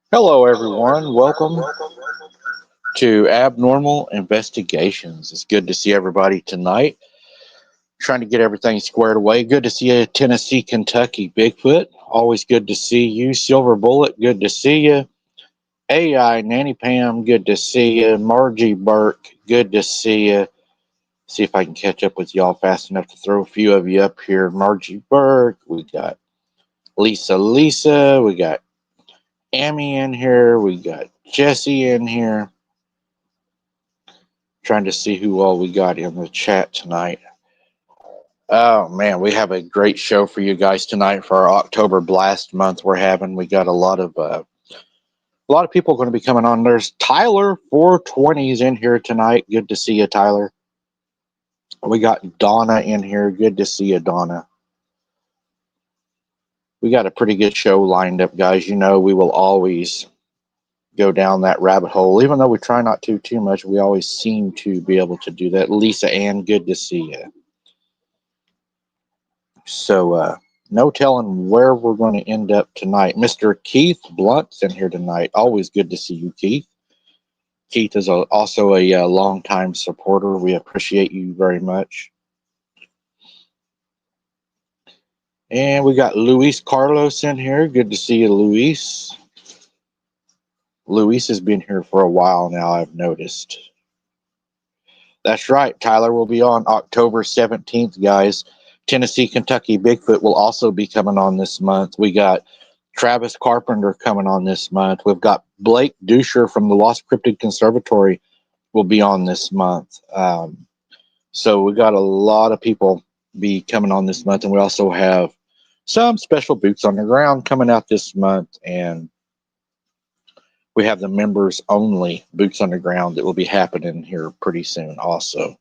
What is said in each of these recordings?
Hello, everyone. Welcome to Abnormal Investigations. It's good to see everybody tonight. Trying to get everything squared away. Good to see you, Tennessee, Kentucky, Bigfoot. Always good to see you. Silver Bullet, good to see you. AI, Nanny Pam, good to see you. Margie Burke, good to see you. See if I can catch up with y'all fast enough to throw a few of you up here. Margie Burke, we got Lisa, we got Amy in here, we got Jesse in here. Trying to see who all we got in the chat tonight. Oh man, we have a great show for you guys tonight for our October Blast month we're having. We got a lot of people going to be coming on. There's Tyler 420's in here tonight. Good to see you, Tyler. We got Donna in here. Good to see you, Donna. We got a pretty good show lined up, guys. You know we will always go down that rabbit hole. Even though we try not to too much, we always seem to be able to do that. Lisa Ann, good to see you. So, no telling where we're going to end up tonight. Mr. Keith Blunt's in here tonight. Always good to see you, Keith. Keith is also a longtime supporter. We appreciate you very much. And we got Luis Carlos in here. Good to see you, Luis. Luis has been here for a while now, I've noticed. That's right. Tyler will be on October 17th, guys. Tennessee, Kentucky Bigfoot will also be coming on this month. We got Travis Carpenter coming on this month. We've got Blake Dusher from the Lost Cryptid Conservatory will be on this month. So we got a lot of people be coming on this month, and we also have some special boots on the ground coming out this month, and we have the members only boots on the ground that will be happening here pretty soon also.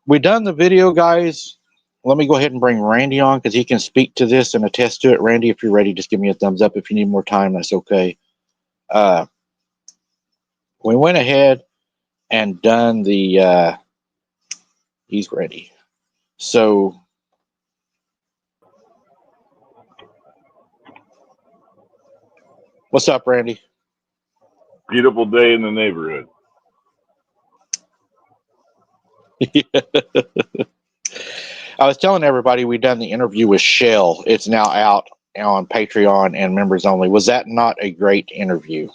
We done the video, guys. Let me go ahead and bring Randy on because he can speak to this and attest to it. Randy, if you're ready, just give me a thumbs up. If you need more time, that's okay. We went ahead and done the he's ready. So what's up, Randy? Beautiful day in the neighborhood. I was telling everybody we done the interview with Shell. It's now out on Patreon and members only. Was that not a great interview?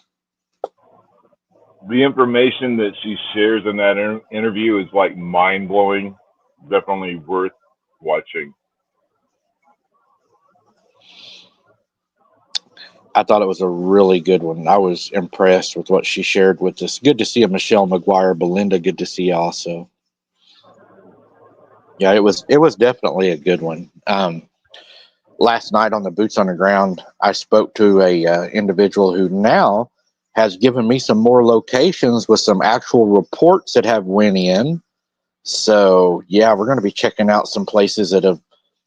The information that she shares in that interview is like mind blowing. Definitely worth watching. I thought it was a really good one. I was impressed with what she shared with us. Good to see you, Michelle McGuire. Belinda, good to see you also. Yeah, it was definitely a good one. Last night on the Boots on the Ground, I spoke to a individual who now has given me some more locations with some actual reports that have went in. So yeah, we're going to be checking out some places that have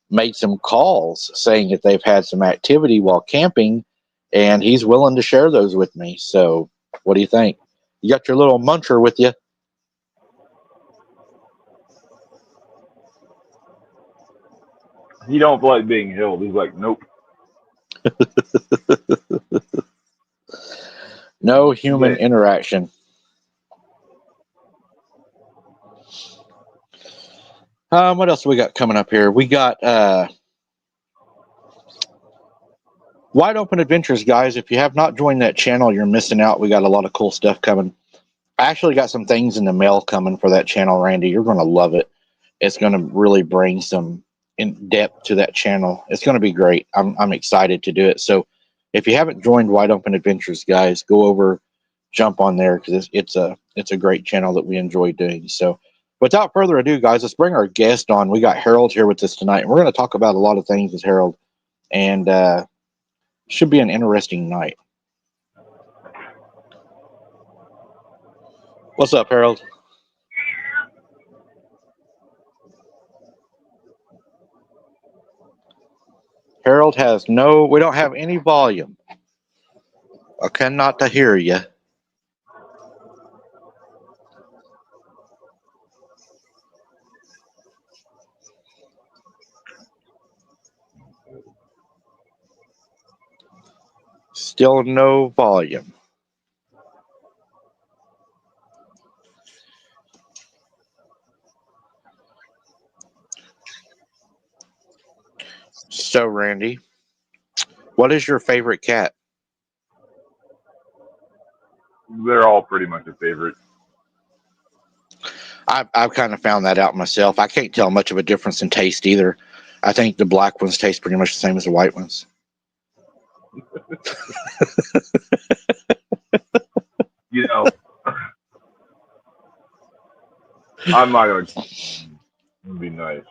made some calls saying that they've had some activity while camping, and he's willing to share those with me. So what do you think? You got your little muncher with you? He don't like being held. He's like, nope. No human interaction. What else we got coming up here? We got Wide Open Adventures, guys. If you have not joined that channel, you're missing out. We got a lot of cool stuff coming. I actually got some things in the mail coming for that channel, Randy. You're going to love it. It's going to really bring some in depth to that channel. It's going to be great. I'm excited to do it. So if you haven't joined Wide Open Adventures, guys, go over, jump on there because it's a great channel that we enjoy doing. So without further ado, guys, let's bring our guest on. We got Harold here with us tonight. We're going to talk about a lot of things with Harold, and should be an interesting night. What's up, Harold? Harold has we don't have any volume. I cannot to hear you. Still no volume. So, Randy, what is your favorite cat? They're all pretty much a favorite. I've kind of found that out myself. I can't tell much of a difference in taste either. I think the black ones taste pretty much the same as the white ones. You know, I'm not going to be nice.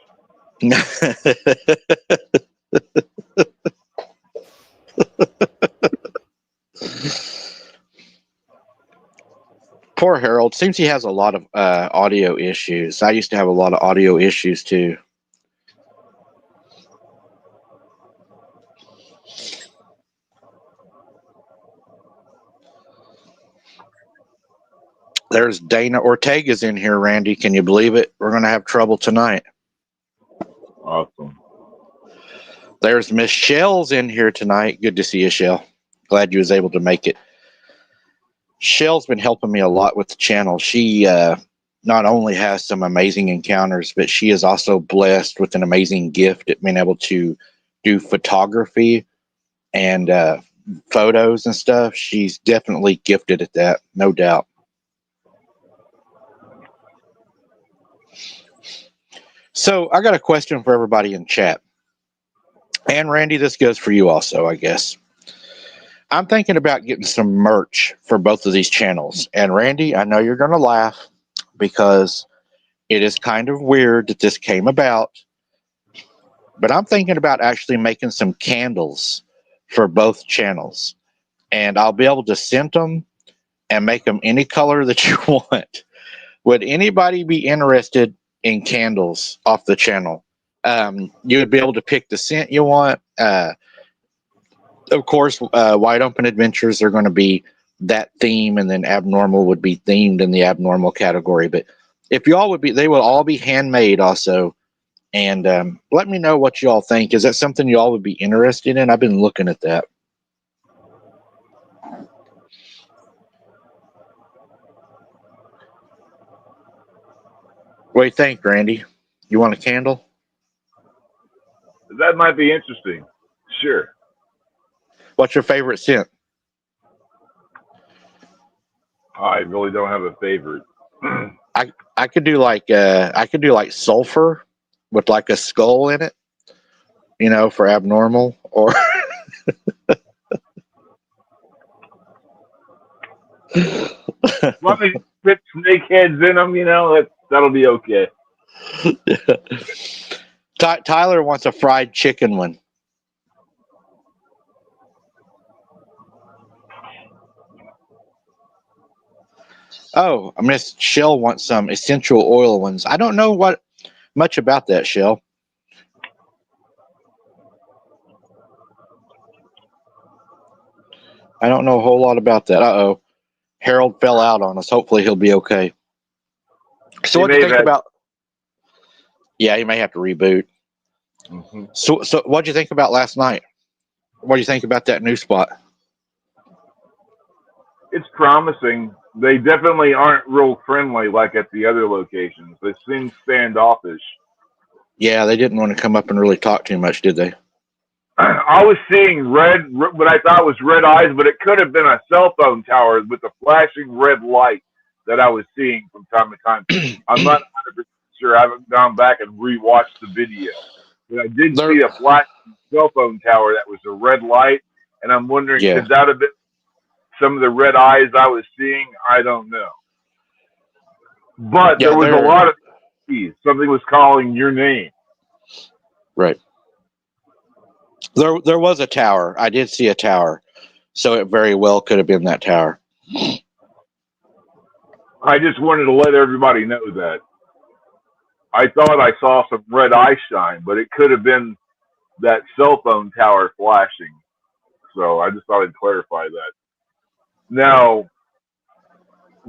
Poor Harold. Seems he has a lot of audio issues. I used to have a lot of audio issues too. There's Dana Ortega's in here, Randy. Can you believe it? We're going to have trouble tonight. Awesome. There's Miss Shell's in here tonight. Good to see you, Shell. Glad you was able to make it. Shell's been helping me a lot with the channel. She not only has some amazing encounters, but she is also blessed with an amazing gift at being able to do photography and photos and stuff. She's definitely gifted at that, no doubt. So I got a question for everybody in chat. And Randy, this goes for you also, I guess. I'm thinking about getting some merch for both of these channels. And Randy, I know you're going to laugh because it is kind of weird that this came about. But I'm thinking about actually making some candles for both channels. And I'll be able to scent them and make them any color that you want. Would anybody be interested in candles off the channel? You would be able to pick the scent you want. Of course, Wide Open Adventures are going to be that theme, and then Abnormal would be themed in the Abnormal category. But if y'all would be, they will all be handmade also. And let me know what y'all think. Is that something y'all would be interested in? I've been looking at that. What do you think, Randy? You want a candle? That might be interesting. Sure. What's your favorite scent? I really don't have a favorite. I could do like sulfur with like a skull in it, you know, for Abnormal, or Let me put snake heads in them, you know, that'll be okay. Tyler wants a fried chicken one. Oh, Miss Shell wants some essential oil ones. I don't know what much about that, Shell. I don't know a whole lot about that. Uh-oh. Harold fell out on us. Hopefully he'll be okay. So what do you think about... Yeah, he may have to reboot. Mm-hmm. So what do you think about last night? What do you think about that new spot? It's promising. They definitely aren't real friendly like at the other locations. They seem standoffish. Yeah, they didn't want to come up and really talk too much, did they? I was seeing what I thought was red eyes, but it could have been a cell phone tower with a flashing red light that I was seeing from time to time. I'm not 100% sure. I haven't gone back and rewatched the video. But I did see a flashing cell phone tower that was a red light, and I'm wondering, could that have been some of the red eyes I was seeing? I don't know. But there was a lot of keys. Something was calling your name. Right. There was a tower. I did see a tower. So it very well could have been that tower. I just wanted to let everybody know that. I thought I saw some red eye shine, but it could have been that cell phone tower flashing. So I just thought I'd clarify that. Now,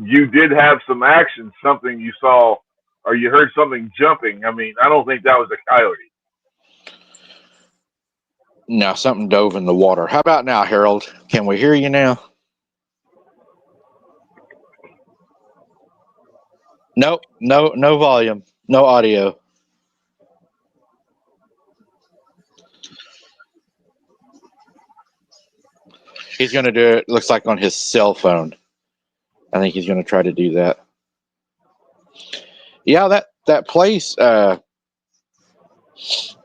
you did have some action, something you saw, or you heard something jumping. I mean, I don't think that was a coyote. Now something dove in the water. How about now, Harold? Can we hear you now? Nope. No volume. No audio. He's going to do it, looks like, on his cell phone. I think he's going to try to do that. Yeah, that place,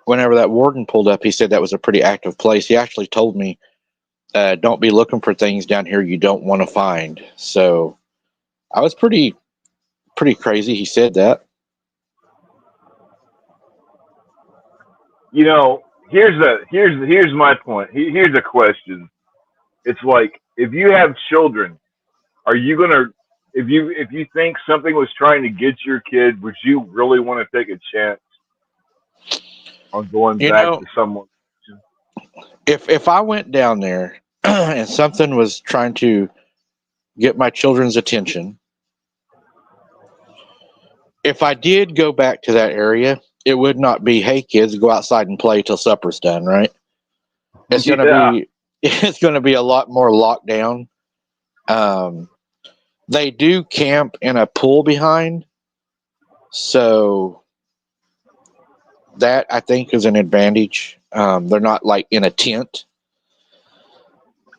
whenever that warden pulled up, he said that was a pretty active place. He actually told me, don't be looking for things down here you don't want to find. So I was pretty crazy. He said that. You know, here's my point. Here's a question. It's like, if you have children, are you gonna, if you think something was trying to get your kid, would you really want to take a chance on going You back know, to someone? if I went down there and something was trying to get my children's attention, if I did go back to that area, it would not be, hey kids, go outside and play till supper's done, right? It's gonna Yeah, be it's gonna be a lot more lockdown. Um, they do camp in a pool behind, so that I think is an advantage. They're not like in a tent.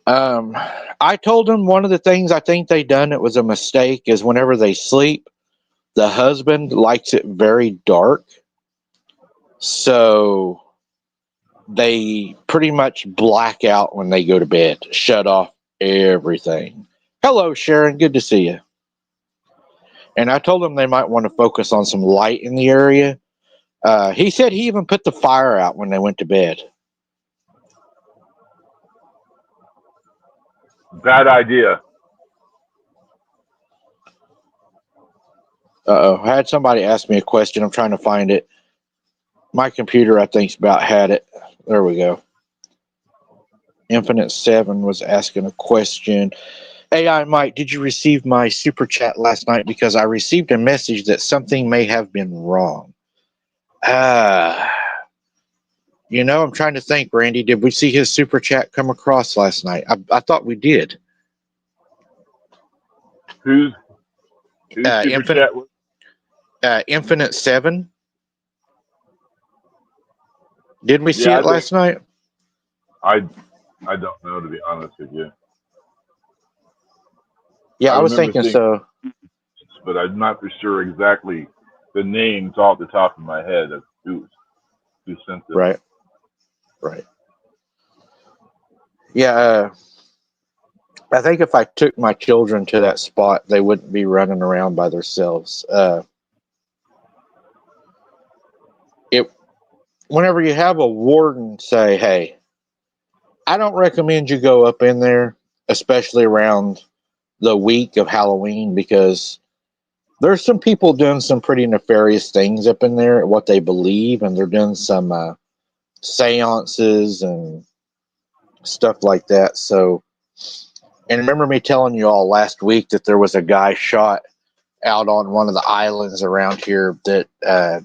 Um, I told them one of the things I think they done that was a mistake is whenever they sleep, the husband likes it very dark, so they pretty much black out when they go to bed, shut off everything. Hello, Sharon. Good to see you. And I told them they might want to focus on some light in the area. He said he even put the fire out when they went to bed. bad idea. I had somebody ask me a question. I'm trying to find it. My computer, I think, about had it. There we go. Infinite 7 was asking a question. AI Mike, did you receive my super chat last night? Because I received a message that something may have been wrong. I'm trying to think, Randy. Did we see his super chat come across last night? I thought we did. Who's super Infinite chat? Infinite 7. Did we see Yeah, it last night? I I don't know, to be honest with you. I Yeah, I was remember thinking seeing, so. but I'm not for sure exactly the names off the top of my head of who sent this. Right, right. Yeah, I think if I took my children to that spot, they wouldn't be running around by themselves. It Whenever you have a warden say, "Hey, I don't recommend you go up in there, especially around the week of Halloween, because there's some people doing some pretty nefarious things up in there, what they believe, and they're doing some seances and stuff like that." So, and remember me telling you all last week that there was a guy shot out on one of the islands around here that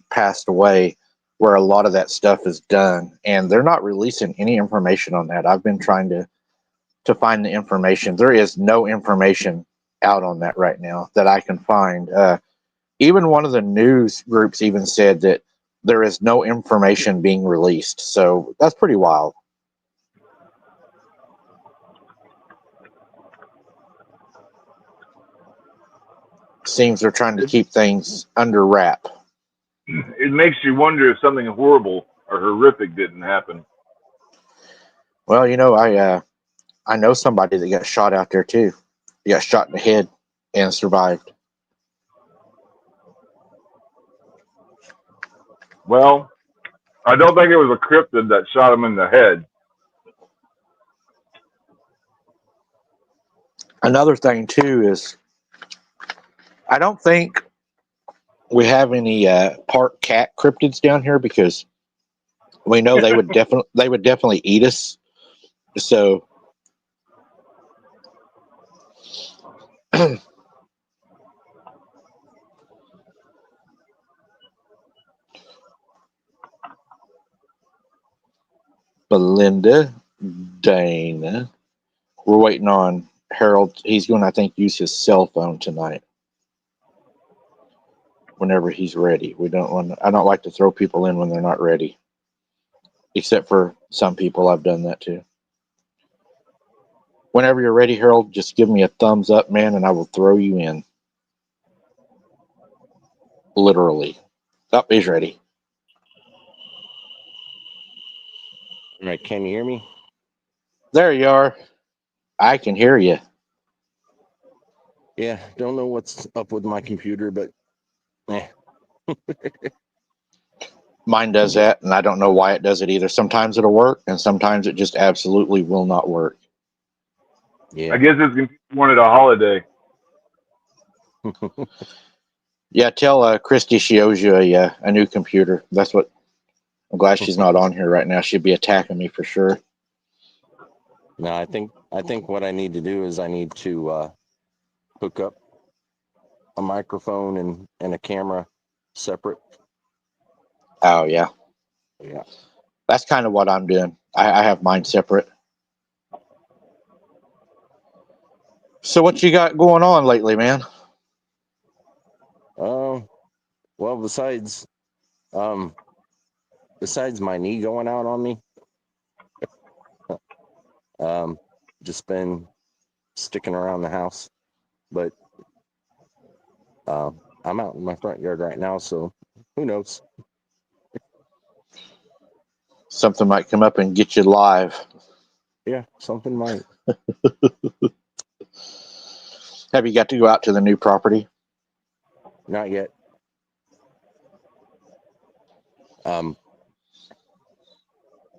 passed away, where a lot of that stuff is done, and they're not releasing any information on that. I've been trying to find the information. There is no information out on that right now that I can find. Even one of the news groups even said that there is no information being released. So that's pretty wild. Seems they're trying to It, keep things under wrap. it makes you wonder if something horrible or horrific didn't happen. Well, I know somebody that got shot out there too. He got shot in the head and survived. Well, I don't think it was a cryptid that shot him in the head. Another thing too is I don't think we have any park cat cryptids down here, because we know they would definitely eat us. So Belinda, Dana. We're waiting on Harold. He's going to, I think, use his cell phone tonight. Whenever he's ready. I don't like to throw people in when they're not ready. Except for some people, I've done that too. Whenever you're ready, Harold, just give me a thumbs up, man, and I will throw you in. Literally. Oh, he's ready. All right, can you hear me? There you are. I can hear you. Yeah, don't know what's up with my computer, but Mine does that, and I don't know why it does it either. Sometimes it'll work, and sometimes it just absolutely will not work. yeah. I guess it's gonna be wanted a holiday. Yeah, tell Christy she owes you a new computer. That's what. I'm glad she's not on here right now. She'd be attacking me for sure. No, I think what I need to do is I need to hook up a microphone and a camera separate. Oh, yeah. Yeah. That's kind of what I'm doing. I have mine separate. So what you got going on lately, man? Well, besides my knee going out on me, just been sticking around the house. But I'm out in my front yard right now, so who knows? Something might come up and get you live. Yeah, something might. Have you got to go out to the new property? Not yet. I'm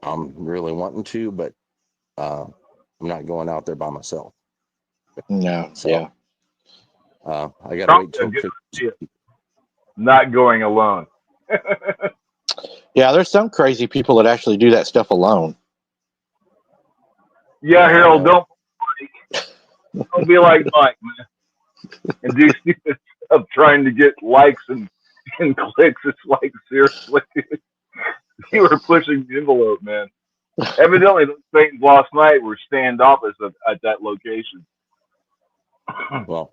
really wanting to, but I'm not going out there by myself. No. So, yeah. I got to wait till Not going alone. Yeah, there's some crazy people that actually do that stuff alone. Yeah, Harold, don't be like Mike, man, and do stupid stuff trying to get likes and clicks. It's like, seriously, you were pushing the envelope, man. Evidently, those things last night were standoffish at that location. Well,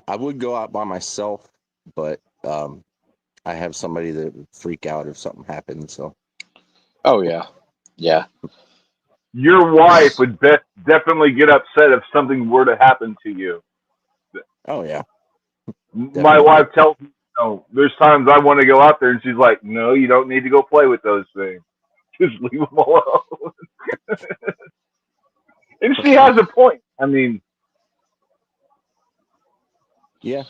I would go out by myself, but I have somebody that would freak out if something happened. So. Oh, yeah. Yeah. Your wife would definitely get upset if something were to happen to you. Oh, yeah. My Definitely. wife tells me, there's times I want to go out there, and she's like, no, you don't need to go play with those things. Just leave them alone. And she has a point. I mean, Yeah.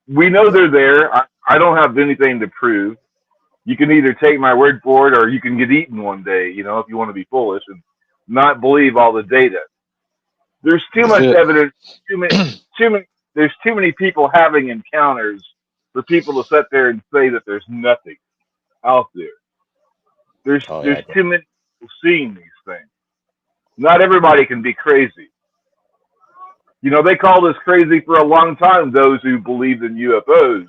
we know they're there. I don't have anything to prove. You can either take my word for it, or you can get eaten one day, if you want to be foolish and not believe all the data. There's too much evidence, there's too many people having encounters for people to sit there and say that there's nothing out there. There's too many people seeing these things. Not everybody can be crazy. They called us crazy for a long time, those who believed in UFOs.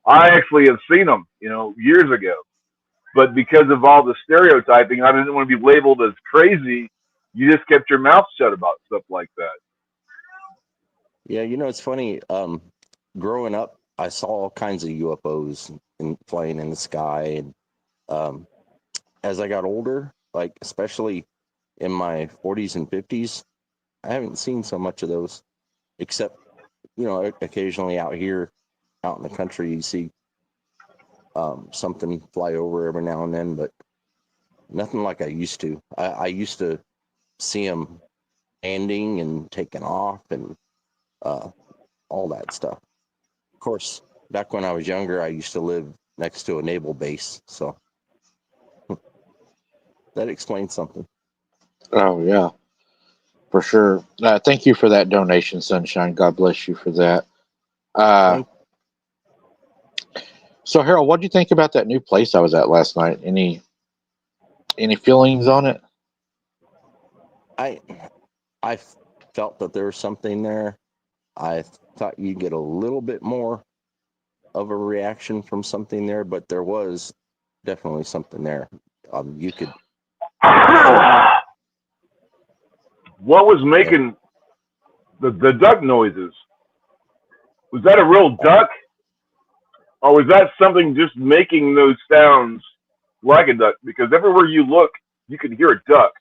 I actually have seen them, years ago. But because of all the stereotyping, I didn't want to be labeled as crazy. You just kept your mouth shut about stuff like that. Yeah, it's funny. Growing up, I saw all kinds of UFOs flying in the sky, and as I got older, like especially in my 40s and 50s, I haven't seen so much of those, except occasionally out in the country, you see something fly over every now and then, but nothing like I used to. I used to see them landing and taking off and all that stuff. Of course, back when I was younger, I used to live next to a naval base, so that explains something. Oh, yeah. For sure. Thank you for that donation, Sunshine. God bless you for that. So, Harold, what do you think about that new place I was at last night? Any feelings on it? I felt that there was something there. I thought you'd get a little bit more of a reaction from something there, but there was definitely something there. You could What was making the duck noises? Was that a real duck, or was that something just making those sounds like a duck? Because everywhere you look, you could hear a duck,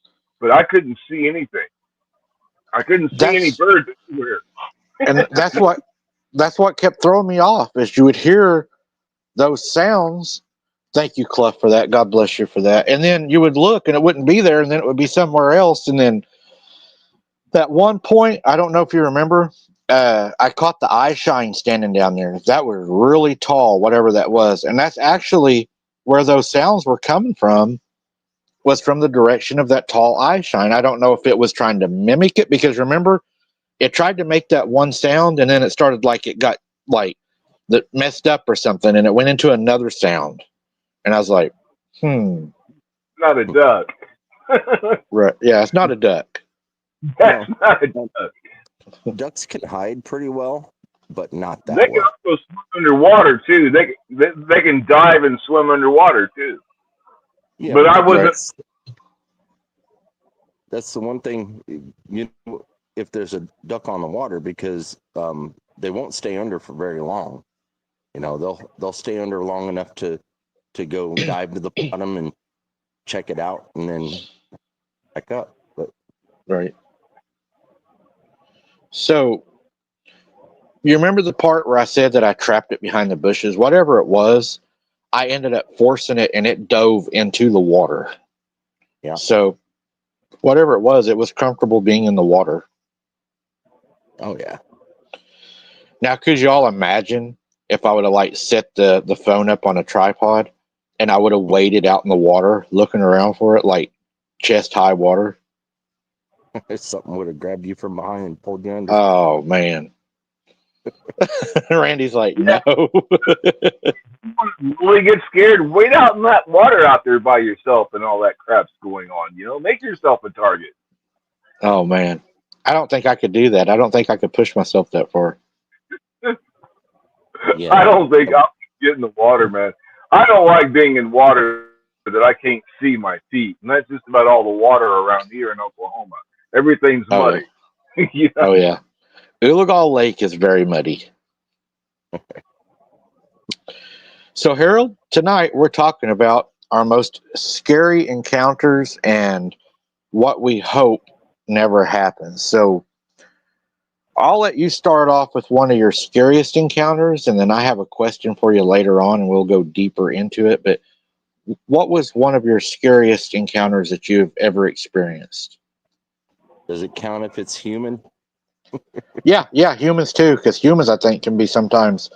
but I couldn't see anything. I couldn't see any That's birds anywhere. and that's what kept throwing me off is you would hear those sounds. Thank you, Clough, for that. God bless you for that. And then you would look and it wouldn't be there, and then it would be somewhere else. And then that one point, I don't know if you remember, I caught the eye shine standing down there. That was really tall, whatever that was. And that's actually where those sounds were coming from, was from the direction of that tall eye shine. I don't know if it was trying to mimic it, because remember, it tried to make that one sound and then it started like it got like that messed up or something, and it went into another sound. And I was like, Not a duck. right. Yeah, it's not a duck. That's No. not a duck. Ducks can hide pretty well, but not They that can well. also swim underwater too. They can dive and swim underwater too. Yeah, But I but wasn't. that's the one thing. If there's a duck on the water, because they won't stay under for very long. They'll stay under long enough to go dive to the bottom and check it out, and then back up. But Right. So you remember the part where I said that I trapped it behind the bushes? Whatever it was, I ended up forcing it and it dove into the water. Yeah. So whatever it was comfortable being in the water. Oh yeah. Now, could y'all imagine if I would have like set the phone up on a tripod and I would have waded out in the water looking around for it, like chest high water? Something would have grabbed you from behind and pulled you under. Oh man. Randy's like, Yeah, no. really get scared. Wait out in that water out there by yourself and all that crap's going on. Make yourself a target. Oh man. I don't think I could do that. I don't think I could push myself that far. Yeah. I don't think I'll get in the water, man. I don't like being in water that I can't see my feet, and that's just about all the water around here in Oklahoma. Everything's Oh yeah. muddy. Yeah. Oh yeah. Ulagal Lake is very muddy. So Harold, tonight we're talking about our most scary encounters and what we hope never happens. So I'll let you start off with one of your scariest encounters, and then I have a question for you later on, and we'll go deeper into it. But what was one of your scariest encounters that you've ever experienced? Does it count if it's human? Yeah, humans too, because humans I think can be sometimes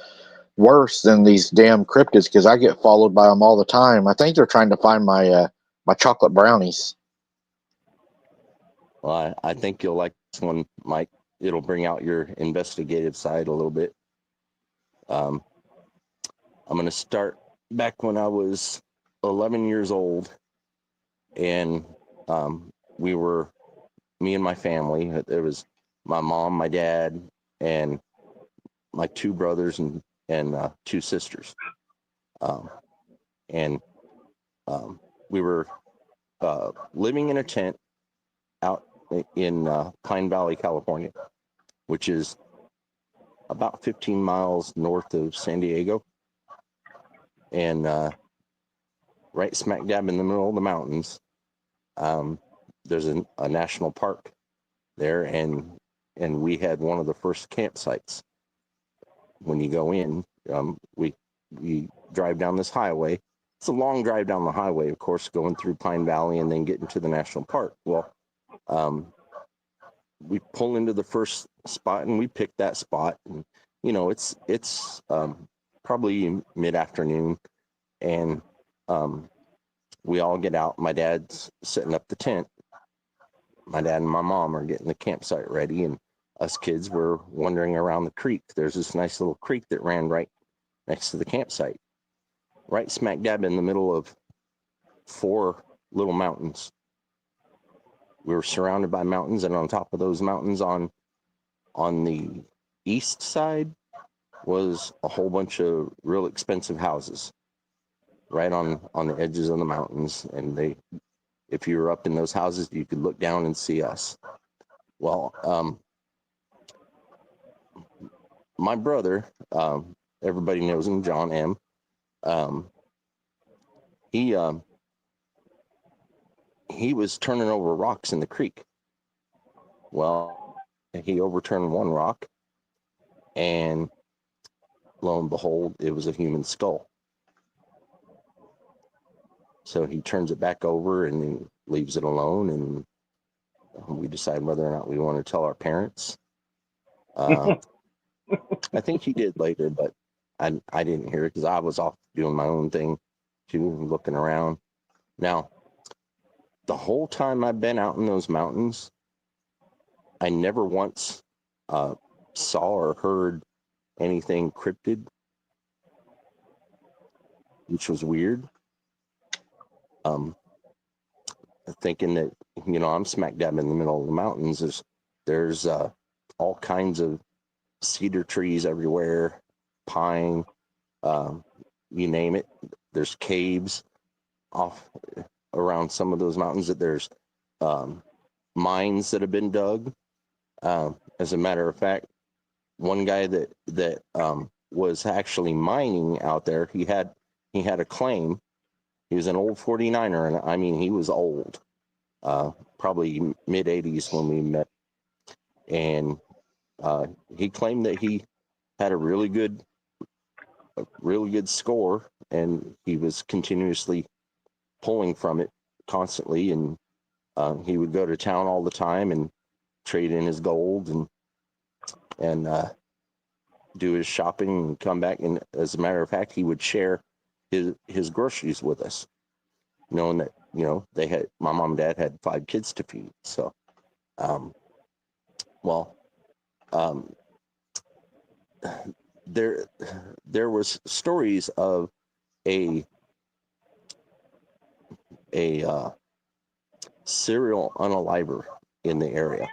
worse than these damn cryptids, because I get followed by them all the time. I think they're trying to find my chocolate brownies. Well, I think you'll like this one, Mike. It'll bring out your investigative side a little bit. I'm going to start back when I was 11 years old, and me and my family. There was my mom, my dad, and my two brothers and two sisters. And we were living in a tent out in Pine Valley, California, which is about 15 miles north of San Diego. And right smack dab in the middle of the mountains, there's a national park there, and we had one of the first campsites. When you go in, we drive down this highway. It's a long drive down the highway, of course, going through Pine Valley and then getting to the national park. Well, we pull into the first spot and we pick that spot. And, it's probably mid-afternoon, and we all get out. My dad's setting up the tent. My dad and my mom are getting the campsite ready, and us kids were wandering around the creek. There's this nice little creek that ran right next to the campsite, right smack dab in the middle of 4 little mountains. We were surrounded by mountains, and on top of those mountains, on the east side, was a whole bunch of real expensive houses right on the edges of the mountains. And if you were up in those houses, you could look down and see us. Well, my brother, everybody knows him, John M. He was turning over rocks in the creek. Well, he overturned one rock, and lo and behold, it was a human skull. So he turns it back over and then leaves it alone, and we decide whether or not we want to tell our parents. I think he did later, but I didn't hear it because I was off doing my own thing too, looking around. Now, the whole time I've been out in those mountains, I never once saw or heard anything cryptid, which was weird. Thinking that, I'm smack dab in the middle of the mountains. There's all kinds of cedar trees everywhere, pine, you name it. There's caves off around some of those mountains. That there's mines that have been dug. As a matter of fact, one guy that was actually mining out there, he had a claim. He was an old 49er, and I mean, he was old, probably mid 80s when we met. And he claimed that he had a really good score, and he was continuously pulling from it constantly. And he would go to town all the time and trade in his gold and do his shopping and come back. And as a matter of fact, he would share his groceries with us, knowing that my mom and dad had 5 kids to feed. So there was stories of a serial unaliver in the area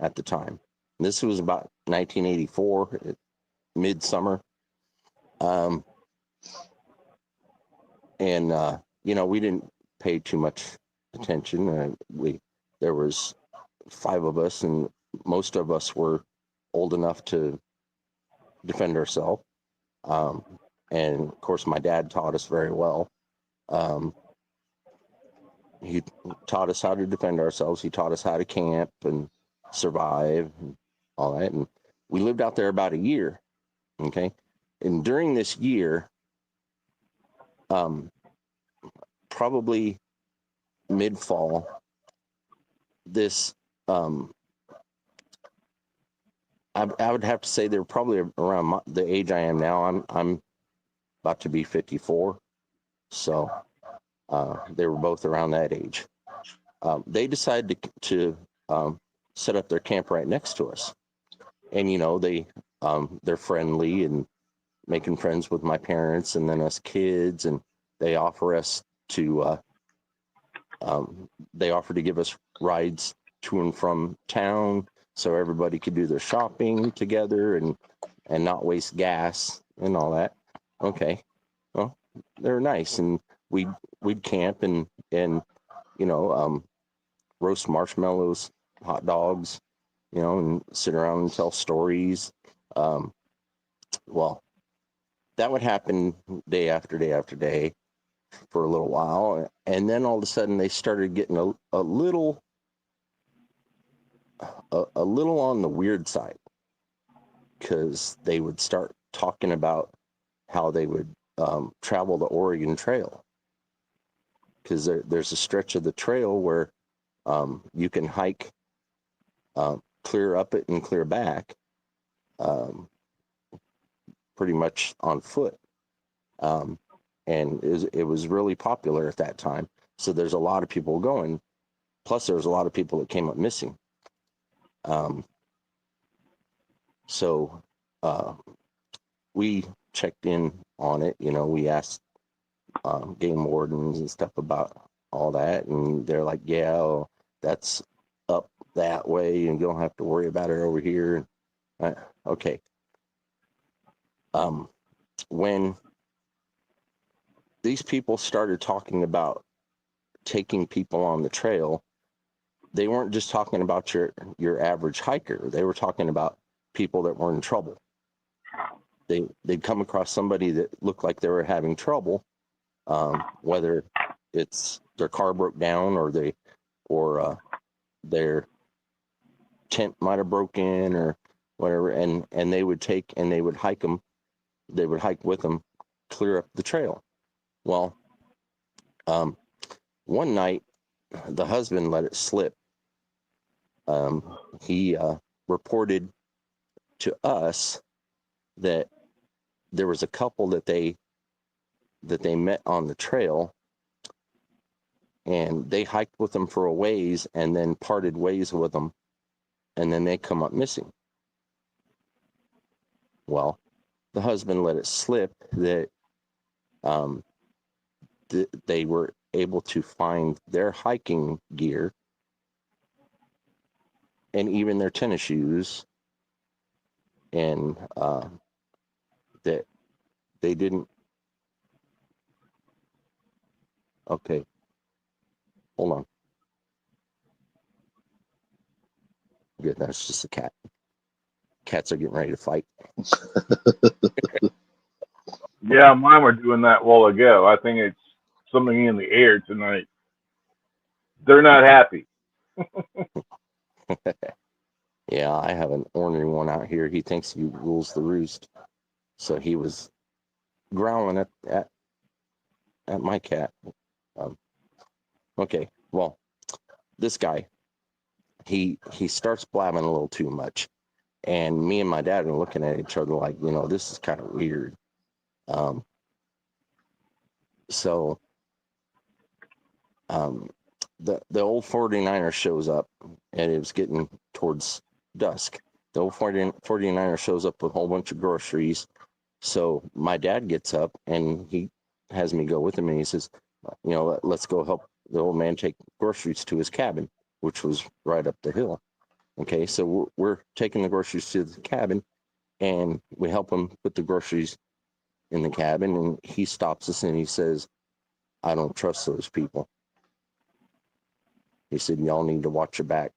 at the time. This was about 1984, midsummer. We didn't pay too much attention. There was 5 of us, and most of us were old enough to defend ourselves. And of course, my dad taught us very well. He taught us how to defend ourselves. He taught us how to camp and survive and all that. And we lived out there about a year. Okay. And during this year, probably mid-fall, this I would have to say they were probably around the age I am now. I'm about to be 54, so they were both around that age. They decided to set up their camp right next to us, and they're friendly and making friends with my parents and then us kids, and they offer us to give us rides to and from town, so everybody could do their shopping together and not waste gas and all that. Okay, well, they're nice, and we'd camp and roast marshmallows, hot dogs, and sit around and tell stories. Well, that would happen day after day after day for a little while, and then all of a sudden they started getting a little on the weird side, because they would start talking about how they would travel the Oregon Trail, because there's a stretch of the trail where you can hike clear up it and clear back, pretty much on foot. And it was really popular at that time. So there's a lot of people going. Plus, there's a lot of people that came up missing. So we checked in on it. We asked game wardens and stuff about all that, and they're like, "Yeah, well, that's up that way, and you don't have to worry about it over here." Okay. When these people started talking about taking people on the trail, they weren't just talking about your average hiker. They were talking about people that were in trouble. They'd come across somebody that looked like they were having trouble, whether it's their car broke down or their tent might have broken or whatever, and they would hike them. They would hike with them, clear up the trail. Well, one night the husband let it slip. He reported to us that there was a couple that they met on the trail, and they hiked with them for a ways and then parted ways with them, and then they come up missing. Well, the husband let it slip that they were able to find their hiking gear and even their tennis shoes, and that they didn't. Okay, hold on. Good, that's just a cat. Cats are getting ready to fight. Yeah, mine were doing that a while ago. I think it's something in the air tonight. They're not happy. Yeah, I have an ornery one out here. He thinks he rules the roost, so he was growling at my cat. Okay, well, this guy, he starts blabbing a little too much, and me and my dad are looking at each other like, this is kind of weird. So the old 49er shows up, and it was getting towards dusk. The old 49er shows up with a whole bunch of groceries. So my dad gets up and he has me go with him, and he says, let's go help the old man take groceries to his cabin, which was right up the hill. Okay, so we're taking the groceries to the cabin, and we help him put the groceries in the cabin, and he stops us and he says, I don't trust those people. He said, y'all need to watch your back.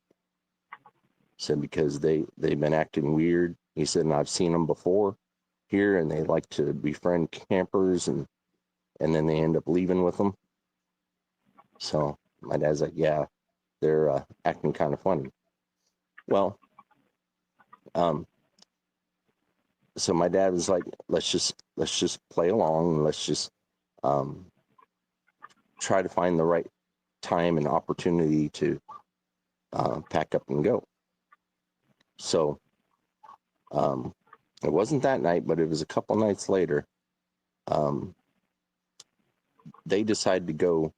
He said, because they've been acting weird. He said, and I've seen them before here, and they like to befriend campers, and then they end up leaving with them. So my dad's like, yeah, they're acting kind of funny. Well, so my dad was like, let's just play along, and let's just try to find the right time and opportunity to pack up and go. So it wasn't that night, but it was a couple nights later. They decided to go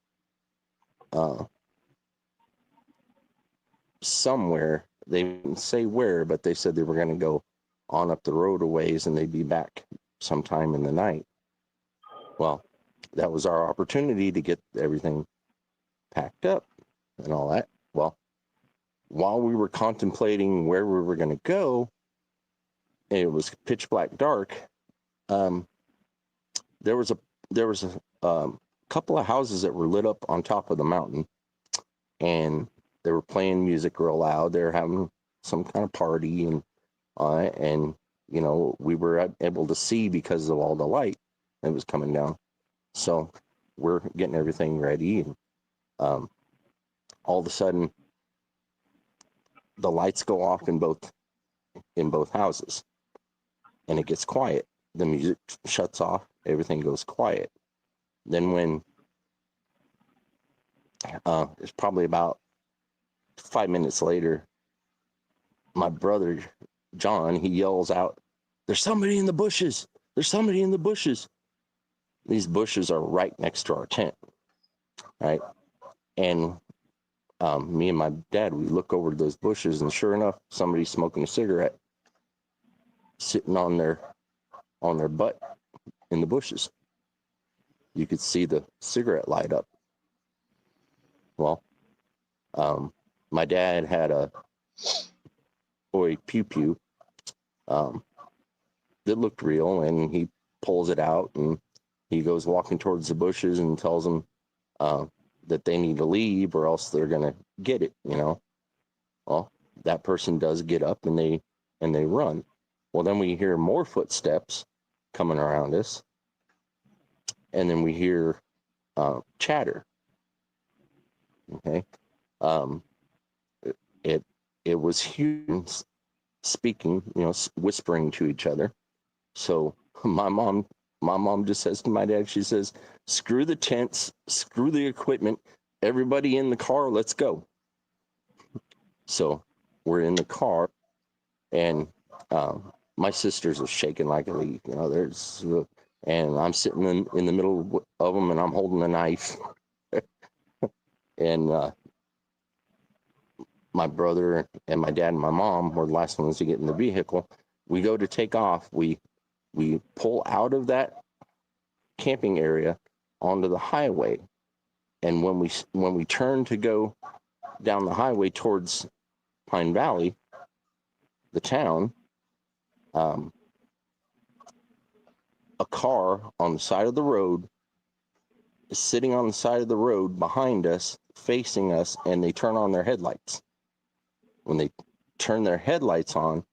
somewhere. They didn't say where, but they said they were going to go on up the road a ways, and they'd be back sometime in the night. Well, that was our opportunity to get everything packed up and all that. Well, while we were contemplating where we were going to go, and it was pitch black dark, there was a couple of houses that were lit up on top of the mountain, and they were playing music real loud. They were having some kind of party, and we were able to see because of all the light that was coming down. So we're getting everything ready, and all of a sudden the lights go off in both houses, and it gets quiet. The music shuts off, everything goes quiet. Then when it's probably about 5 minutes later, my brother John, he yells out, there's somebody in the bushes, there's somebody in the bushes. These bushes are right next to our tent, right? And me and my dad, we look over those bushes, and sure enough, somebody's smoking a cigarette, sitting on their butt in the bushes. You could see the cigarette light up. Well, my dad had a toy pew pew that looked real, and he pulls it out, and he goes walking towards the bushes and tells them, that they need to leave or else they're going to get it, you know. Well, that person does get up and they run. Well, then we hear more footsteps coming around us, and then we hear chatter. Okay, it was humans speaking, you know, whispering to each other. So my mom just says to my dad, she says, "Screw the tents, screw the equipment, everybody in the car, let's go." So we're in the car, and my sisters are shaking like a leaf. You know, and I'm sitting in the middle of them, and I'm holding a knife. And my brother and my dad and my mom were the last ones to get in the vehicle. We go to take off. We pull out of that camping area onto the highway, and when we turn to go down the highway towards Pine Valley, the town, a car on the side of the road is sitting on the side of the road behind us, facing us, and they turn on their headlights. When they turn their headlights on,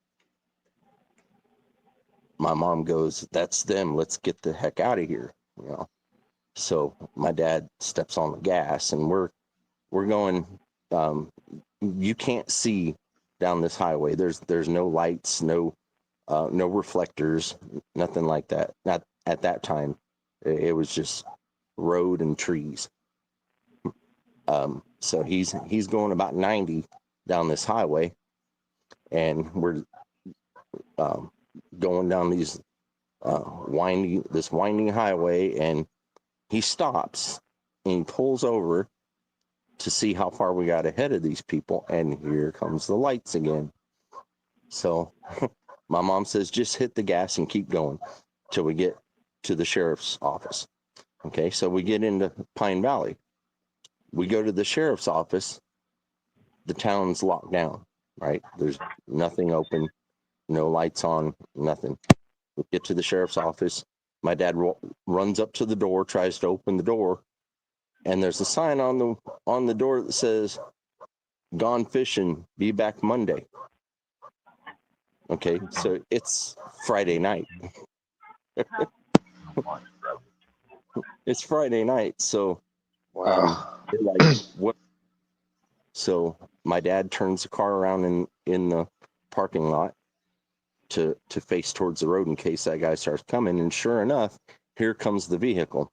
my mom goes, "That's them. Let's get the heck out of here." You know. So my dad steps on the gas, and we're going. You can't see down this highway. There's no lights, no reflectors, nothing like that. Not at that time. It was just road and trees. So he's going about 90 down this highway, and we're going down these winding highway, and he stops and he pulls over to see how far we got ahead of these people, and here comes the lights again. So my mom says, "Just hit the gas and keep going till we get to the sheriff's office." Okay, so we get into Pine Valley. We go to the sheriff's office. The town's locked down, right? There's nothing open, no lights on, nothing. We get to the sheriff's office. My dad runs up to the door, tries to open the door, and there's a sign on the door that says, "Gone fishing, be back Monday." Okay, so it's Friday night. It's Friday night, so like, what? So my dad turns the car around in the parking lot to face towards the road in case that guy starts coming, and sure enough, here comes the vehicle,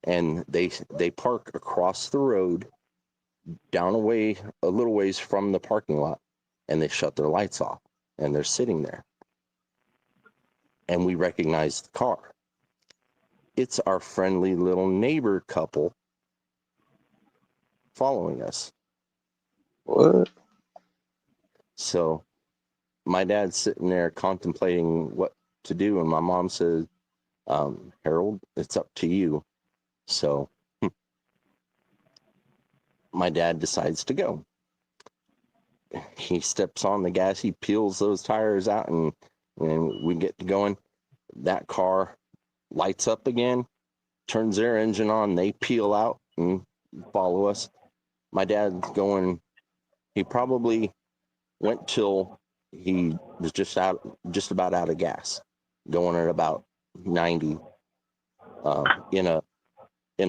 and they park across the road, down a little ways from the parking lot, and they shut their lights off, and they're sitting there, and we recognize the car. It's our friendly little neighbor couple following us. What? So my dad's sitting there contemplating what to do, and my mom says, "Harold, it's up to you." So my dad decides to go. He steps on the gas, he peels those tires out, and we get going. That car lights up again, turns their engine on, they peel out and follow us. My dad's going, he probably went till he was just about out of gas, going at about 90, in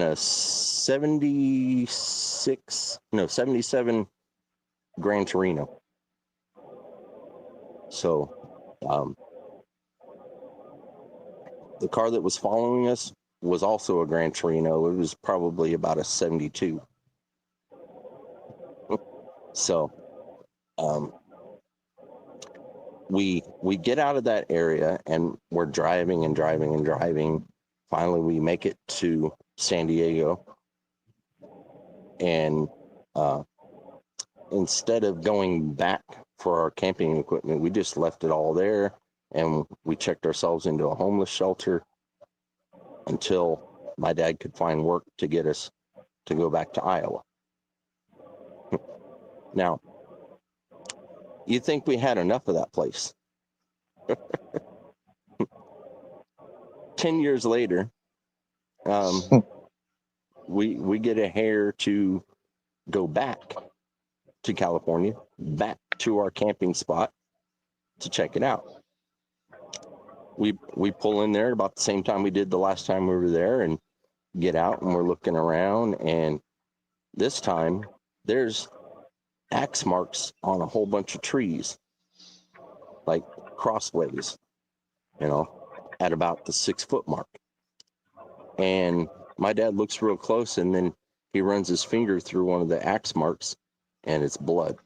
a 77 Gran Torino. So the car that was following us was also a Gran Torino. It was probably about a 72. So we get out of that area, and we're driving and driving and driving. Finally, we make it to San Diego, and instead of going back for our camping equipment, we just left it all there, and we checked ourselves into a homeless shelter until my dad could find work to get us to go back to Iowa. Now, you think we had enough of that place? 10 years later, we get a hare to go back to California, back to our camping spot to check it out. We pull in there about the same time we did the last time we were there, and get out, and we're looking around, and this time there's axe marks on a whole bunch of trees, like crossways, at about the 6 foot mark. And my dad looks real close, and then he runs his finger through one of the axe marks, and it's blood.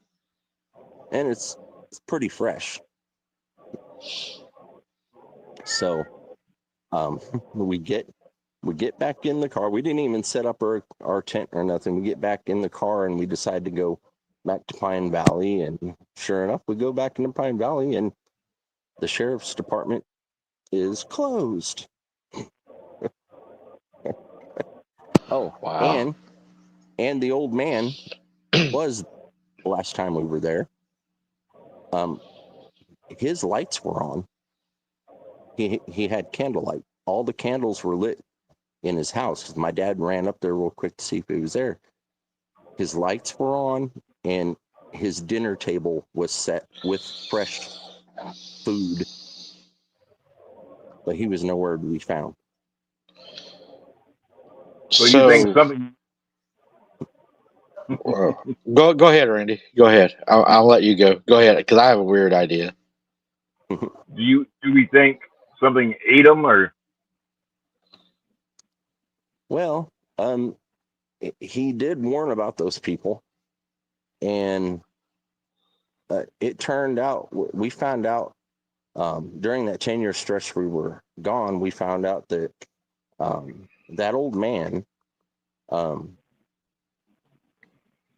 And it's pretty fresh. So we get back in the car. We didn't even set up our tent or nothing. We get back in the car, and we decide to go back to Pine Valley. And sure enough, we go back into Pine Valley, and the sheriff's department is closed. Oh, Wow. and the old man was the last time we were there. His lights were on. He had candlelight. All the candles were lit in his house, because my dad ran up there real quick to see if he was there. His lights were on, and his dinner table was set with fresh food, but he was nowhere to be found. So you think something? Go ahead, Randy. Go ahead. I'll let you go. Go ahead, because I have a weird idea. Do we think something ate him, or? Well, he did warn about those people, and it turned out, we found out during that 10-year stretch we were gone, we found out that that old man,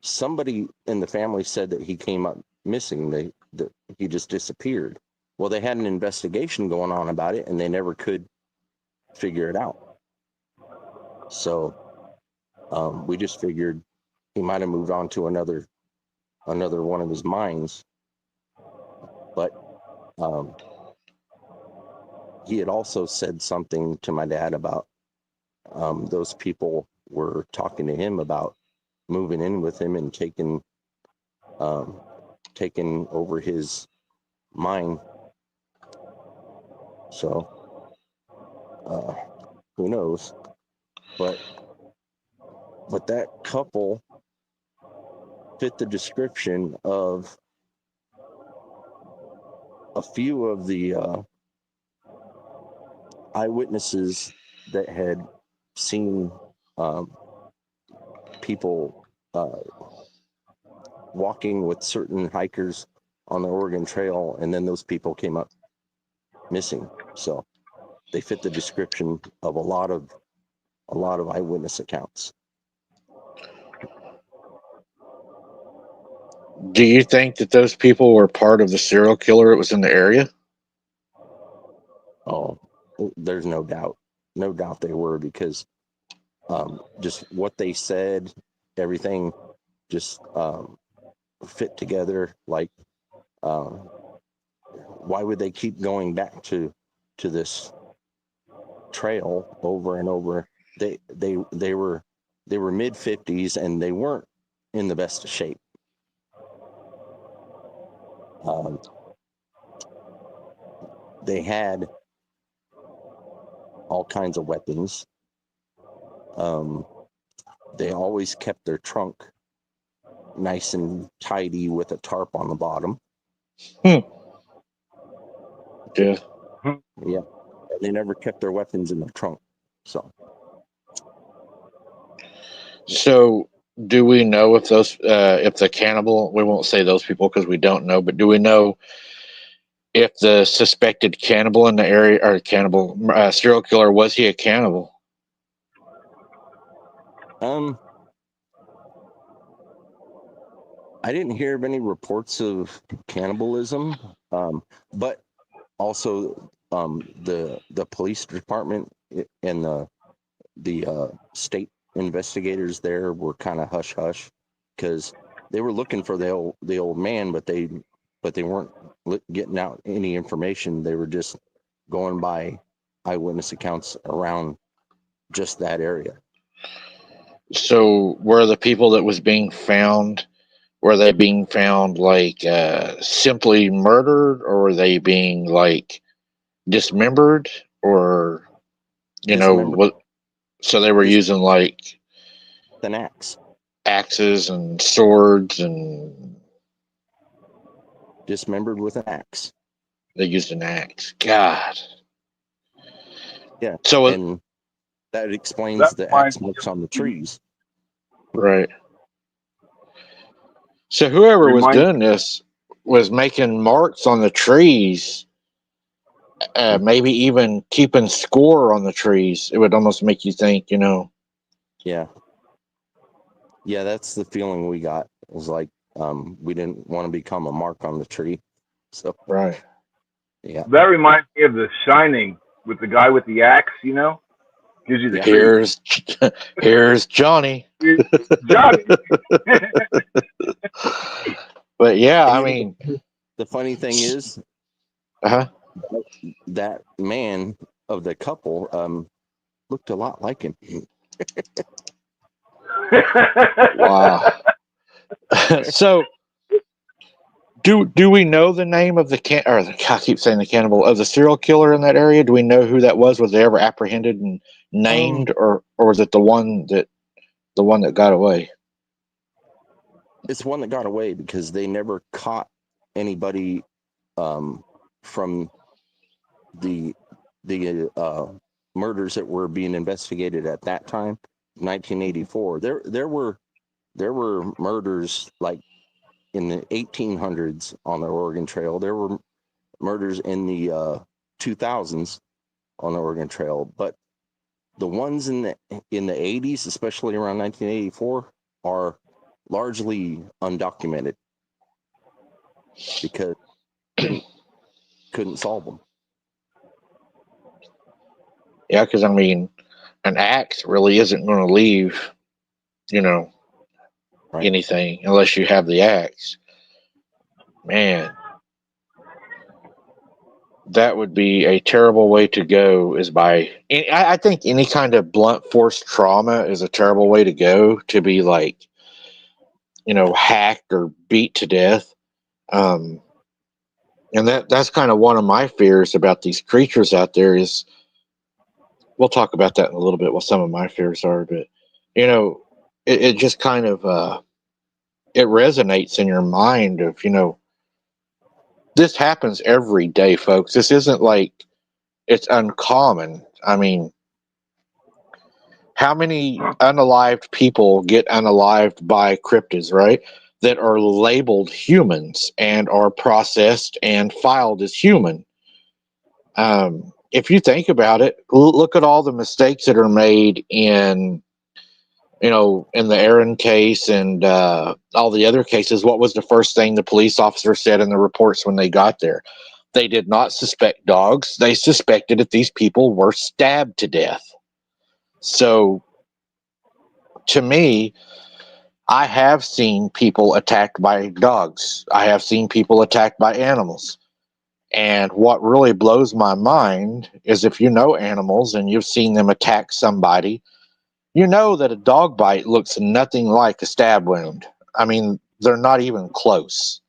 somebody in the family said that he came up missing, that he just disappeared. Well, they had an investigation going on about it, and they never could figure it out. So we just figured he might have moved on to another one of his mines. But he had also said something to my dad about those people were talking to him about moving in with him and taking over his mine. So who knows? But that couple fit the description of a few of the eyewitnesses that had seen people walking with certain hikers on the Oregon Trail, and then those people came up missing. So they fit the description of a lot of eyewitness accounts. Do you think that those people were part of the serial killer that was in the area? Oh, there's no doubt. No doubt they were, because just what they said, everything just fit together. Like, why would they keep going back to this trail over and over? They were mid-50s, and they weren't in the best of shape. They had all kinds of weapons. They always kept their trunk nice and tidy with a tarp on the bottom. Yeah. Yeah. They never kept their weapons in the trunk. So do we know if if the cannibal, we won't say those people because we don't know, but do we know if the suspected cannibal in the area, or cannibal serial killer, was he a cannibal? I didn't hear of any reports of cannibalism, but also the police department and the state investigators there were kind of hush hush, because they were looking for the old man, but they weren't getting out any information. They were just going by eyewitness accounts around just that area. So were the people that was being found, were they being found like simply murdered, or were they being like dismembered, or Dismembered what? So they were with using like an axe. axes and swords, and Dismembered with an axe. they used an axe. God. Yeah, So and that explains That the reminds axe me marks on the trees. right. So whoever was remind doing this was making marks on the trees, maybe even keeping score on the trees. It would almost make you think, Yeah, yeah, that's the feeling we got. It was like we didn't want to become a mark on the tree. So right. yeah, that reminds me of The Shining with the guy with the axe. Gives you the yeah. creep. Here's here's Johnny. Johnny. But yeah, And I you know, mean, the funny thing is uh-huh. that man of the couple looked a lot like him. Wow. So do we know the name of I keep saying the cannibal, of the serial killer in that area? Do we know who that was? Was they ever apprehended and named, or was it the one that got away? It's one that got away because they never caught anybody from the murders that were being investigated at that time, 1984. There were murders like in the 1800s on the Oregon Trail. There were murders in the 2000s on the Oregon Trail, but the ones in the 80s, especially around 1984, are largely undocumented because couldn't solve them. Yeah, because I mean, an axe really isn't going to leave, you know, Right. anything unless you have the axe. Man, that would be a terrible way to go. Is by I think any kind of blunt force trauma is a terrible way to go. To be like, hacked or beat to death. Um, and that's kind of one of my fears about these creatures out there. Is we'll talk about that in a little bit. What some of my fears are, but it just kind of it resonates in your mind of this happens every day, folks. This isn't like it's uncommon. I mean, how many unalived people get unalived by cryptids, right? That are labeled humans and are processed and filed as human. If you think about it, look at all the mistakes that are made in the Aaron case and all the other cases. What was the first thing the police officer said in the reports when they got there? They did not suspect dogs. They suspected that these people were stabbed to death. So, to me, I have seen people attacked by dogs. I have seen people attacked by animals. And what really blows my mind is if you know animals and you've seen them attack somebody, you know that a dog bite looks nothing like a stab wound. I mean, they're not even close.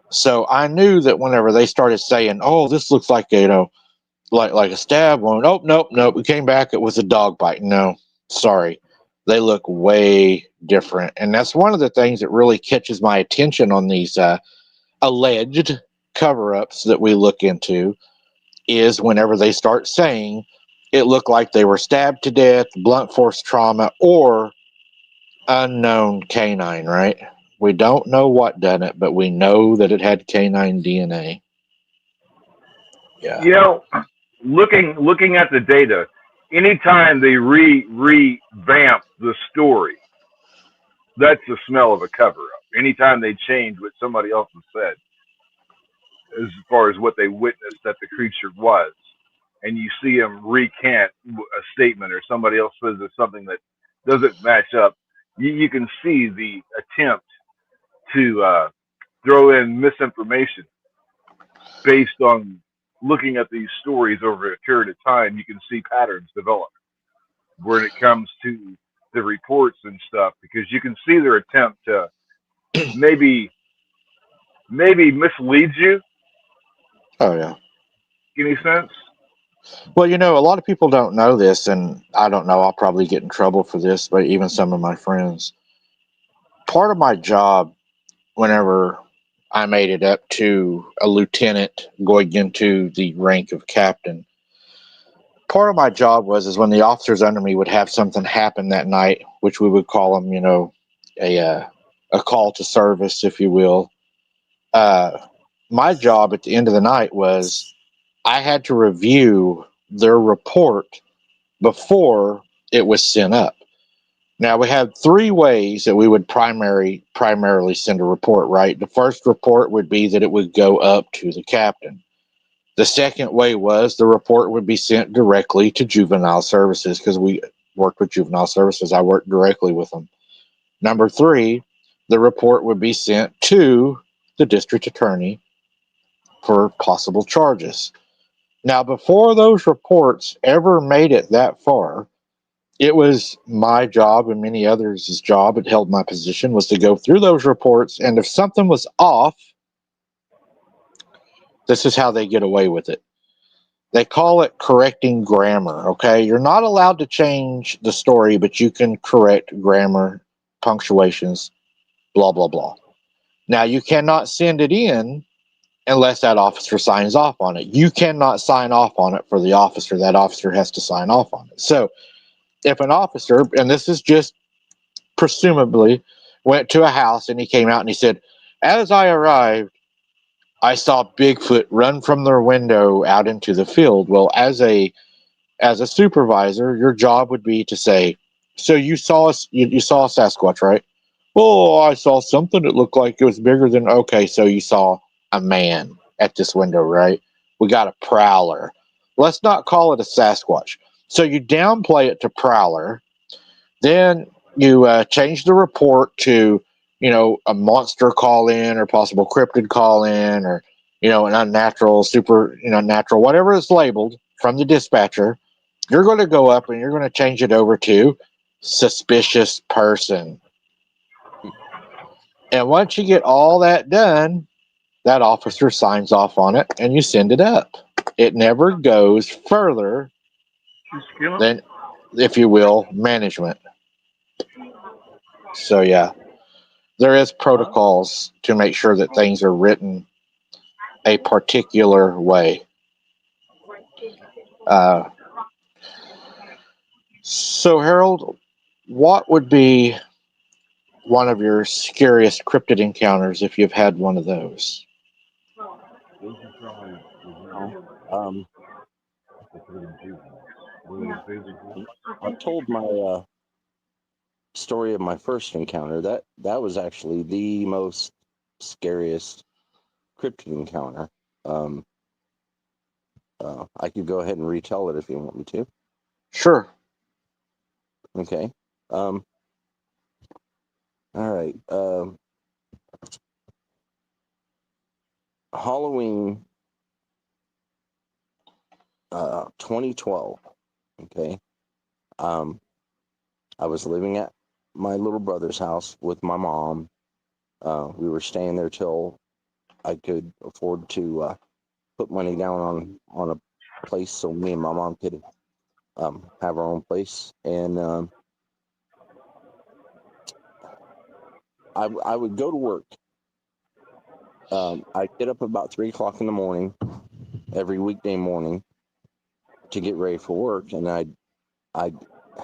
So I knew that whenever they started saying, "Oh, this looks like like a stab wound," oh, nope, nope, we came back, it was a dog bite. No, sorry, they look way different, and that's one of the things that really catches my attention on these alleged cover-ups that we look into. Is whenever they start saying it looked like they were stabbed to death, blunt force trauma, or unknown canine, right? We don't know what done it, but we know that it had canine DNA. Yeah. You know, looking at the data, anytime they revamp the story, that's the smell of a cover up. Anytime they change what somebody else has said as far as what they witnessed that the creature was, and you see them recant a statement or somebody else says there's something that doesn't match up, you can see the attempt to throw in misinformation based on looking at these stories over a period of time. You can see patterns develop when it comes to the reports reports and stuff because you can see their attempt to maybe mislead you. Oh yeah. Any sense? Well, a lot of people don't know this, and I don't know. I'll probably get in trouble for this, but even some of my friends. Part of my job, whenever I made it up to a lieutenant, going into the rank of captain, part of my job is when the officers under me would have something happen that night, which we would call them, a call to service, if you will. Uh, my job at the end of the night was I had to review their report before it was sent up. Now we had three ways that we would primarily send a report, right? The first report would be that it would go up to the captain. The second way was the report would be sent directly to juvenile services because we worked with juvenile services. I worked directly with them. Number three, the report would be sent to the district attorney for possible charges. Now, before those reports ever made it that far, it was my job and many others' job, it held my position, was to go through those reports, and if something was off, this is how they get away with it. They call it correcting grammar, okay? You're not allowed to change the story, but you can correct grammar, punctuations, blah, blah, blah. Now, you cannot send it in unless that officer signs off on it. You cannot sign off on it for the officer. That officer has to sign off on it. So, if an officer, and this is just presumably, went to a house and he came out and he said, as I arrived, I saw Bigfoot run from their window out into the field. Well, as a supervisor, your job would be to say, so you saw us, you saw a Sasquatch, right? Oh, I saw something that looked like it was bigger than, okay, so you saw a man at this window, right? We got a prowler. Let's not call it a Sasquatch. So you downplay it to prowler. Then you change the report to, a monster call in or possible cryptid call in or, an unnatural, natural, whatever is labeled from the dispatcher. You're going to go up and you're going to change it over to suspicious person. And once you get all that done, that officer signs off on it and you send it up. It never goes further than, if you will, management. So, yeah, there is protocols to make sure that things are written a particular way. So, Harold, what would be one of your scariest cryptid encounters if you've had one of those? Um, I told my story of my first encounter. That was actually the most scariest cryptid encounter. I could go ahead and retell it if you want me to. Sure. Okay. All right. Halloween 2012. Okay. I was living at my little brother's house with my mom. We were staying there till I could afford to put money down on a place so me and my mom could have our own place. And I would go to work. I'd get up about 3 o'clock in the morning every weekday morning to get ready for work, and I'd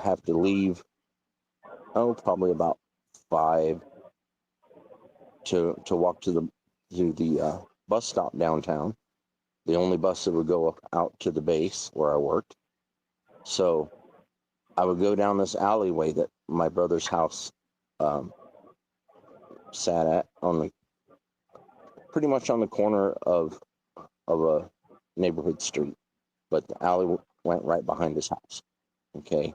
have to leave probably about 5 to walk to the bus stop downtown, the only bus that would go out to the base where I worked. So I would go down this alleyway that my brother's house sat at, pretty much on the corner of a neighborhood street, but the alley went right behind his house. Okay,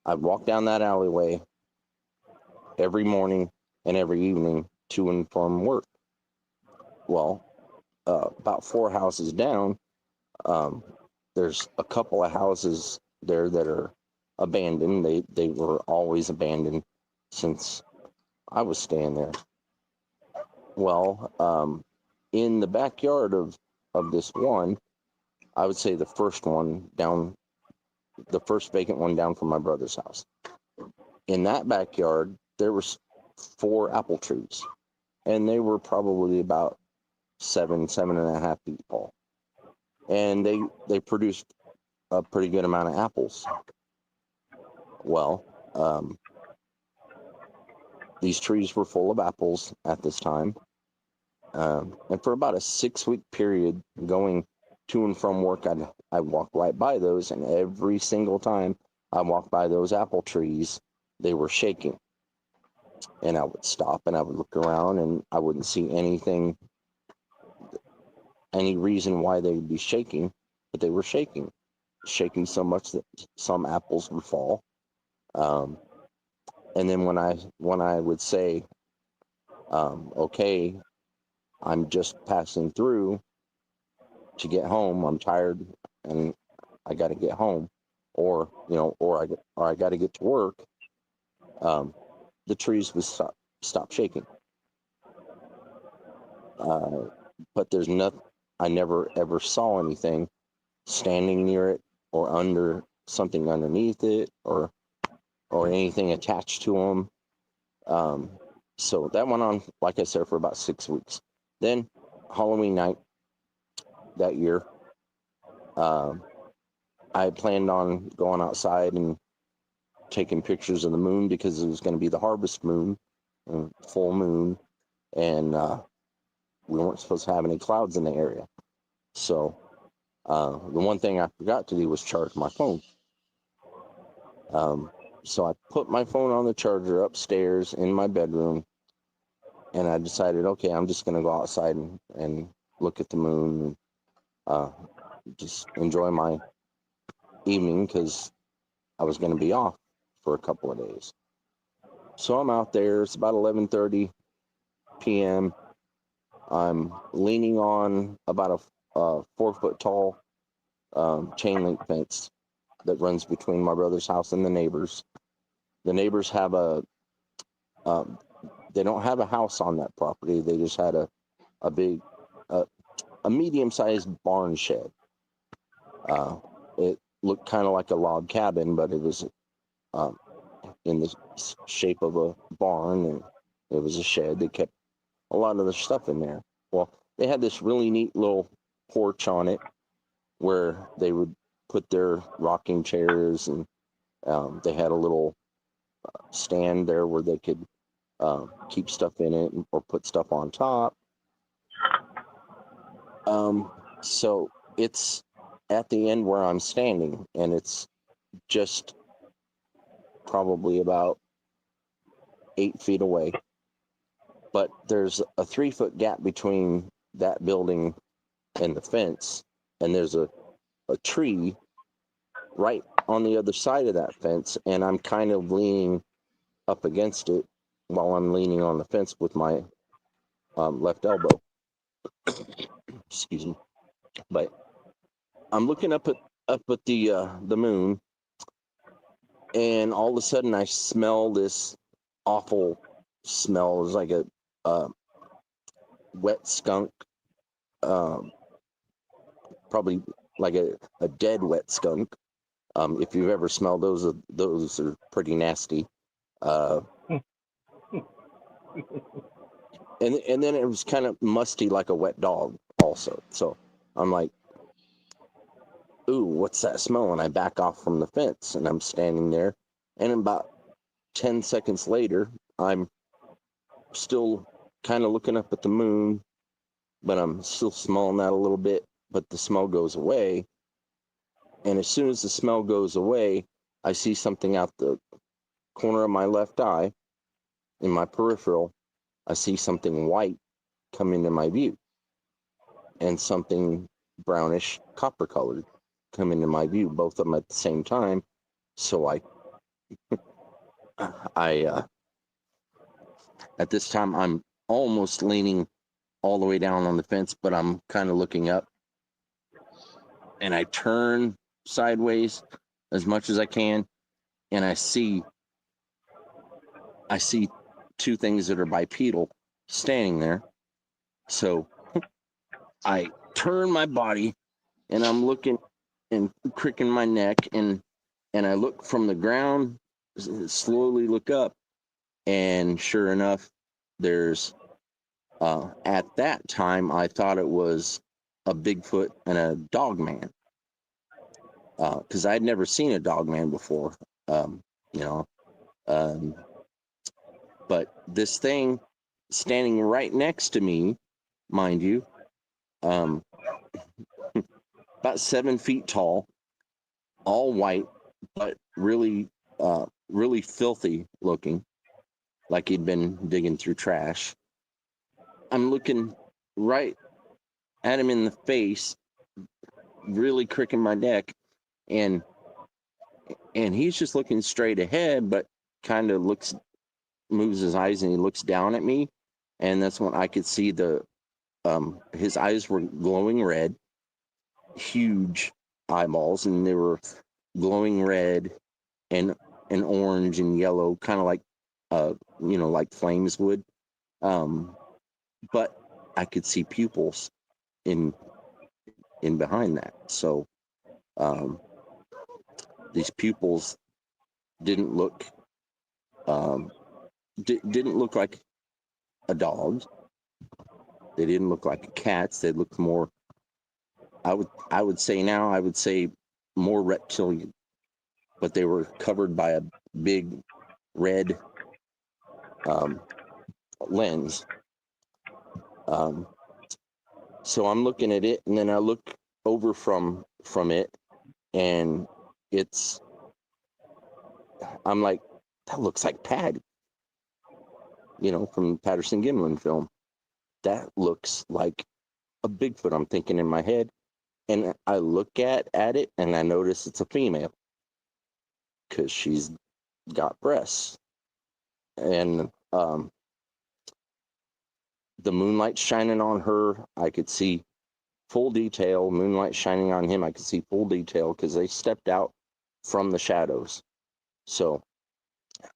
I'd walk down that alleyway every morning and every evening to and from work. Well, about 4 houses down, there's a couple of houses there that are abandoned. They were always abandoned. since I was staying there. Well, in the backyard of this one, I would say the first one down, the first vacant one down from my brother's house. In that backyard, there was 4 apple trees, and they were probably about 7.5 feet tall, and they produced a pretty good amount of apples. Well, these trees were full of apples at this time, and for about a 6-week period, going to and from work, I'd walk right by those, and every single time I walked by those apple trees, they were shaking. And I would stop and I would look around, and I wouldn't see any reason why they would be shaking, but they were shaking so much that some apples would fall. And then when I would say, okay, I'm just passing through to get home, I'm tired and I got to get home, or I got to get to work, the trees would stop shaking. But there's nothing. I never ever saw anything standing near it or under something underneath it or anything attached to them. So that went on, like I said, for about 6 weeks. Then Halloween night that year, I had planned on going outside and taking pictures of the moon because it was going to be the harvest moon, full moon, and we weren't supposed to have any clouds in the area. So the one thing I forgot to do was charge my phone. So I put my phone on the charger upstairs in my bedroom, and I decided, okay, I'm just going to go outside and look at the moon and just enjoy my evening because I was going to be off for a couple of days. So I'm out there. It's about 11:30 p.m. I'm leaning on about a 4-foot tall chain link fence that runs between my brother's house and the neighbors. The neighbors have they don't have a house on that property. They just had a big, a medium-sized barn shed. It looked kind of like a log cabin, but it was in the shape of a barn, and it was a shed. They kept a lot of their stuff in there. Well, they had this really neat little porch on it where they would put their rocking chairs, and they had a little stand there where they could keep stuff in it or put stuff on top. So it's at the end where I'm standing, and it's just probably about 8 feet away. But there's a 3-foot gap between that building and the fence, and there's a tree right on the other side of that fence, and I'm kind of leaning up against it while I'm leaning on the fence with my left elbow. Excuse me. But I'm looking up at the moon, and all of a sudden I smell this awful smell. It was like a wet skunk, probably like a dead wet skunk. If you've ever smelled those are pretty nasty. And then it was kind of musty like a wet dog also. So I'm like, ooh, what's that smell? And I back off from the fence, and I'm standing there, and about 10 seconds later, I'm still kind of looking up at the moon, but I'm still smelling that a little bit, but the smell goes away. And as soon as the smell goes away, I see something out the corner of my left eye, in my peripheral. I see something white come into my view, and something brownish copper colored come into my view, both of them at the same time. So I at this time I'm almost leaning all the way down on the fence, but I'm kind of looking up, and I turn sideways as much as I can, and I see I see two things that are bipedal standing there. So I turn my body and I'm looking and cricking my neck, and I look from the ground, slowly look up, and sure enough, there's at that time I thought it was a Bigfoot and a dog man, because I'd never seen a dog man before, you know. But this thing standing right next to me, mind you, about 7 feet tall, all white, but really, really filthy looking, like he'd been digging through trash. I'm looking right at him in the face, really cricking my neck, and he's just looking straight ahead, but kind of moves his eyes, and he looks down at me, and that's when I could see his eyes were glowing red, huge eyeballs, and they were glowing red and orange and yellow, kind of like like flames would. But I could see pupils in behind that. So these pupils didn't look didn't look like a dog. They didn't look like a cat's. They looked more. I would say more reptilian, but they were covered by a big red lens. So I'm looking at it, and then I look over from it, and I'm like, that looks like Patty, from the Patterson-Gimlin film. That looks like a Bigfoot, I'm thinking in my head. And I look at it, and I notice it's a female, because she's got breasts. And the moonlight shining on her, I could see full detail. Moonlight shining on him, I could see full detail, because they stepped out from the shadows. So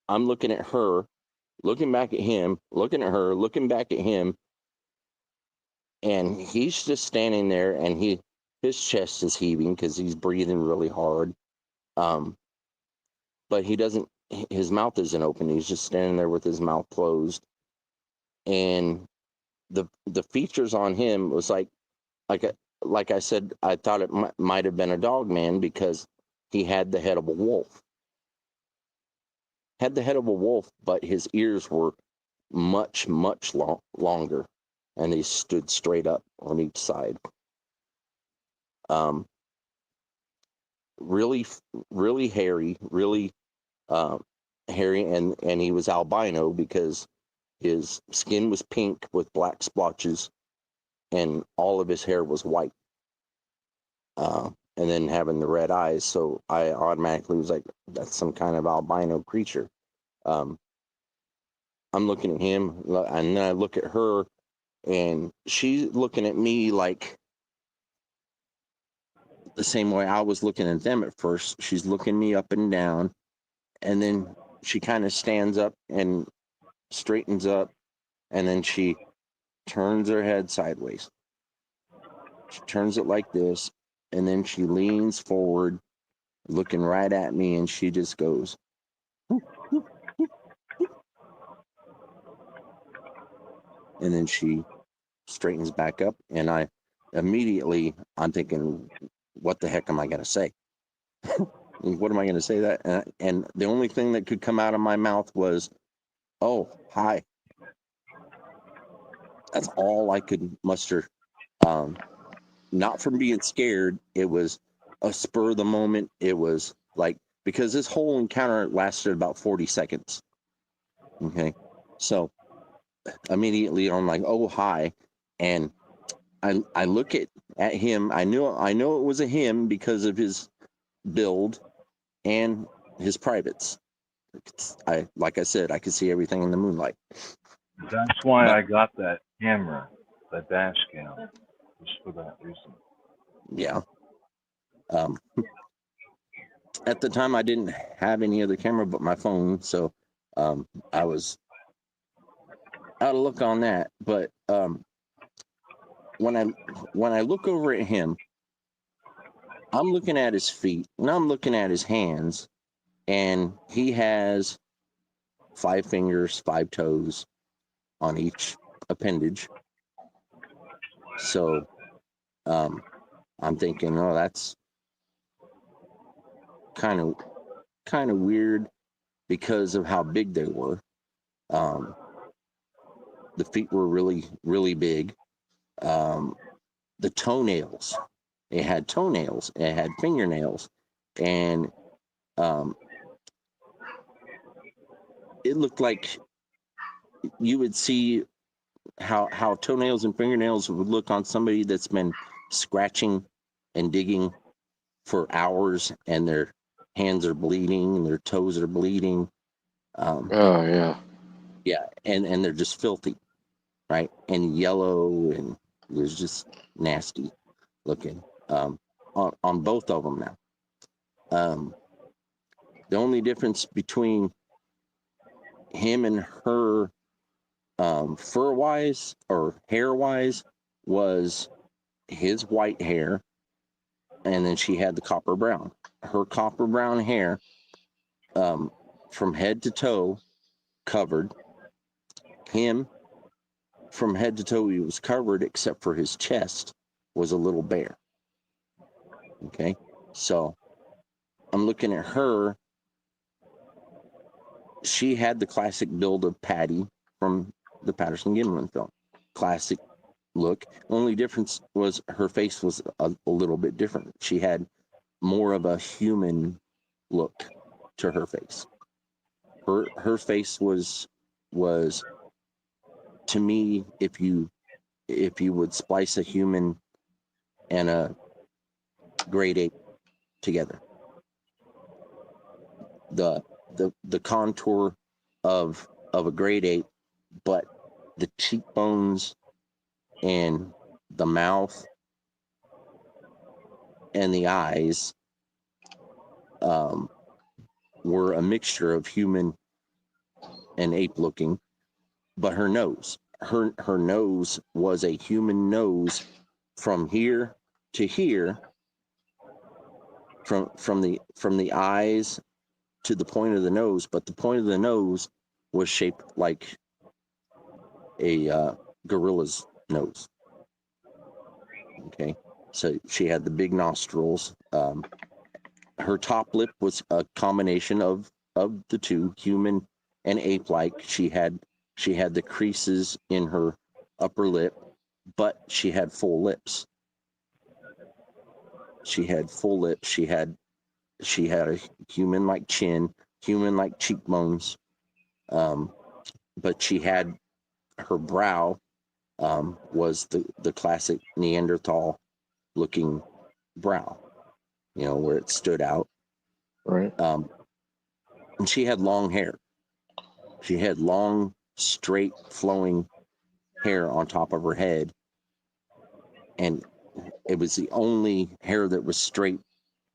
I'm looking at her, looking back at him, looking at her, looking back at him, and he's just standing there, and his chest is heaving because he's breathing really hard. But his mouth isn't open. He's just standing there with his mouth closed. And the features on him was like I said, I thought it might have been a dog man, because he had the head of a wolf. Had the head of a wolf, but his ears were much, much longer, and he stood straight up on each side. Really, really hairy, really hairy, and he was albino, because his skin was pink with black splotches, and all of his hair was white. And then having the red eyes, so I automatically was like, that's some kind of albino creature. I'm looking at him, and then I look at her, and she's looking at me like the same way I was looking at them at first. She's looking me up and down, and then she kind of stands up and straightens up, and then she turns her head sideways. She turns it like this, and then she leans forward, looking right at me, and she just goes, "Whoop, whoop, whoop, whoop." And then she straightens back up, and I'm thinking, what the heck am I going to say? What am I going to say that? And the only thing that could come out of my mouth was, "Oh, hi." That's all I could muster. Not from being scared. It was a spur of the moment. It was like, because this whole encounter lasted about 40 seconds. Okay. So immediately I'm like, "Oh, hi." And I look at him. I know it was a him because of his build and his privates. Like I said, I could see everything in the moonlight. That's why But I got that camera, that dash cam, just for that reason. yeah. At the time, I didn't have any other camera but my phone, so I was out of luck on that. But when I look over at him, I'm looking at his feet and I'm looking at his hands, and he has 5 fingers, 5 toes on each appendage. So I'm thinking, oh, that's kind of weird because of how big they were. The feet were really, really big. The toenails, it had toenails, it had fingernails, and it looked like you would see how toenails and fingernails would look on somebody that's been scratching and digging for hours, and their hands are bleeding and their toes are bleeding. Oh yeah. Yeah, and they're just filthy, right? And yellow, and it was just nasty looking on both of them now. The only difference between him and her, fur wise or hair wise, was his white hair, and then she had the copper brown. Her copper brown hair, from head to toe, covered. Him, from head to toe, he was covered except for his chest was a little bare. Okay, so I'm looking at her. She had the classic build of Patty from the Patterson-Gimlin film. Classic look. Only difference was her face was a little bit different. She had more of a human look to her face. Her face was to me, if you would splice a human and a great ape together, the contour of a great ape, but the cheekbones and the mouth and the eyes were a mixture of human and ape looking. But her nose was a human nose from here to here, from the eyes to the point of the nose, but the point of the nose was shaped like a gorilla's nose. Okay, so she had the big nostrils. Her top lip was a combination of the two, human and ape-like. She had the creases in her upper lip, but she had full lips. She had full lips. She had a human-like chin, human-like cheekbones, but she had her brow was the classic Neanderthal looking brow, where it stood out. Right. And she had long hair. She had long, straight, flowing hair on top of her head, and it was the only hair that was straight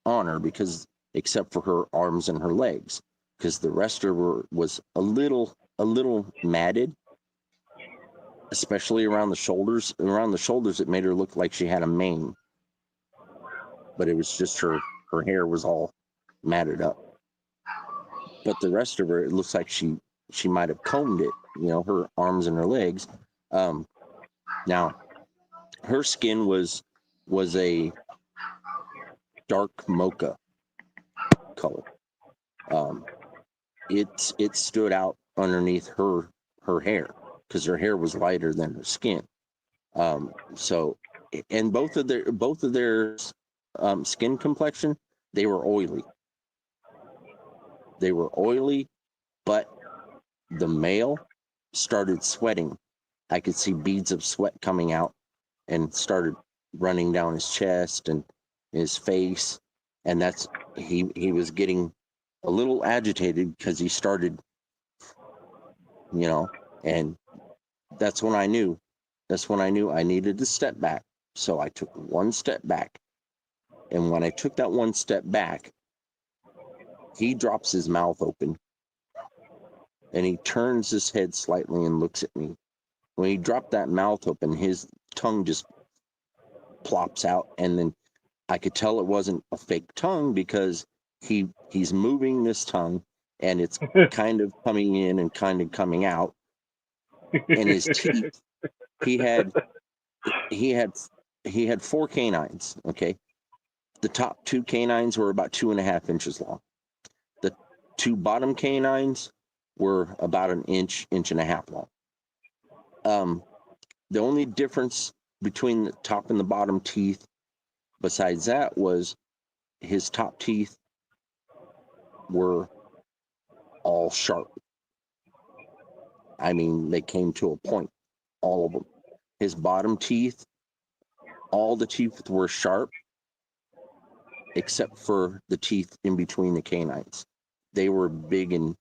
on her, because except for her arms and her legs, because the rest of her was a little matted, especially around the shoulders. Around the shoulders, it made her look like she had a mane, but it was just her hair was all matted up. But the rest of her, it looks like she might have combed it, her arms and her legs. Now, her skin was a dark mocha color. It stood out underneath her hair, because her hair was lighter than her skin. So, and both of their skin complexion, they were oily. They were oily, but the male started sweating. I could see beads of sweat coming out and started running down his chest and his face. And that's, he was getting a little agitated because he started, and that's when I knew I needed to step back. So I took one step back. And when I took that one step back, he drops his mouth open and he turns his head slightly and looks at me. When he dropped that mouth open, his tongue just plops out, and then I could tell it wasn't a fake tongue because he's moving this tongue, and it's kind of coming in and kind of coming out. And his teeth, he had 4 canines. Okay, the top 2 canines were about 2.5 inches long. The 2 bottom canines were about an inch and a half long. The only difference between the top and the bottom teeth, besides that, was his top teeth were all sharp. I mean, they came to a point, all of them. His bottom teeth, all the teeth were sharp, except for the teeth in between the canines. They were big and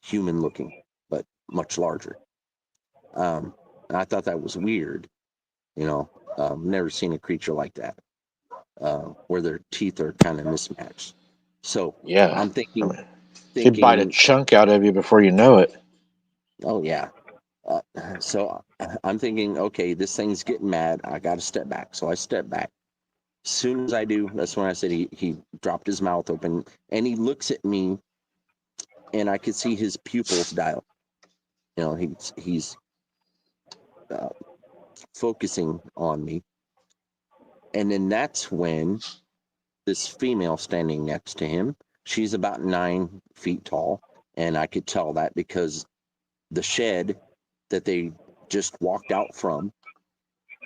human looking, but much larger. I thought that was weird. Never seen a creature like that, where their teeth are kind of mismatched. So Yeah. I'm thinking, He'd bite a chunk out of you before you know it. oh yeah. So I'm thinking, okay, this thing's getting mad. I got to step back. So I step back. As soon as I do, that's when I said he dropped his mouth open, and he looks at me, and I could see his pupils dilate. He's focusing on me. And then that's when this female standing next to him, she's about 9 feet tall, and I could tell that because the shed that they just walked out from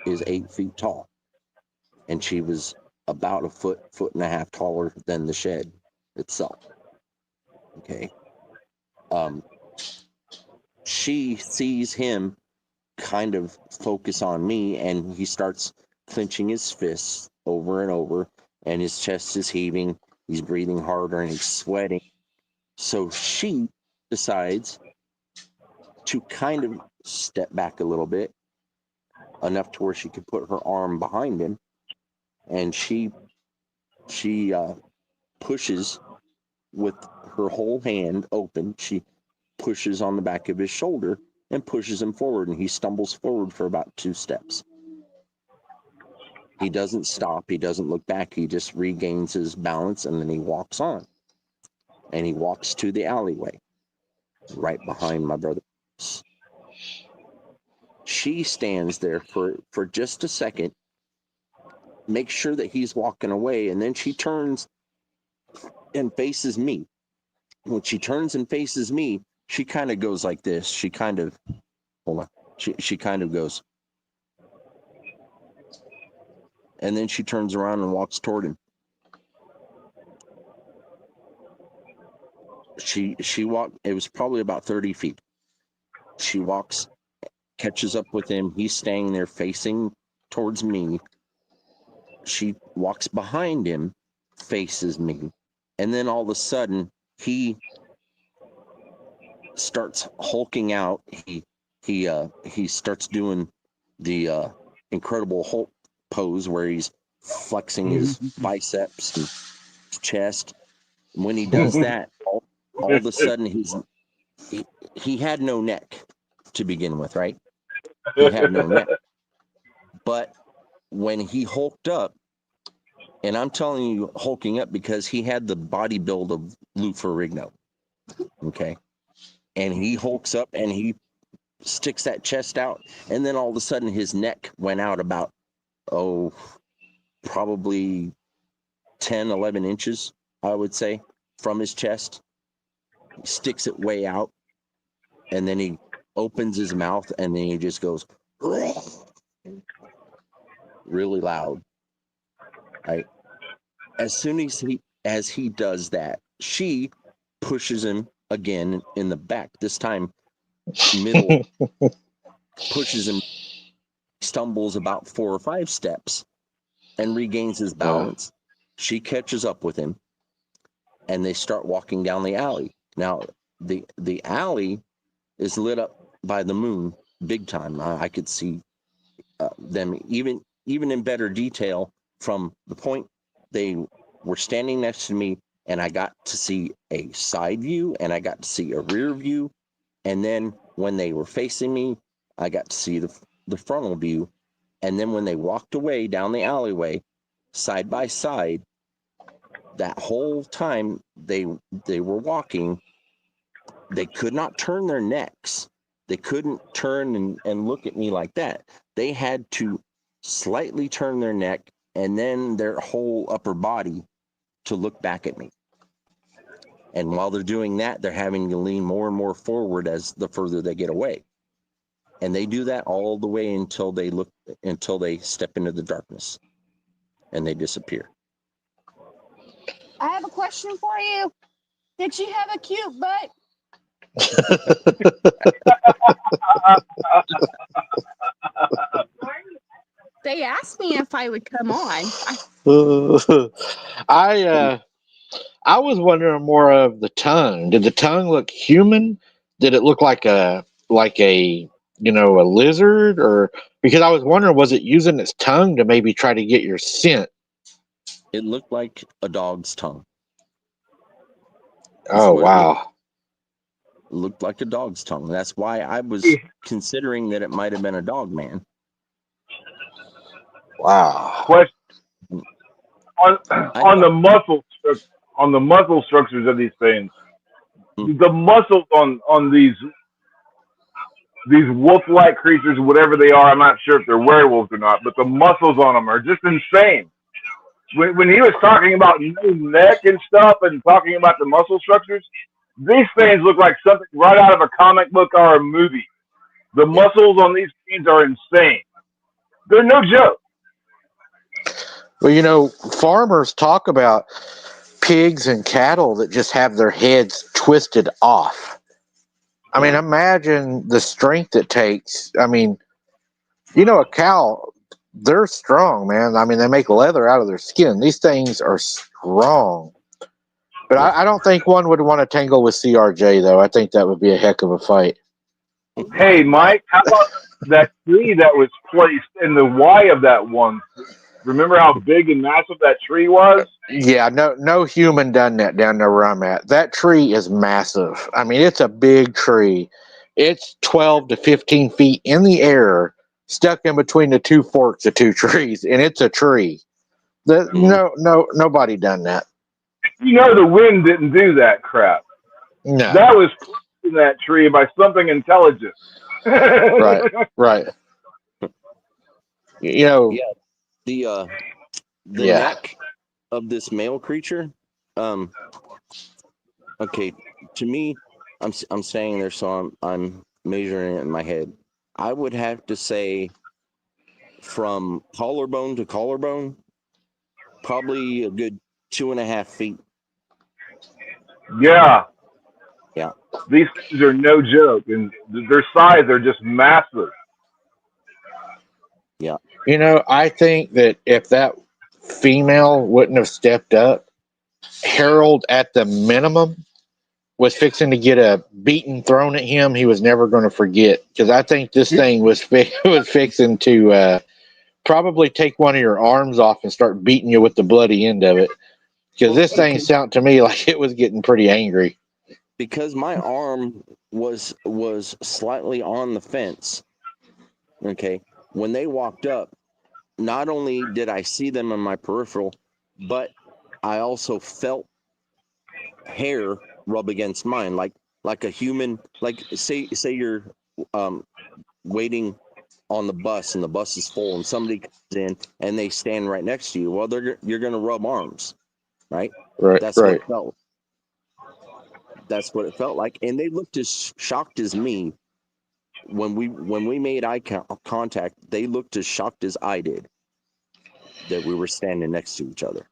is 8 feet tall, and she was about a foot and a half taller than the shed itself. Okay. She sees him kind of focus on me, and he starts clenching his fists over and over, and his chest is heaving. He's breathing harder and he's sweating. So she decides to kind of step back a little bit, enough to where she could put her arm behind him, and she pushes with her whole hand open. She pushes on the back of his shoulder and pushes him forward, and he stumbles forward for about 2 steps. He doesn't stop. He doesn't look back. He just regains his balance, and then he walks on. And he walks to the alleyway right behind my brother. She stands there for just a second, makes sure that he's walking away, and then she turns and faces me. When she turns and faces me, she kind of goes like this. She kind of, hold on. She kind of goes. And then she turns around and walks toward him. She walked, it was probably about 30 feet. She walks, catches up with him. He's staying there facing towards me. She walks behind him, faces me. And then all of a sudden, he starts hulking out. He starts doing the Incredible Hulk pose where he's flexing his biceps and chest. And when he does that, all of a sudden he had no neck to begin with, right? He had no neck. But when he hulked up, and I'm telling you hulking up because he had the body build of Lou Ferrigno, okay? And he hulks up and he sticks that chest out, and then all of a sudden his neck went out about, probably 10, 11 inches, I would say, from his chest. He sticks it way out, and then he opens his mouth, and then he just goes really loud. Right? As soon as he does that, she pushes him again in the back. This time, middle, pushes him, stumbles about 4 or 5 steps, and regains his balance. She catches up with him, and they start walking down the alley. Now, the alley is lit up by the moon big time. I could see them even in better detail from the point they were standing next to me, and I got to see a side view, and I got to see a rear view, And then when they were facing me, I got to see the frontal view. And then when they walked away down the alleyway, side by side, that whole time they were walking, they could not turn their necks. They couldn't turn and look at me like that. They had to slightly turn their neck and then their whole upper body to look back at me. And while they're doing that, they're having to lean more and more forward as the further they get away. And they do that all the way until they step into the darkness and they disappear. I have a question for you. Did she have a cute butt? They asked me if I would come on. I was wondering more of the tongue. Did the tongue look human? Did it look like a a lizard? Or because I was wondering, was it using its tongue to maybe try to get your scent? It looked like a dog's tongue. Oh wow. It looked like a dog's tongue. That's why I was considering that it might have been a dog man. Wow. Question on the muscle structures of these things. The muscles on these wolf-like creatures, whatever they are, I'm not sure if they're werewolves or not, but the muscles on them are just insane. When he was talking about no neck and stuff and talking about the muscle structures, these things look like something right out of a comic book or a movie. The muscles on these things are insane. They're no joke. Well, farmers talk about pigs and cattle that just have their heads twisted off. I mean, imagine the strength it takes. I mean, a cow, they're strong, man. I mean, they make leather out of their skin. These things are strong. But I don't think one would want to tangle with CRJ, though. I think that would be a heck of a fight. Hey, Mike, how about that tree that was placed in the Y of that one? Remember how big and massive that tree was? Yeah, no human done that down there where I'm at. That tree is massive. I mean, it's a big tree. It's 12 to 15 feet in the air, stuck in between the two forks of two trees, and it's a tree. Nobody done that. The wind didn't do that crap. No. That was in that tree by something intelligent. Right. The neck of this male creature. Okay, to me, I'm staying there, so I'm measuring it in my head. I would have to say from collarbone to collarbone, probably a good 2.5 feet. Yeah. Yeah. These things are no joke, and their size are just massive. Yeah. I think that if that female wouldn't have stepped up, Harold, at the minimum, was fixing to get a beating thrown at him he was never going to forget. Because I think this thing was fixing to probably take one of your arms off and start beating you with the bloody end of it. Because this thing sounded to me like it was getting pretty angry. Because my arm was slightly on the fence. Okay. When they walked up, not only did I see them in my peripheral, but I also felt hair rub against mine, like a human. Like say you're waiting on the bus and the bus is full and somebody comes in and they stand right next to you. Well, you're going to rub arms, right? Right. That's what it felt. That's what it felt like, and they looked as shocked as me when we made eye contact. They looked as shocked as I did that we were standing next to each other.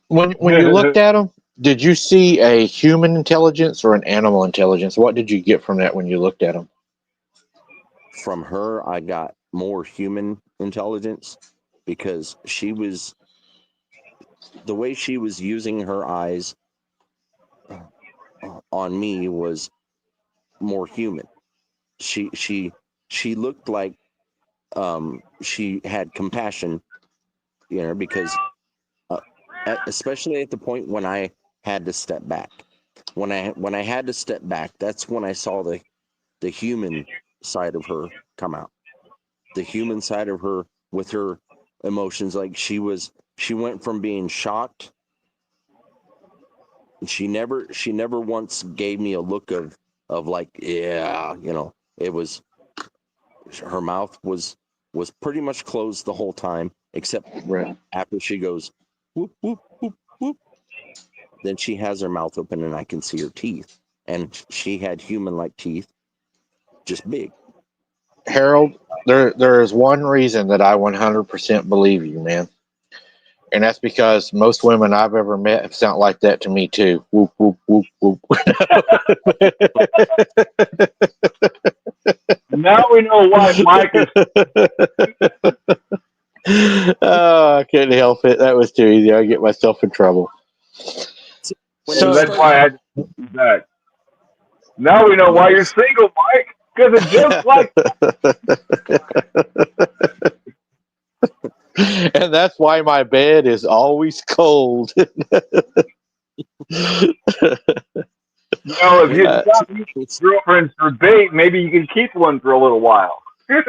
When you looked at them, did you see a human intelligence or an animal intelligence? What did you get from that when you looked at them? From her, I got more human intelligence because the way she was using her eyes on me was more human. She looked like she had compassion, because especially at the point when I had to step back. When I had to step back, that's when I saw the the human side of her come out. The human side of her with her emotions. Like she went from being shocked. She never once gave me a look of like, yeah, it was, her mouth was pretty much closed the whole time, except after she goes whoop whoop whoop whoop, then she has her mouth open and I can see her teeth, and she had human like teeth, just big. Harold, there is one reason that I 100% believe you, man. And that's because most women I've ever met have sounded like that to me too. Whoop, whoop, whoop, whoop. Now we know why Mike is. Oh, I couldn't help it. That was too easy. I get myself in trouble. And that's why I had to do that. Now we know why you're single, Mike. Because of jokes like and that's why my bed is always cold. if you stop using girlfriends for bait, maybe you can keep one for a little while. Yeah,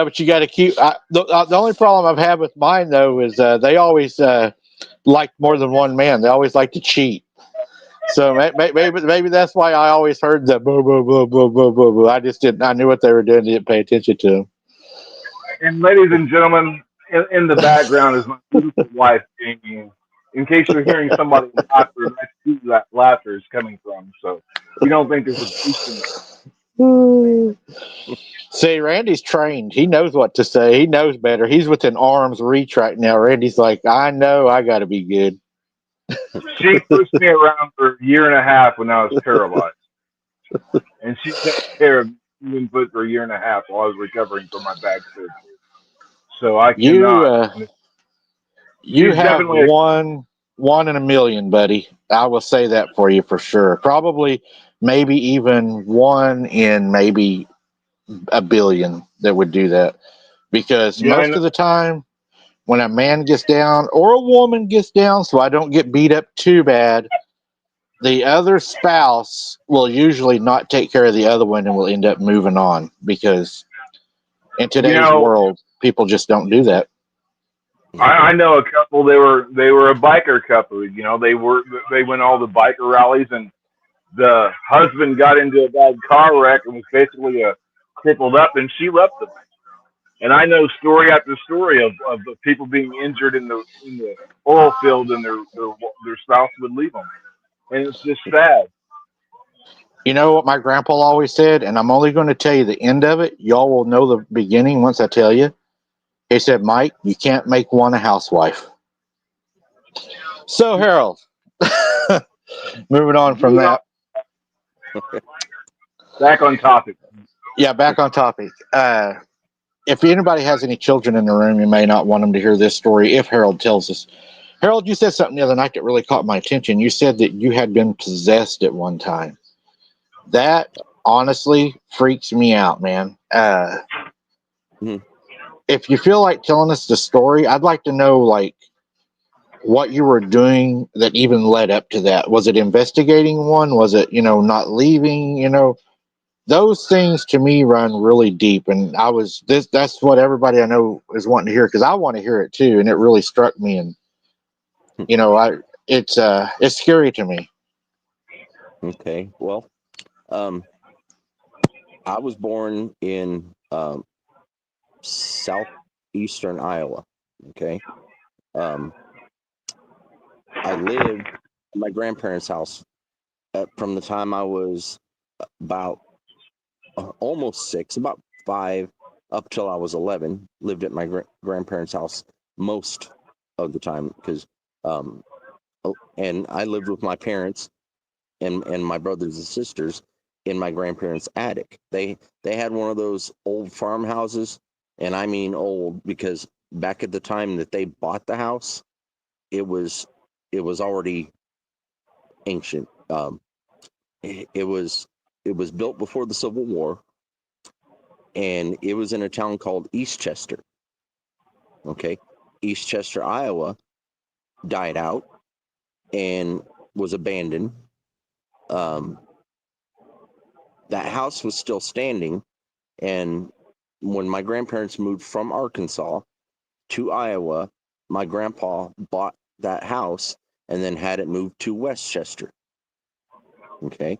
but you got to keep. The only problem I've had with mine though is they always like more than one man. They always like to cheat. So maybe that's why I always heard the boo boo boo boo boo boo boo. I just didn't. I knew what they were doing. Didn't pay attention to them. And ladies and gentlemen, in the background is my beautiful wife, Jamie. In case you're hearing somebody laughter, that's who that laughter is coming from. So you don't think there's a beast See, Randy's trained. He knows what to say. He knows better. He's within arm's reach right now. Randy's like, I know I got to be good. She pushed me around for a year and a half when I was paralyzed. And she took care of me for a year and a half while I was recovering from my back surgery. So I cannot. You She's have definitely one in a million, buddy. I will say that for you for sure. Probably, maybe even one in maybe a billion that would do that. Because most of the time, when a man gets down or a woman gets down, so I don't get beat up too bad, the other spouse will usually not take care of the other one and will end up moving on, because in today's world, people just don't do that. I know a couple. They were a biker couple. They went all the biker rallies, and the husband got into a bad car wreck and was basically crippled up, and she left them. And I know story after story of the people being injured in the oil field, and their spouse would leave them, and it's just sad. You know what my grandpa always said, and I'm only going to tell you the end of it. Y'all will know the beginning once I tell you. He said, Mike, you can't make one a housewife. So, Harold, moving on from that. Back on topic. Yeah, back on topic. If anybody has any children in the room, you may not want them to hear this story if Harold tells us. Harold, you said something the other night that really caught my attention. You said that you had been possessed at one time. That honestly freaks me out, man. If you feel like telling us the story, I'd like to know, like, what you were doing that even led up to that. Was it investigating one? Was it, not leaving? Those things to me run really deep. And that's what everybody I know is wanting to hear, because I want to hear it too. And it really struck me. And, it's scary to me. Okay. Well, I was born in southeastern Iowa. Okay. I lived at my grandparents' house from the time I was about almost 6, about 5, up till I was 11. Lived at my grandparents' house most of the time, because, and I lived with my parents and my brothers and sisters in my grandparents' attic. They had one of those old farmhouses, and I mean old, because back at the time that they bought the house, it was already ancient. It was built before the Civil War, and it was in a town called Eastchester. Okay, Eastchester, Iowa, died out and was abandoned. that house was still standing. And when my grandparents moved from Arkansas to Iowa, my grandpa bought that house and then had it moved to Westchester. Okay.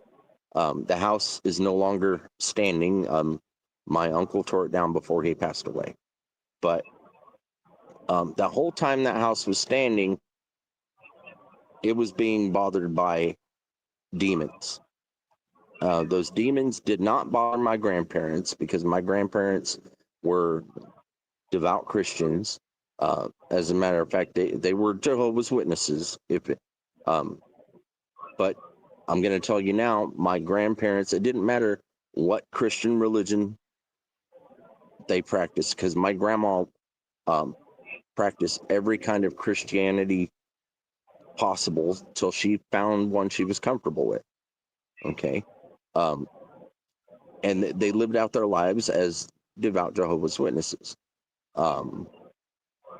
The house is no longer standing. My uncle tore it down before he passed away. But the whole time that house was standing, it was being bothered by demons. Those demons did not bother my grandparents because my grandparents were devout Christians. As a matter of fact, they were Jehovah's Witnesses. But I'm going to tell you now, my grandparents, it didn't matter what Christian religion they practiced, because my grandma practiced every kind of Christianity possible till she found one she was comfortable with. Okay. And they lived out their lives as devout Jehovah's Witnesses.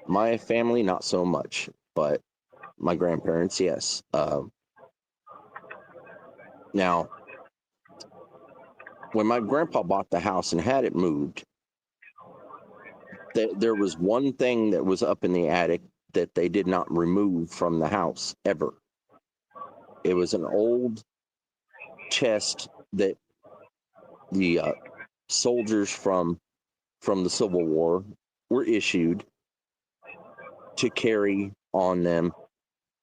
My family, not so much, but my grandparents, yes. Now, when my grandpa bought the house and had it moved, there was one thing that was up in the attic that they did not remove from the house ever. It was an old chest that the soldiers from the Civil War were issued to carry on them,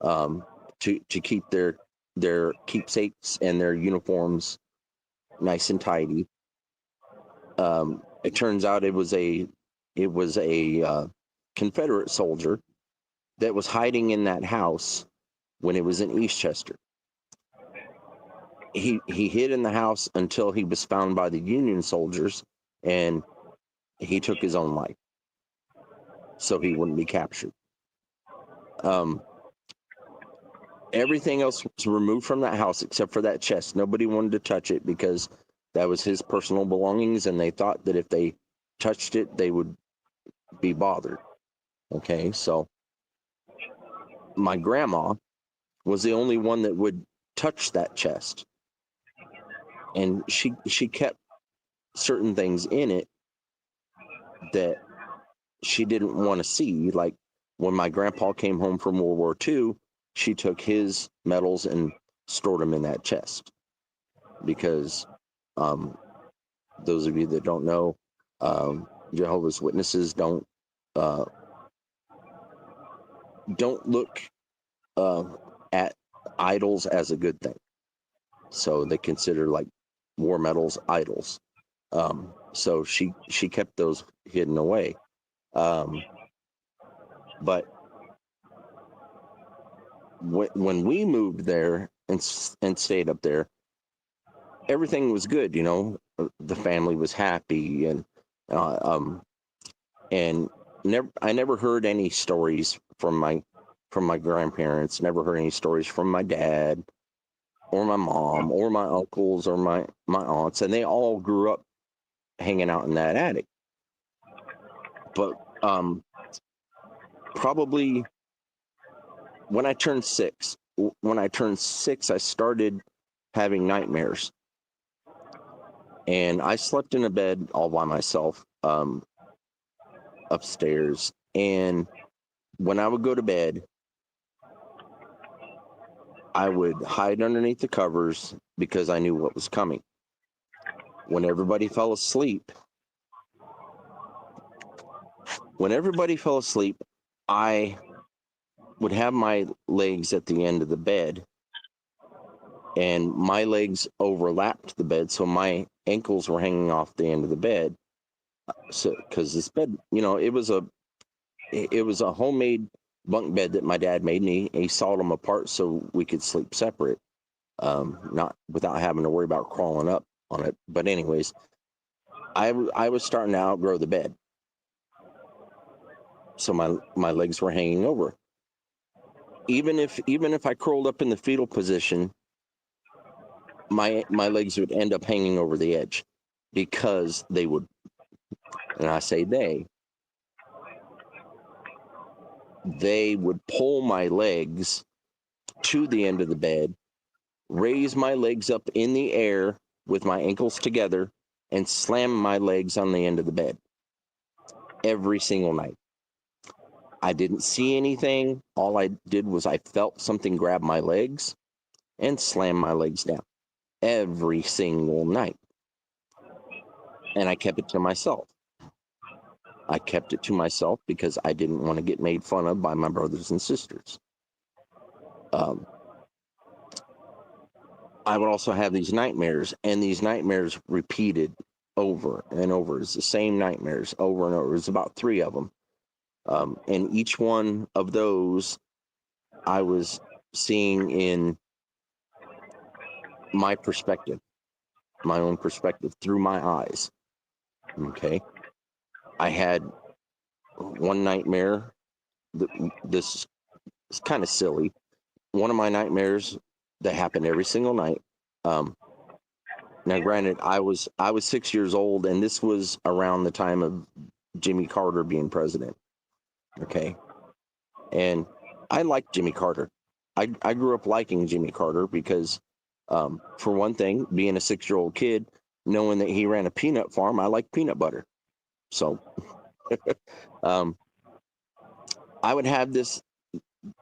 to keep their keepsakes and their uniforms nice and tidy. It turns out it was a Confederate soldier that was hiding in that house when it was in Eastchester. He hid in the house until he was found by the Union soldiers, and he took his own life so he wouldn't be captured. Everything else was removed from that house except for that chest. Nobody wanted to touch it because that was his personal belongings, and they thought that if they touched it, they would be bothered. Okay, so my grandma was the only one that would touch that chest, and she kept certain things in it that she didn't want to see. Like when my grandpa came home from World War II, she took his medals and stored them in that chest because those of you that don't know, Jehovah's Witnesses don't look at idols as a good thing. So they consider like war medals idols. So she kept those hidden away. But when we moved there and stayed up there, everything was good. You know, the family was happy, and I never heard any stories from my grandparents. Never heard any stories from my dad or my mom or my uncles or my aunts, and they all grew up hanging out in that attic. But probably when I turned six, I started having nightmares, and I slept in a bed all by myself upstairs. And when I would go to bed, I would hide underneath the covers because I knew what was coming. When everybody fell asleep, I would have my legs at the end of the bed, and my legs overlapped the bed, so my ankles were hanging off the end of the bed. So, because this bed, you know, it was a homemade bunk bed that my dad made, and he sawed them apart so we could sleep separate, not without having to worry about crawling up on it. But anyways, I was starting to outgrow the bed, so my legs were hanging over. Even if I curled up in the fetal position, my legs would end up hanging over the edge because they would, and I say they would pull my legs to the end of the bed, raise my legs up in the air, with my ankles together and slam my legs on the end of the bed every single night. I didn't see anything. All I did was I felt something grab my legs and slam my legs down every single night. And I kept it to myself. I kept it to myself because I didn't want to get made fun of by my brothers and sisters. I would also have these nightmares, and these nightmares repeated over and over. It's the same nightmares over and over. It was about 3 of them. And each one of those I was seeing in my perspective, my own perspective through my eyes. Okay. I had one nightmare. This is kind of silly. One of my nightmares that happened every single night. Now, granted, I was 6 years old, and this was around the time of Jimmy Carter being president. Okay, and I liked Jimmy Carter. I grew up liking Jimmy Carter because, for one thing, being a 6-year-old kid, knowing that he ran a peanut farm, I like peanut butter. So, I would have this.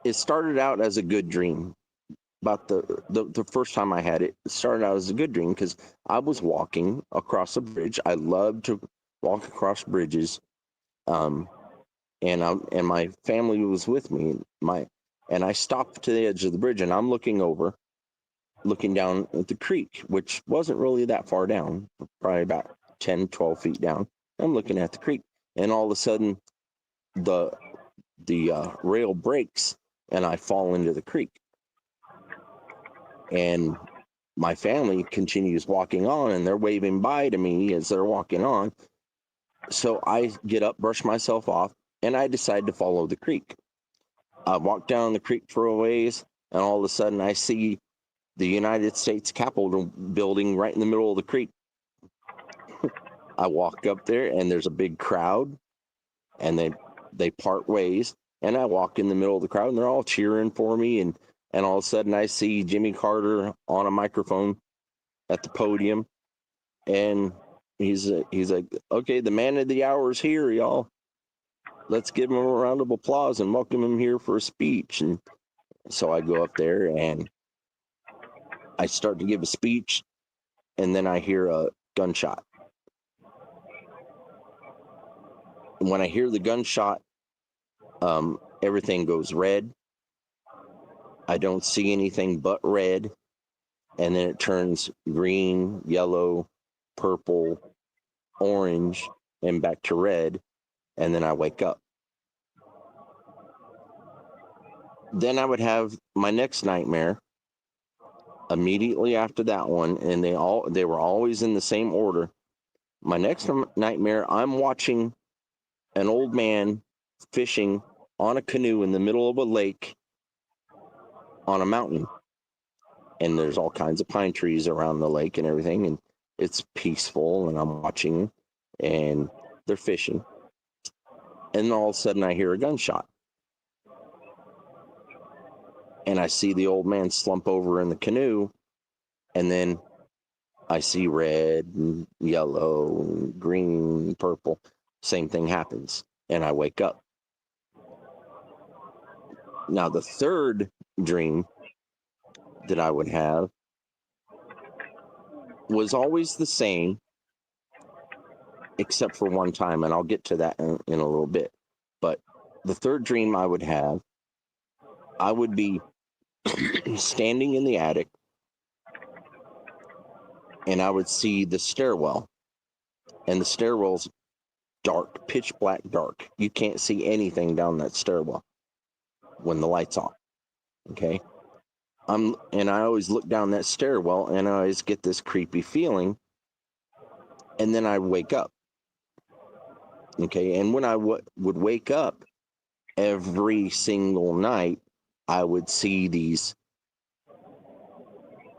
It started out as a good dream. About the first time I had it, it started out as a good dream because I was walking across a bridge. I love to walk across bridges, and my family was with me. And I stopped to the edge of the bridge, and I'm looking down at the creek, which wasn't really that far down, probably about 10, 12 feet down. I'm looking at the creek, and all of a sudden, the rail breaks, and I fall into the creek. And my family continues walking on, and they're waving bye to me as they're walking on. So I get up, brush myself off, and I decide to follow the creek. I walk down the creek for a ways, and all of a sudden I see the United States Capitol building right in the middle of the creek. I walk up there, and there's a big crowd, and they part ways, and I walk in the middle of the crowd, and they're all cheering for me, and all of a sudden I see Jimmy Carter on a microphone at the podium, and he's like, okay, the man of the hour is here, y'all. Let's give him a round of applause and welcome him here for a speech. And so I go up there and I start to give a speech, and then I hear a gunshot. And when I hear the gunshot, everything goes red. I don't see anything but red. And then it turns green, yellow, purple, orange, and back to red. And then I wake up. Then I would have my next nightmare immediately after that one, and they were always in the same order. My next nightmare, I'm watching an old man fishing on a canoe in the middle of a lake on a mountain. And there's all kinds of pine trees around the lake and everything, and it's peaceful, and I'm watching, and they're fishing. And all of a sudden I hear a gunshot. And I see the old man slump over in the canoe, and then I see red and yellow and green and purple. Same thing happens, and I wake up. Now, the third dream that I would have was always the same, except for one time, and I'll get to that in a little bit. But the third dream I would have, I would be standing in the attic, and I would see the stairwell, and the stairwell's dark, pitch black dark. You can't see anything down that stairwell when the light's on. Okay. And I always look down that stairwell, and I always get this creepy feeling, and then I wake up. Okay. And when I would wake up every single night, I would see these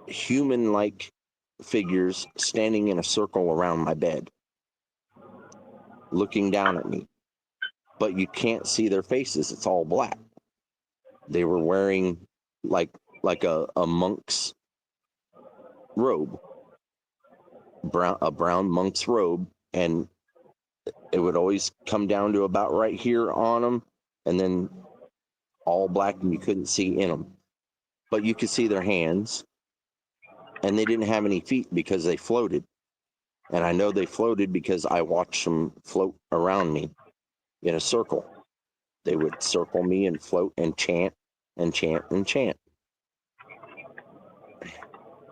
human-like figures standing in a circle around my bed, looking down at me. But you can't see their faces. It's all black. They were wearing like a monk's robe. brown monk's robe, and it would always come down to about right here on them, and then all black, and you couldn't see in them, but you could see their hands, and they didn't have any feet because they floated. And I know they floated because I watched them float around me in a circle. They would circle me and float and chant and chant and chant.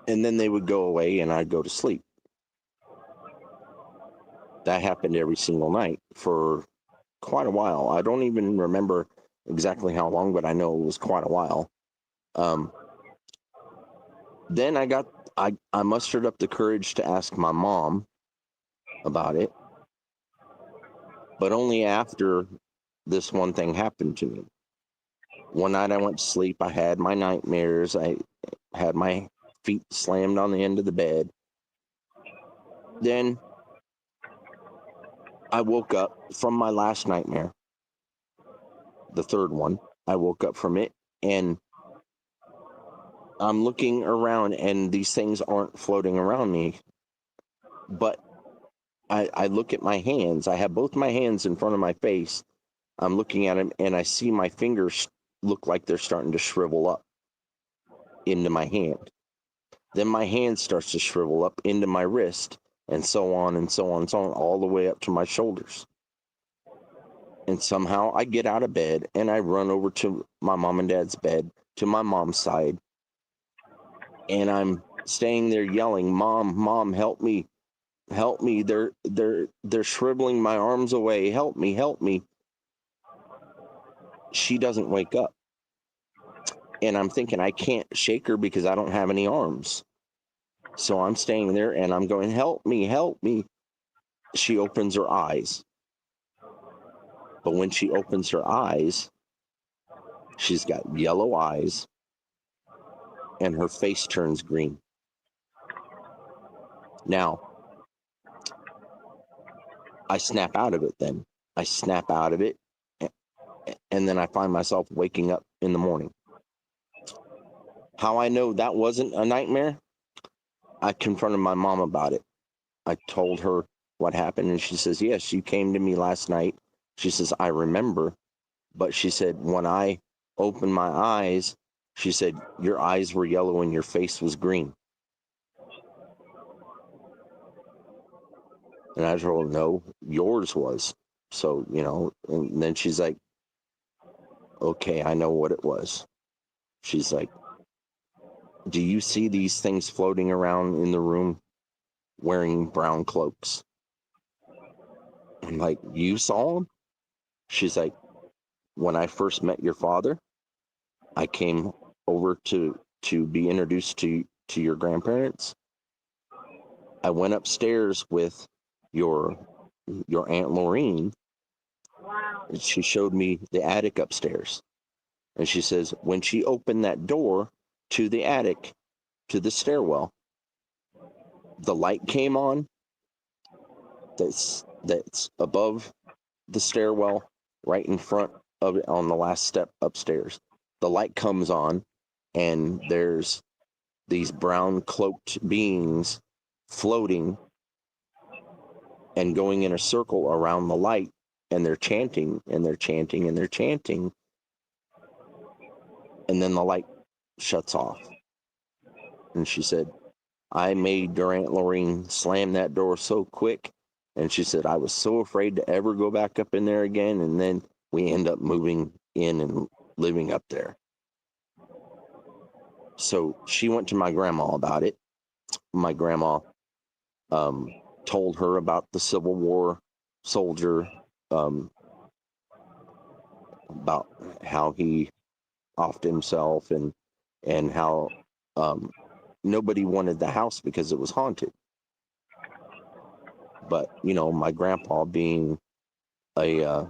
And then they would go away and I'd go to sleep. That happened every single night for quite a while. I don't even remember exactly how long, but I know it was quite a while. Then I mustered up the courage to ask my mom about it, but only after this one thing happened to me. One night I went to sleep. I had my nightmares. I had my feet slammed on the end of the bed. Then I woke up from my last nightmare, the third one. I woke up from it, and I'm looking around, and these things aren't floating around me. But I look at my hands. I have both my hands in front of my face. I'm looking at them, and I see my fingers look like they're starting to shrivel up into my hand. Then my hand starts to shrivel up into my wrist, and so on and so on and so on, all the way up to my shoulders. And somehow I get out of bed, and I run over to my mom and dad's bed, to my mom's side, and I'm staying there yelling, "Mom, Mom, help me, help me! They're shriveling my arms away. Help me, help me!" She doesn't wake up. And I'm thinking I can't shake her because I don't have any arms. So I'm staying there and I'm going, "Help me, help me." She opens her eyes. But when she opens her eyes, she's got yellow eyes and her face turns green. Now, I snap out of it then. I snap out of it, and then I find myself waking up in the morning. How I know that wasn't a nightmare? I confronted my mom about it. I told her what happened, and she says, "Yes, you came to me last night." She says, "I remember." But she said, when I opened my eyes, she said, "Your eyes were yellow and your face was green." And I told her, "No, yours was." So, and then she's like, "Okay, I know what it was." She's like, "Do you see these things floating around in the room wearing brown cloaks?" I'm like, "You saw them?" She's like, "When I first met your father, I came over to be introduced to your grandparents. I went upstairs with your Aunt Lorene, and she showed me the attic upstairs. And she says, when she opened that door to the attic, to the stairwell, the light came on that's above the stairwell, right in front of it on the last step upstairs. The light comes on, and there's these brown cloaked beings floating and going in a circle around the light, and they're chanting and they're chanting and they're chanting, and then the light shuts off." And she said, "I made your Aunt Lorene slam that door so quick," and she said, "I was so afraid to ever go back up in there again, and then we end up moving in and living up there." So she went to my grandma about it. My grandma told her about the Civil War soldier, about how he offed himself, and how nobody wanted the house because it was haunted. But my grandpa, being a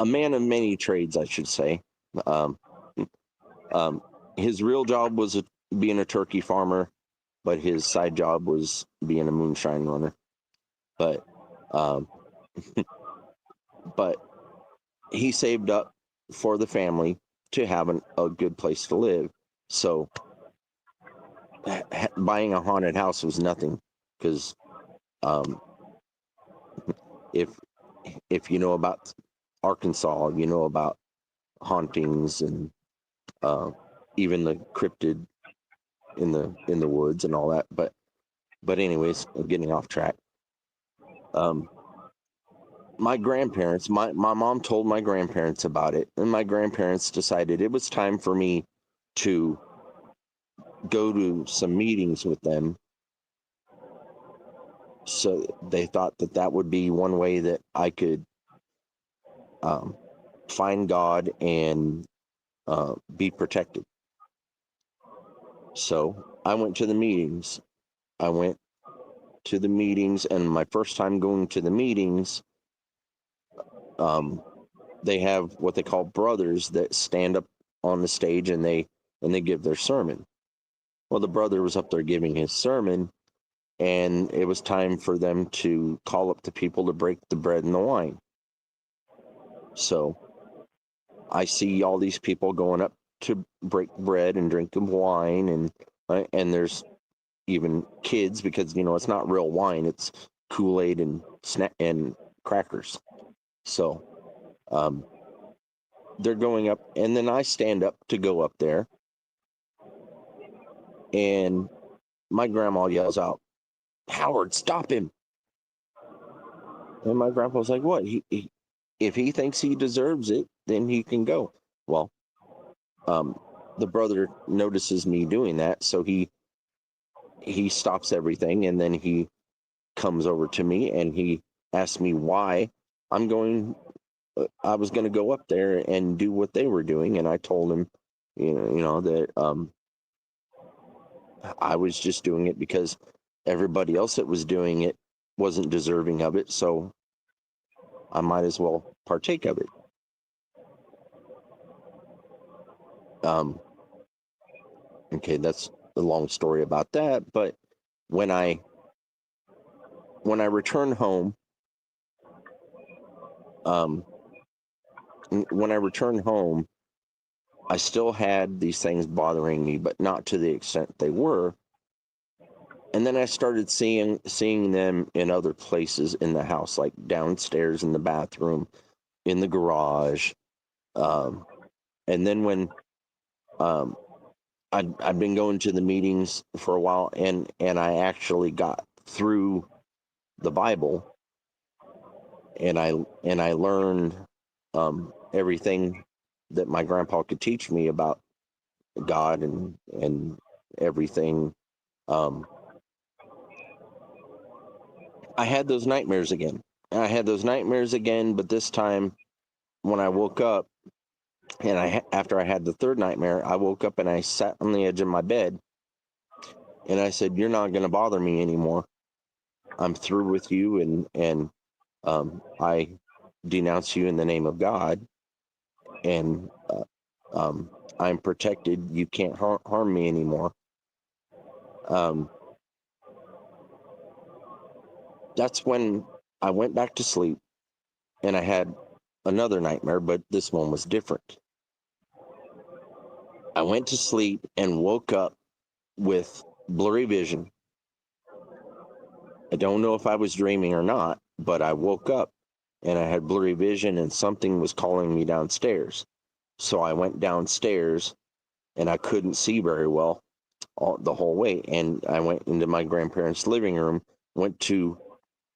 man of many trades, I should say, his real job was being a turkey farmer, but his side job was being a moonshine runner. But but he saved up for the family to have a good place to live. So buying a haunted house was nothing, because if you know about Arkansas, you know about hauntings and even the cryptid in the woods and all that. But anyways, I'm getting off track. My grandparents, my mom told my grandparents about it, and my grandparents decided it was time for me to go to some meetings with them. So they thought that would be one way that I could find God and be protected. So I went to the meetings. And my first time going to the meetings, they have what they call brothers that stand up on the stage and they give their sermon. Well, the brother was up there giving his sermon, and it was time for them to call up the people to break the bread and the wine. So I see all these people going up to break bread and drink the wine, and there's even kids, because it's not real wine, it's Kool-Aid and crackers. So they're going up, and then I stand up to go up there, and my grandma yells out, "Howard, stop him!" And my grandpa was like, "What? If he thinks he deserves it, then he can go." Well, the brother notices me doing that, so he stops everything, and then he comes over to me and he asks me why I was going to go up there and do what they were doing, and I told him, that I was just doing it because everybody else that was doing it wasn't deserving of it, so I might as well partake of it. Okay, that's a long story about that, but when I returned home, I still had these things bothering me, but not to the extent they were. And then I started seeing them in other places in the house, like downstairs in the bathroom, in the garage. And then when I'd been going to the meetings for a while, and I actually got through the Bible, and I learned everything that my grandpa could teach me about God and everything. I had those nightmares again. But this time when I woke up, and after I had the third nightmare, I woke up and I sat on the edge of my bed, and I said, "You're not going to bother me anymore. I'm through with you, and I denounce you in the name of God, and I'm protected. You can't harm me anymore." That's when I went back to sleep, and I had another nightmare, but this one was different. I went to sleep and woke up with blurry vision. I don't know if I was dreaming or not, but I woke up and I had blurry vision, and something was calling me downstairs. So I went downstairs, and I couldn't see very well the whole way. And I went into my grandparents' living room, went to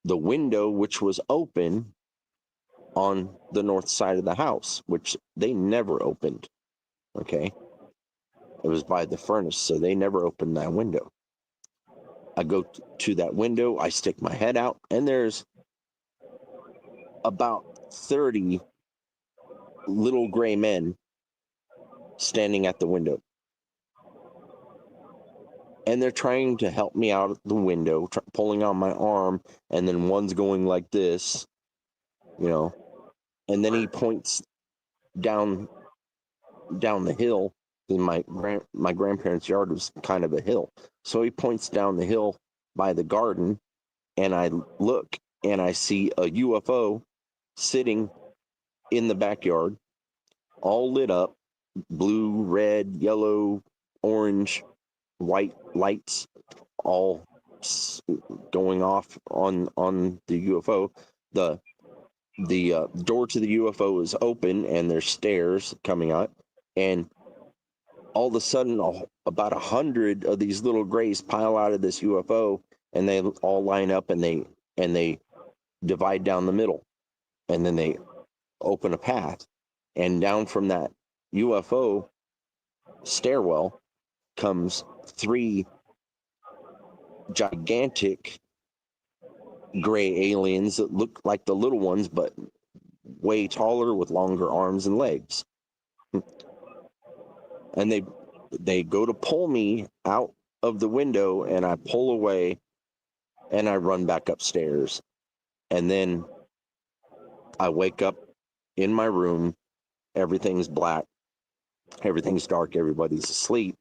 the window, which was open on the north side of the house, which they never opened. Okay. It was by the furnace, so they never opened that window. I go to that window, I stick my head out, and there's about 30 little gray men standing at the window. And they're trying to help me out the window, pulling on my arm, and then one's going like this, and then he points down the hill, because my grandparents' yard was kind of a hill. So he points down the hill by the garden, and I look and I see a UFO sitting in the backyard, all lit up, blue, red, yellow, orange, white lights all going off on the UFO. The door to the UFO is open, and there's stairs coming out, and all of a sudden, about 100 of these little grays pile out of this UFO, and they all line up, and they divide down the middle, and then they open a path, and down from that UFO stairwell comes 3 gigantic gray aliens that look like the little ones, but way taller with longer arms and legs. And they go to pull me out of the window, and I pull away, and I run back upstairs. And then I wake up in my room. Everything's black. Everything's dark. Everybody's asleep.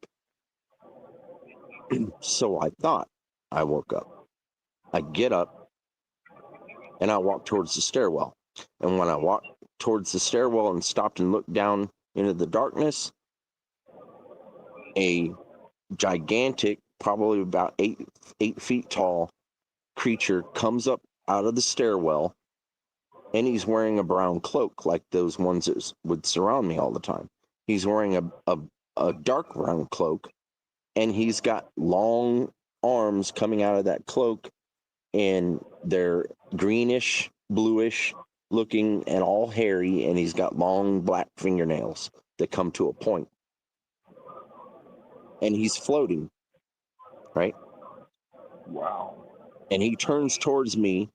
So I thought I woke up. I get up, and I walk towards the stairwell. And when I walked towards the stairwell and stopped and looked down into the darkness, a gigantic, probably about 8 feet tall creature comes up out of the stairwell, and he's wearing a brown cloak like those ones that would surround me all the time. He's wearing a dark brown cloak, and he's got long arms coming out of that cloak, and they're greenish, bluish looking, and all hairy, and he's got long black fingernails that come to a point. And he's floating, right? Wow. And he turns towards me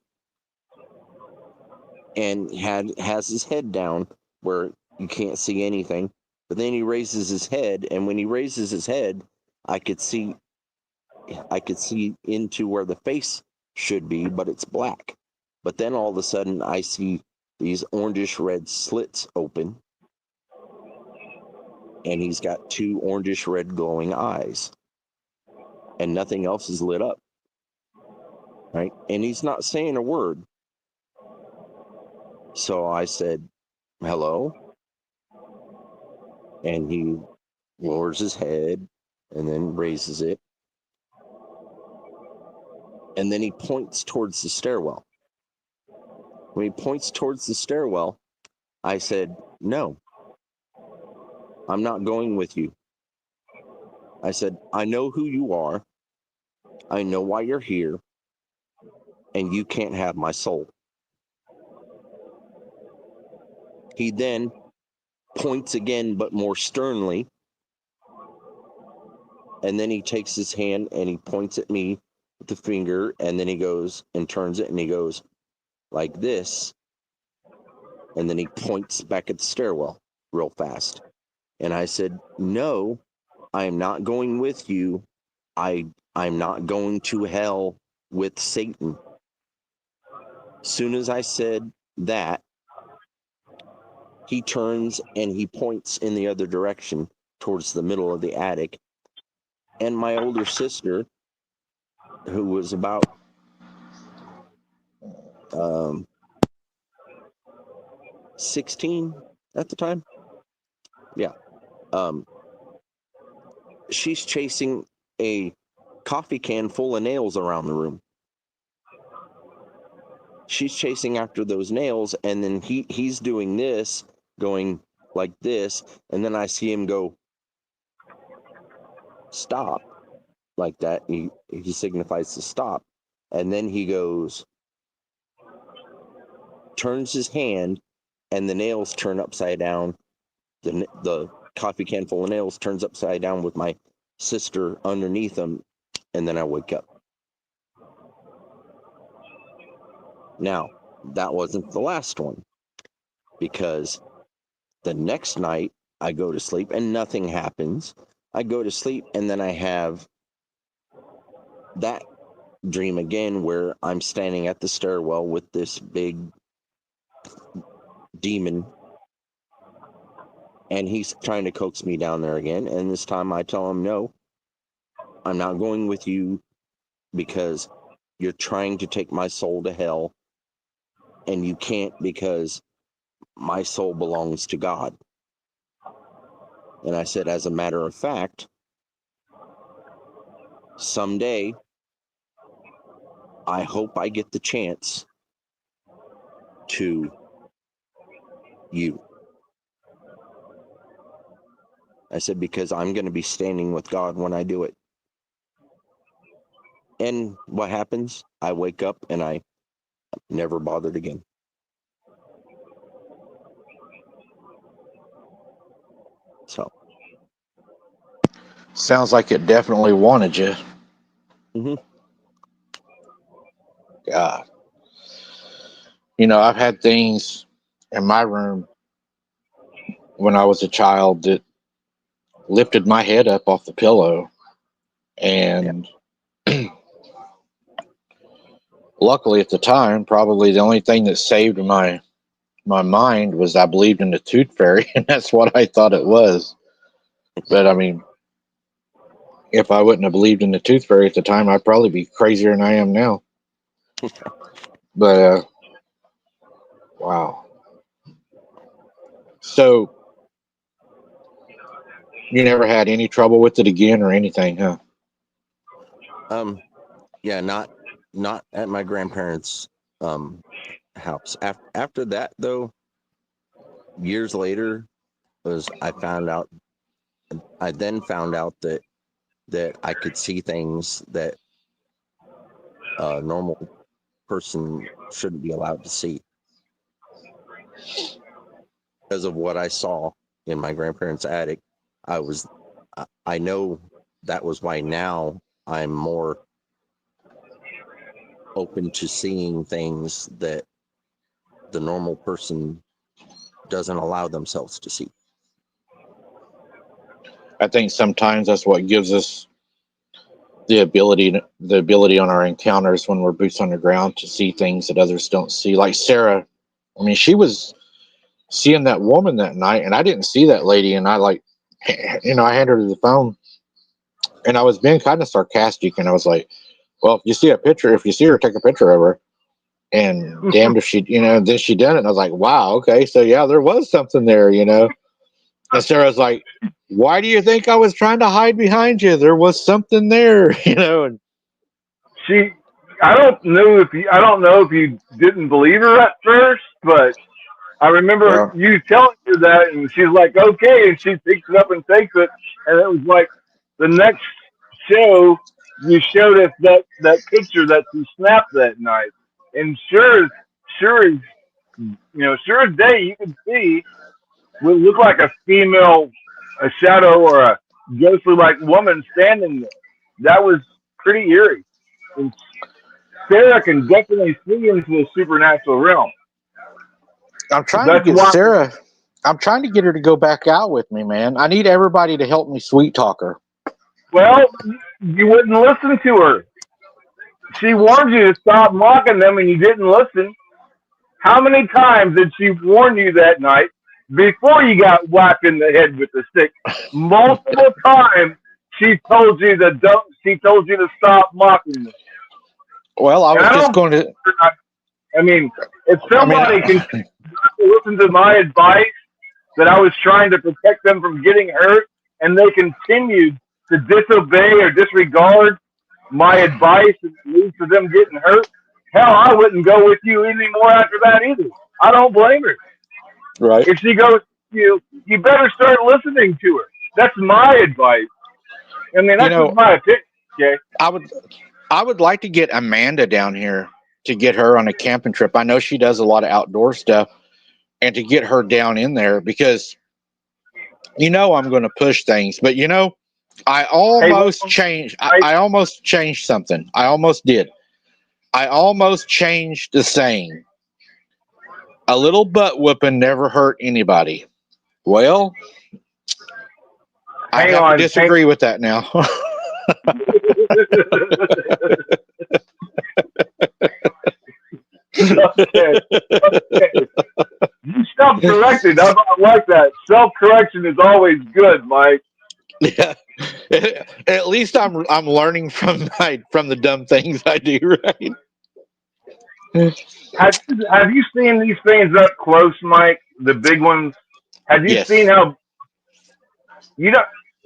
and has his head down where you can't see anything. But then he raises his head, and when he raises his head, I could see into where the face should be, but it's black. But then all of a sudden, I see these orangish red slits open, and he's got 2 orangish red glowing eyes, and nothing else is lit up, right? And he's not saying a word. So I said, hello? And he lowers his head and then raises it. And then he points towards the stairwell. When he points towards the stairwell, I said, no, I'm not going with you. I said, I know who you are. I know why you're here. And you can't have my soul. He then points again, but more sternly. And then he takes his hand and he points at me with the finger. And then he goes and turns it and he goes like this. And then he points back at the stairwell real fast. And I said, no, I am not going with you. I'm not going to hell with Satan. Soon as I said that, he turns and he points in the other direction towards the middle of the attic. And my older sister, who was about 16 at the time, she's chasing a coffee can full of nails around the room. She's chasing after those nails, and then he's doing this, going like this, and then I see him go, stop, like that. He signifies to stop, and then he goes, turns his hand, and the nails turn upside down. The coffee can full of nails turns upside down with my sister underneath them, and then I wake up. Now, that wasn't the last one, because the next night I go to sleep and nothing happens. I go to sleep, and then I have that dream again where I'm standing at the stairwell with this big demon, and he's trying to coax me down there again. And this time I tell him, no, I'm not going with you because you're trying to take my soul to hell, and you can't, because my soul belongs to God. And I said, as a matter of fact, someday, I hope I get the chance to you. I said, because I'm going to be standing with God when I do it. And what happens? I wake up and I never bothered again. So. Sounds like it definitely wanted you. Mm-hmm. God. You know, I've had things in my room when I was a child that lifted my head up off the pillow. And luckily at the time, probably the only thing that saved my mind was I believed in the tooth fairy, and that's what I thought it was. But I mean, if I wouldn't have believed in the tooth fairy at the time, I'd probably be crazier than I am now. But wow. So you never had any trouble with it again or anything, huh? Yeah, not at my grandparents' house. After that, though, years later, I then found out that I could see things that a normal person shouldn't be allowed to see because of what I saw in my grandparents' attic. I know that was why now I'm more open to seeing things that the normal person doesn't allow themselves to see. I think sometimes that's what gives us the ability on our encounters when we're boots on the ground to see things that others don't see. Like Sarah, I mean, she was seeing that woman that night, and I didn't see that lady, and I I handed her the phone, and I was being kind of sarcastic, and I was like, well, if you see her, take a picture of her. And damned if she, then she done it. And I was like, wow, okay. So yeah, there was something there, And Sarah's like, why do you think I was trying to hide behind you? There was something there, And I don't know if you didn't believe her at first, but I remember well, you telling her that, and she's like, okay, and she picks it up and takes it, and it was like the next show you showed us that picture that she snapped that night, and sure as day you could see what looked like a shadow or a ghostly like woman standing there. That was pretty eerie. And Sarah can definitely see into the supernatural realm. I'm trying to That's get why. Sarah. I'm trying to get her to go back out with me, man. I need everybody to help me sweet talk her. Well, you wouldn't listen to her. She warned you to stop mocking them, and you didn't listen. How many times did she warn you that night before you got whacked in the head with the stick? Multiple times she told you to stop mocking them. Well, I And was I just don't. going to. I mean, if I mean, somebody can listen to my advice that I was trying to protect them from getting hurt, and they continued to disobey or disregard my advice and lead to them getting hurt, hell, I wouldn't go with you anymore after that either. I don't blame her. right. If she goes with you better start listening to her. That's my advice. I mean, that's just my opinion. Okay. I would like to get Amanda down here to get her on a camping trip. I know she does a lot of outdoor stuff, and to get her down in there because I'm going to push things, but I almost changed. I almost changed something. I almost did. I almost changed the saying. A little butt whooping never hurt anybody. Well, I have to disagree with that now. Okay. You self-corrected. I like that. Self-correction is always good, Mike. Yeah. At least I'm learning from the dumb things I do, right? Have you seen these things up close, Mike? The big ones. Have you seen Yes. how you know?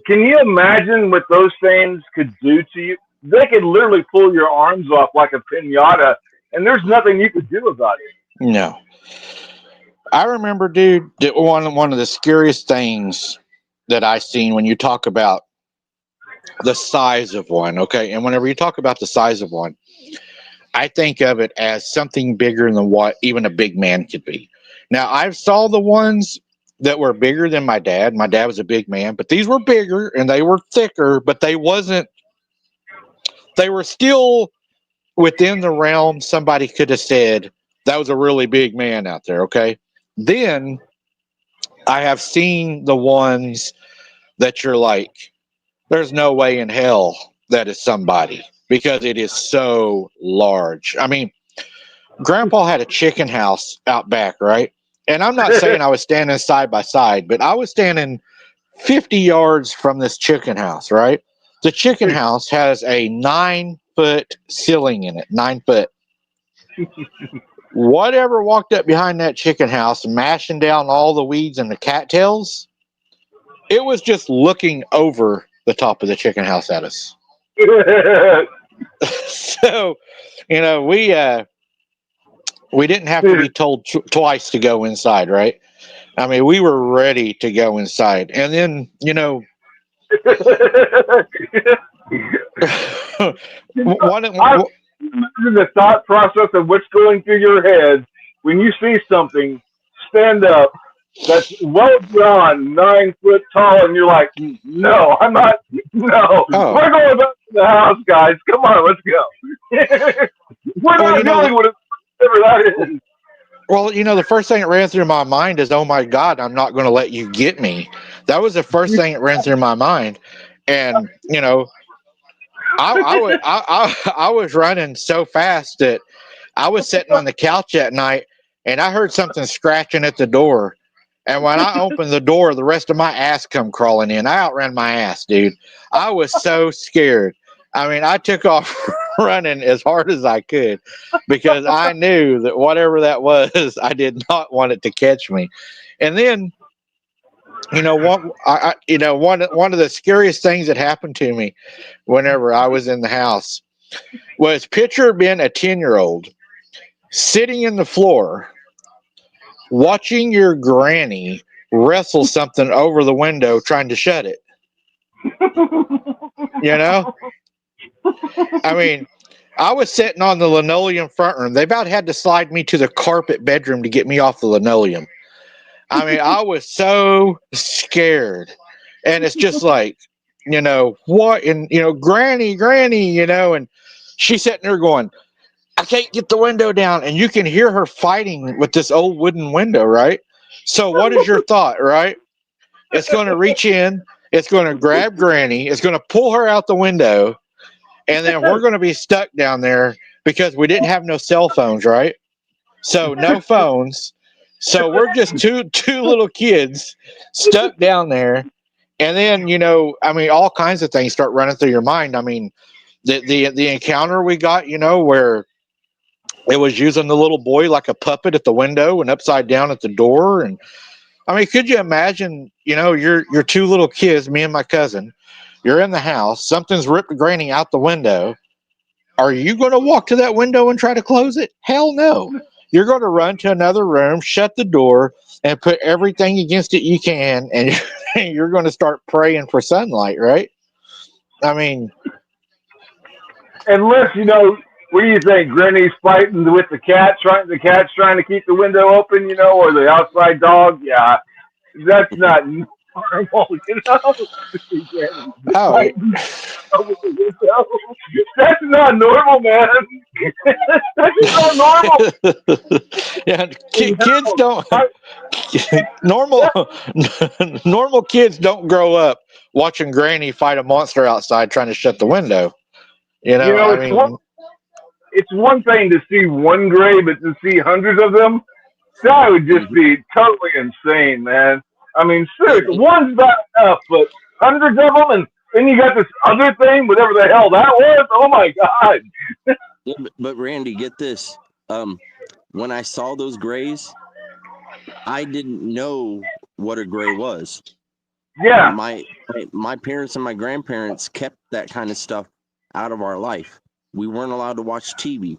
Can you imagine what those things could do to you? they could literally pull your arms off like a pinata, and there's nothing you could do about it. No. I remember, dude, that one of the scariest things that I seen when you talk about the size of one, okay? And whenever you talk about the size of one, I think of it as something bigger than what even a big man could be. Now, I've saw the ones that were bigger than my dad. My dad was a big man, but these were bigger and they were thicker, but they were still within the realm somebody could have said that was a really big man out there, okay? Then I have seen the ones that you're like, there's no way in hell that is somebody because it is so large. I mean, Grandpa had a chicken house out back, right? And I'm not saying I was standing side by side, but I was standing 50 yards from this chicken house, right? The chicken house has a 9-foot ceiling in it, 9 foot. Whatever walked up behind that chicken house, mashing down all the weeds and the cattails, it was just looking over the top of the chicken house at us. So, we didn't have to be told twice to go inside, right? I mean, we were ready to go inside. And then, the thought process of what's going through your head when you see something stand up that's well beyond 9 foot tall, and you're like, no, I'm not. No, we're going back to the house, guys. Come on, let's go. We're not dealing with whatever that is. Well, the first thing that ran through my mind is, oh my God, I'm not going to let you get me. That was the first thing that ran through my mind. And, I was running so fast that I was sitting on the couch that night and I heard something scratching at the door. And when I opened the door, the rest of my ass come crawling in. I outran my ass, dude. I was so scared. I mean, I took off running as hard as I could because I knew that whatever that was, I did not want it to catch me. And then, one of the scariest things that happened to me whenever I was in the house was picture being a 10-year-old sitting in the floor watching your granny wrestle something over the window trying to shut it. I mean, I was sitting on the linoleum front room. They about had to slide me to the carpet bedroom to get me off the linoleum. I mean, I was so scared. And it's just like, what? And, granny, and she's sitting there going, I can't get the window down. And you can hear her fighting with this old wooden window, right? So what is your thought, right? It's going to reach in. It's going to grab granny. It's going to pull her out the window. And then we're going to be stuck down there because we didn't have no cell phones, right? So no phones. So we're just two little kids stuck down there. And then, all kinds of things start running through your mind. I mean, the encounter we got, where it was using the little boy like a puppet at the window and upside down at the door. And I mean, could you imagine, you're two little kids, me and my cousin, you're in the house, something's ripped granny out the window. Are you going to walk to that window and try to close it? Hell no. You're going to run to another room, shut the door, and put everything against it you can, and you're going to start praying for sunlight, right? I mean, unless what do you think? Granny's fighting with the cat's trying to keep the window open, or the outside dog. Yeah, that's not normal, Oh. That's not normal, man. That's not normal. Yeah, kids don't. Normal kids don't grow up watching Granny fight a monster outside trying to shut the window. It's one thing to see one gray, but to see hundreds of them, that would just be totally insane, man. I mean, seriously, one's not enough, but hundreds of them, and then you got this other thing, whatever the hell that was. Oh my God! Yeah, but Randy, get this. When I saw those grays, I didn't know what a gray was. Yeah. My parents and my grandparents kept that kind of stuff out of our life. We weren't allowed to watch TV.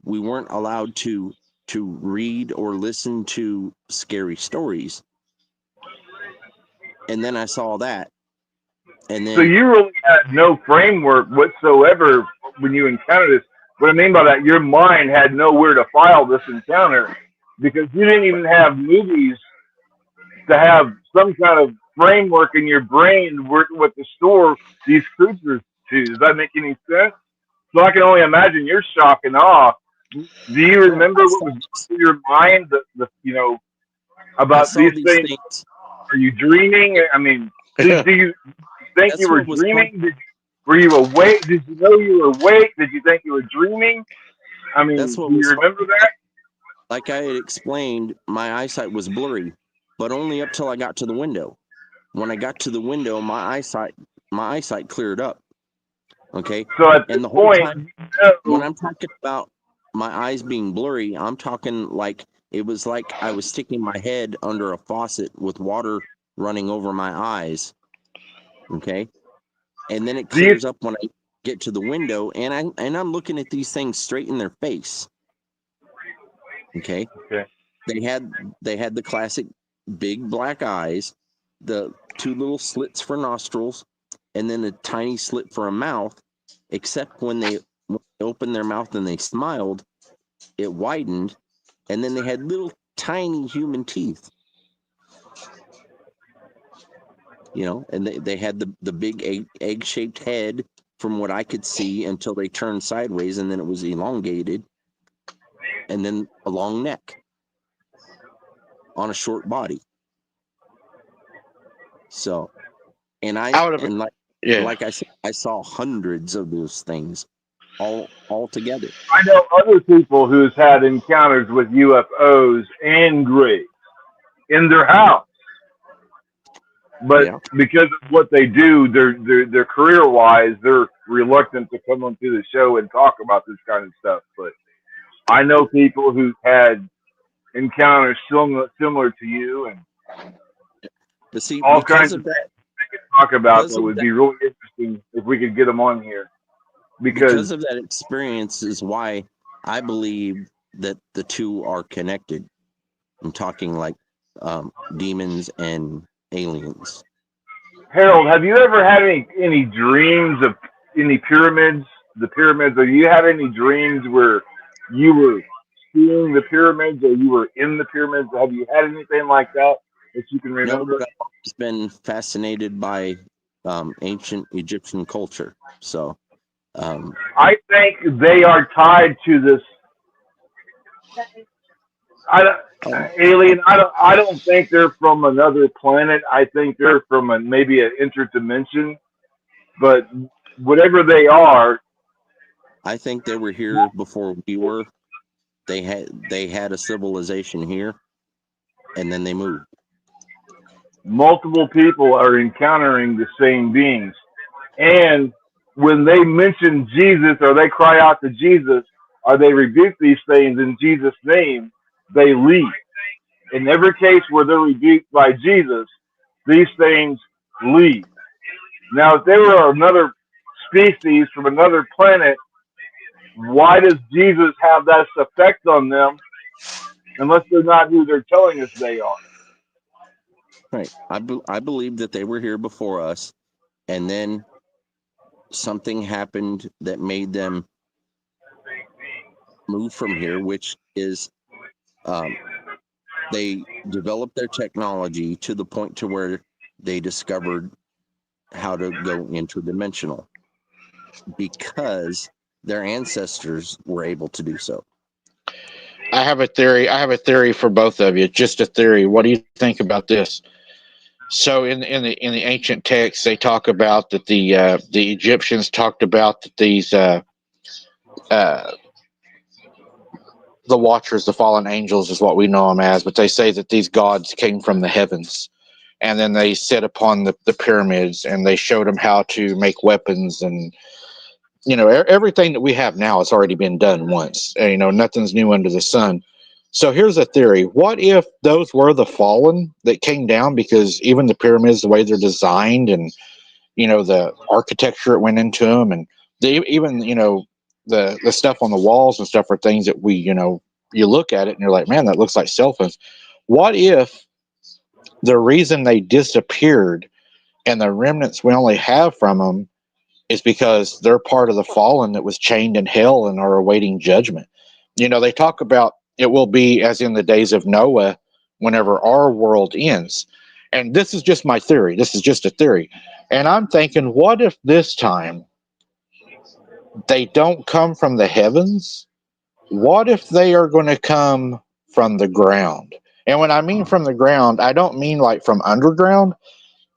We weren't allowed to read or listen to scary stories. And then I saw that. And then So you really had no framework whatsoever when you encountered this. What I mean by that, your mind had nowhere to file this encounter because you didn't even have movies to have some kind of framework in your brain what to store these creatures to. Does that make any sense? So I can only imagine your shock and awe. Do you remember what was in your mind? I About saw these these things. things. Are you dreaming? I mean, do you think That's you were what was fun. dreaming? Were you awake? Did you know you were awake? Did you think you were dreaming? I mean, That's what do you was fun. remember that? Like I had explained, my eyesight was blurry, but only up till I got to the window. When I got to the window, my eyesight cleared up. Okay. So at this And the whole point, time, when I'm talking about my eyes being blurry, I'm talking like it was like I was sticking my head under a faucet with water running over my eyes. Okay. And then it do you, clears up when I get to the window, and I'm looking at these things straight in their face. Okay. okay. They had the classic big black eyes, the two little slits for nostrils, and then a tiny slit for a mouth, except when they opened their mouth and they smiled, it widened, and then they had little tiny human teeth. You know, and they had the big egg-shaped head from what I could see until they turned sideways, and then it was elongated, and then a long neck on a short body. So, and like I said, I saw hundreds of those things all together. I know other people who's had encounters with UFOs and grays in their house, but Yeah. because of what they do, their career wise, they're reluctant to come onto the show and talk about this kind of stuff. But I know people who've had encounters similar to you, and But see, all because kinds of of that, talk about because that of would that, be really interesting if we could get them on here. because Because of that experience is why I believe that the two are connected. I'm talking like demons and aliens. Harold, have you ever had any dreams of any pyramids? The pyramids, or you had any dreams where you were seeing the pyramids or you were in the pyramids? Have you had anything like that that you can No, remember? but I've always been fascinated by ancient Egyptian culture. So, I think they are tied to this. I don't, alien. I don't think they're from another planet. I think they're from maybe an interdimension. But whatever they are, I think they were here before we were. They had a civilization here, and then they moved. multiple people are encountering the same beings. And when they mention Jesus or they cry out to Jesus or they rebuke these things in Jesus' name, they leave. In every case where they're rebuked by Jesus, these things leave. Now, if they were another species from another planet, why does Jesus have that effect on them unless they're not who they're telling us they are? Right. I believe that they were here before us, and then something happened that made them move from here, which is they developed their technology to the point to where they discovered how to go interdimensional because their ancestors were able to do so. I have a theory. I have a theory for both of you. Just a theory. What do you think about this? So in the ancient texts, they talk about that the Egyptians talked about that these the Watchers, the fallen angels, is what we know them as. But they say that these gods came from the heavens, and then they set upon the pyramids, and they showed them how to make weapons, and everything that we have now has already been done once. And, nothing's new under the sun. So here's a theory. What if those were the fallen that came down? Because even the pyramids, the way they're designed and, the architecture it went into them, and even the stuff on the walls and stuff are things that we you look at it and you're like, man, that looks like cell phones. What if the reason they disappeared and the remnants we only have from them is because they're part of the fallen that was chained in hell and are awaiting judgment? They talk about it will be as in the days of Noah whenever our world ends. And this is just my theory. This is just a theory. And I'm thinking, what if this time they don't come from the heavens? What if they are going to come from the ground? And when I mean from the ground, I don't mean like from underground.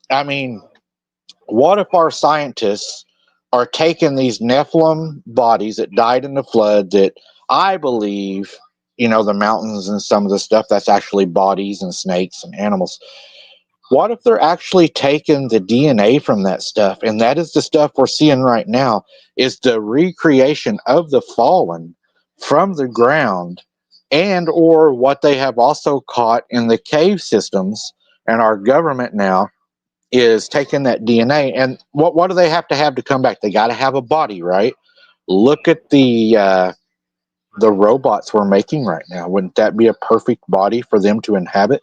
I mean, what if our scientists are taking these Nephilim bodies that died in the flood that I believe, the mountains and some of the stuff, that's actually bodies and snakes and animals. What if they're actually taking the DNA from that stuff? And that is the stuff we're seeing right now, is the recreation of the fallen from the ground, and or what they have also caught in the cave systems. And our government now is taking that DNA. And what do they have to come back? They got to have a body, right? Look at the robots we're making right now. Wouldn't that be a perfect body for them to inhabit?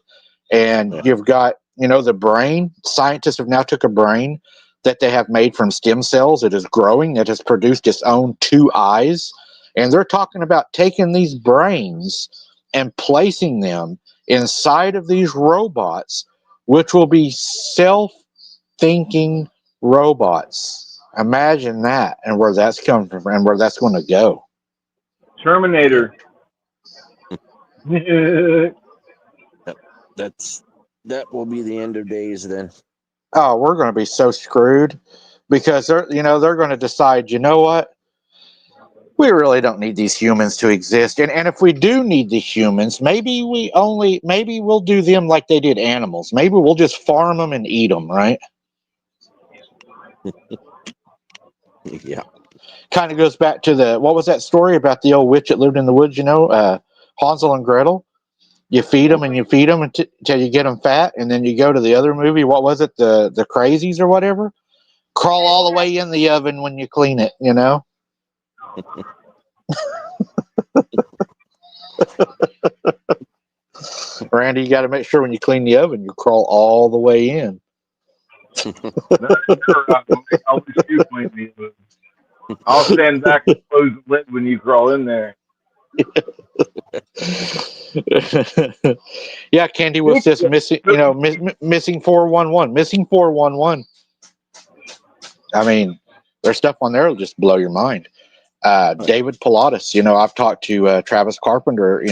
And you've got, the brain. Scientists have now took a brain that they have made from stem cells. It is growing. It has produced its own 2 eyes. And they're talking about taking these brains and placing them inside of these robots, which will be self-thinking robots. Imagine that, and where that's coming from and where that's going to go. Terminator. That will be the end of days then. Oh, we're going to be so screwed, because they're going to decide, what? We really don't need these humans to exist. And if we do need the humans, maybe we'll do them like they did animals. Maybe we'll just farm them and eat them, right? Yeah. Kind of goes back to what was that story about the old witch that lived in the woods, Hansel and Gretel? You feed them and you feed them until you get them fat, and then you go to the other movie. What was it? The Crazies or whatever? Crawl all the way in the oven when you clean it, Randy, you got to make sure when you clean the oven, you crawl all the way in. I'll let you clean the oven. I'll stand back and close the lid when you crawl in there. Yeah, Candy was just missing, missing 411, missing 411. I mean, there's stuff on there that'll just blow your mind. David Pilatus, I've talked to Travis Carpenter,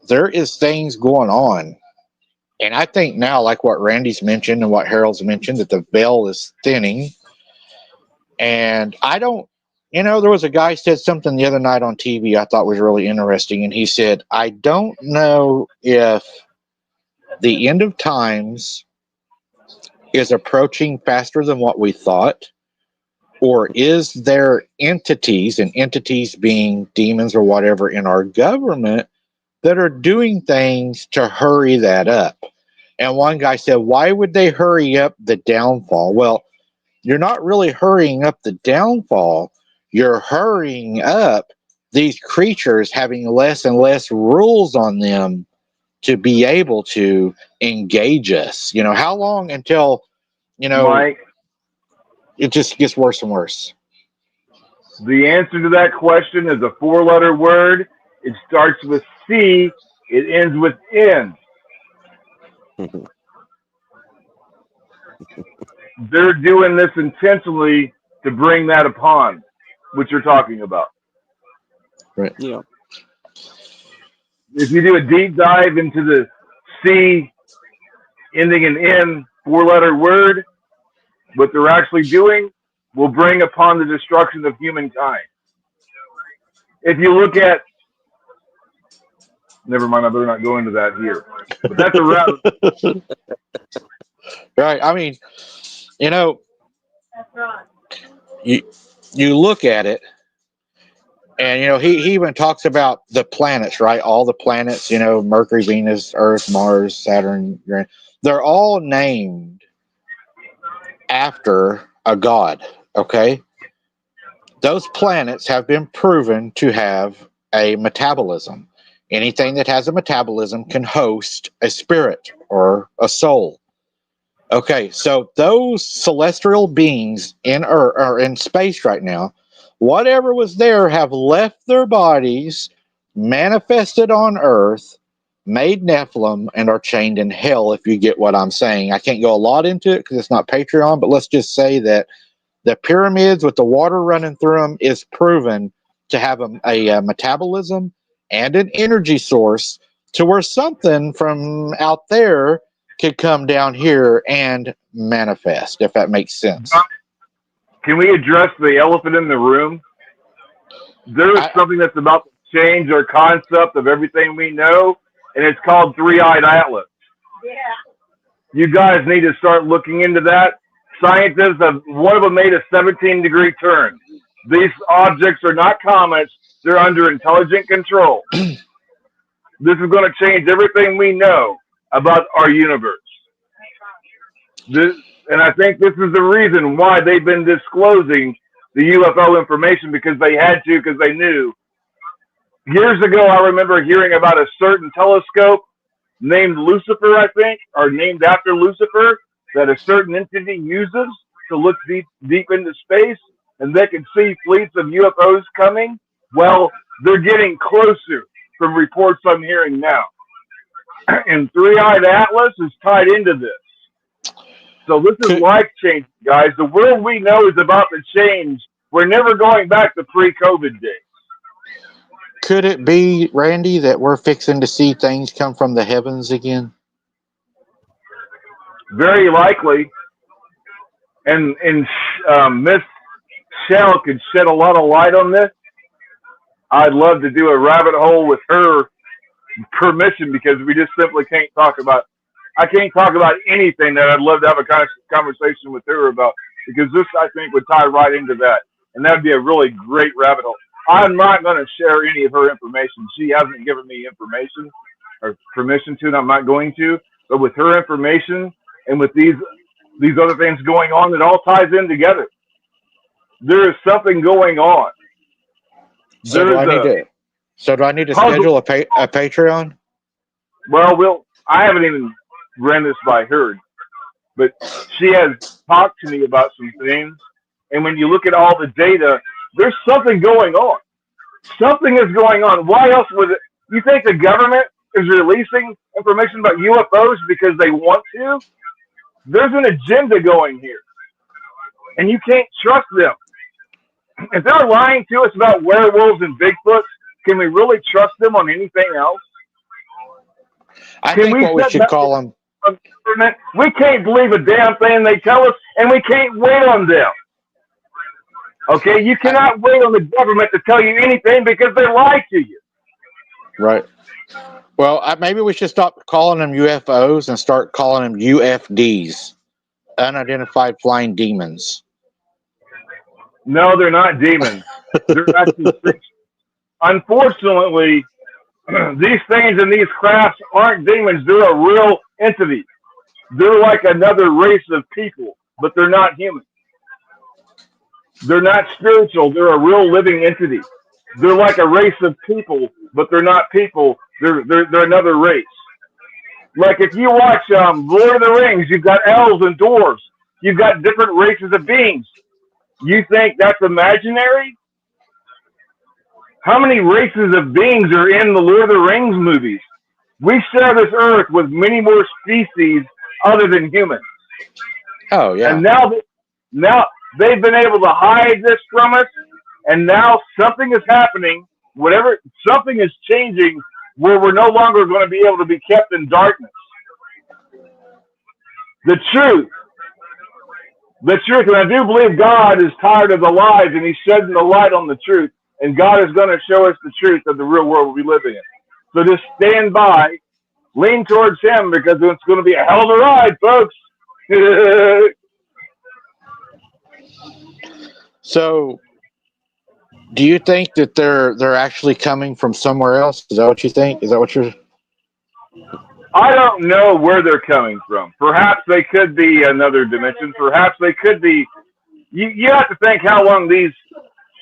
there is things going on. And I think now, like what Randy's mentioned and what Harold's mentioned, that the veil is thinning. And I don't, there was a guy said something the other night on TV I thought was really interesting. And he said, I don't know if the end of times is approaching faster than what we thought, or is there entities, and entities being demons or whatever in our government, that are doing things to hurry that up. And one guy said, why would they hurry up the downfall? Well, you're not really hurrying up the downfall. You're hurrying up these creatures having less and less rules on them to be able to engage us. How long until, Mike, it just gets worse and worse? The answer to that question is a 4-letter word. It starts with C. It ends with N. They're doing this intentionally to bring that upon, what you're talking about. Right. Yeah. If you do a deep dive into the C ending in N 4-letter word, what they're actually doing will bring upon the destruction of humankind. If you look at, never mind, I better not go into that here. But that's a rabbit. Right. I mean, you look at it, and he even talks about the planets, right? All the planets, Mercury, Venus, Earth, Mars, Saturn, Uranus. They're all named after a god, okay? those planets have been proven to have a metabolism. Anything that has a metabolism can host a spirit or a soul. Okay, so those celestial beings in Earth or in space right now, whatever was there have left their bodies, manifested on Earth, made Nephilim, and are chained in hell, if you get what I'm saying. I can't go a lot into it because it's not Patreon, but let's just say that the pyramids with the water running through them is proven to have a metabolism and an energy source to where something from out there could come down here and manifest, if that makes sense. Can we address the elephant in the room? There is something that's about to change our concept of everything we know, and it's called three-eyed atlas. Yeah. You guys need to start looking into that. Scientists one of them made a 17-degree turn. These objects are not comets. They're under intelligent control. This is going to change everything we know about our universe. And I think this is the reason why they've been disclosing the UFO information, because they had to, because they knew. Years ago, I remember hearing about a certain telescope named Lucifer, I think, or named after Lucifer, that a certain entity uses to look deep into space, and they can see fleets of UFOs coming. Well, they're getting closer from reports I'm hearing now. And Three-Eyed Atlas is tied into this. So this is life-changing, guys. The world we know is about to change. We're never going back to pre-COVID days. Could it be, Randy, that we're fixing to see things come from the heavens again? Very likely. And Miss Shell could shed a lot of light on this. I'd love to do a rabbit hole with her permission, because we just simply can't talk about. I can't talk about anything that I'd love to have a conversation with her about, because this, I think, would tie right into that. And that would be a really great rabbit hole. I'm not going to share any of her information. She hasn't given me information or permission to, and I'm not going to. But with her information and with these other things going on, it all ties in together. There is something going on. So do I need to schedule a Patreon? Well, I haven't even ran this by her, but she has talked to me about some things. And when you look at all the data, there's something going on. Something is going on. Why else would it? You think the government is releasing information about UFOs because they want to? There's an agenda going here, and you can't trust them. If they're lying to us about werewolves and Bigfoots, can we really trust them on anything else? I think what we should call them. We can't believe a damn thing they tell us, and we can't wait on them. Okay, you cannot wait on the government to tell you anything because they lie to you. Right. Well, maybe we should stop calling them UFOs and start calling them UFDs, unidentified flying demons. No, they're not demons. They're actually creatures. Unfortunately, these things and these crafts aren't demons. They're a real entity. They're like another race of people, but they're not human. They're not spiritual. They're a real living entity. They're like a race of people, but they're not people. They're another race. Like if you watch Lord of the Rings, you've got elves and dwarves. You've got different races of beings. You think that's imaginary? How many races of beings are in the Lord of the Rings movies? We share this earth with many more species other than humans. Oh, yeah. And now they've been able to hide this from us, and now something is happening. Something is changing where we're no longer going to be able to be kept in darkness. The truth, and I do believe God is tired of the lies, and He's shedding the light on the truth, and God is going to show us the truth of the real world we live in. So just stand by, lean towards Him, because it's going to be a hell of a ride, folks. So, do you think that they're actually coming from somewhere else? Is that what you think? Is that what you're? I don't know where they're coming from. Perhaps they could be another dimension. Perhaps they could be. You have to think how long these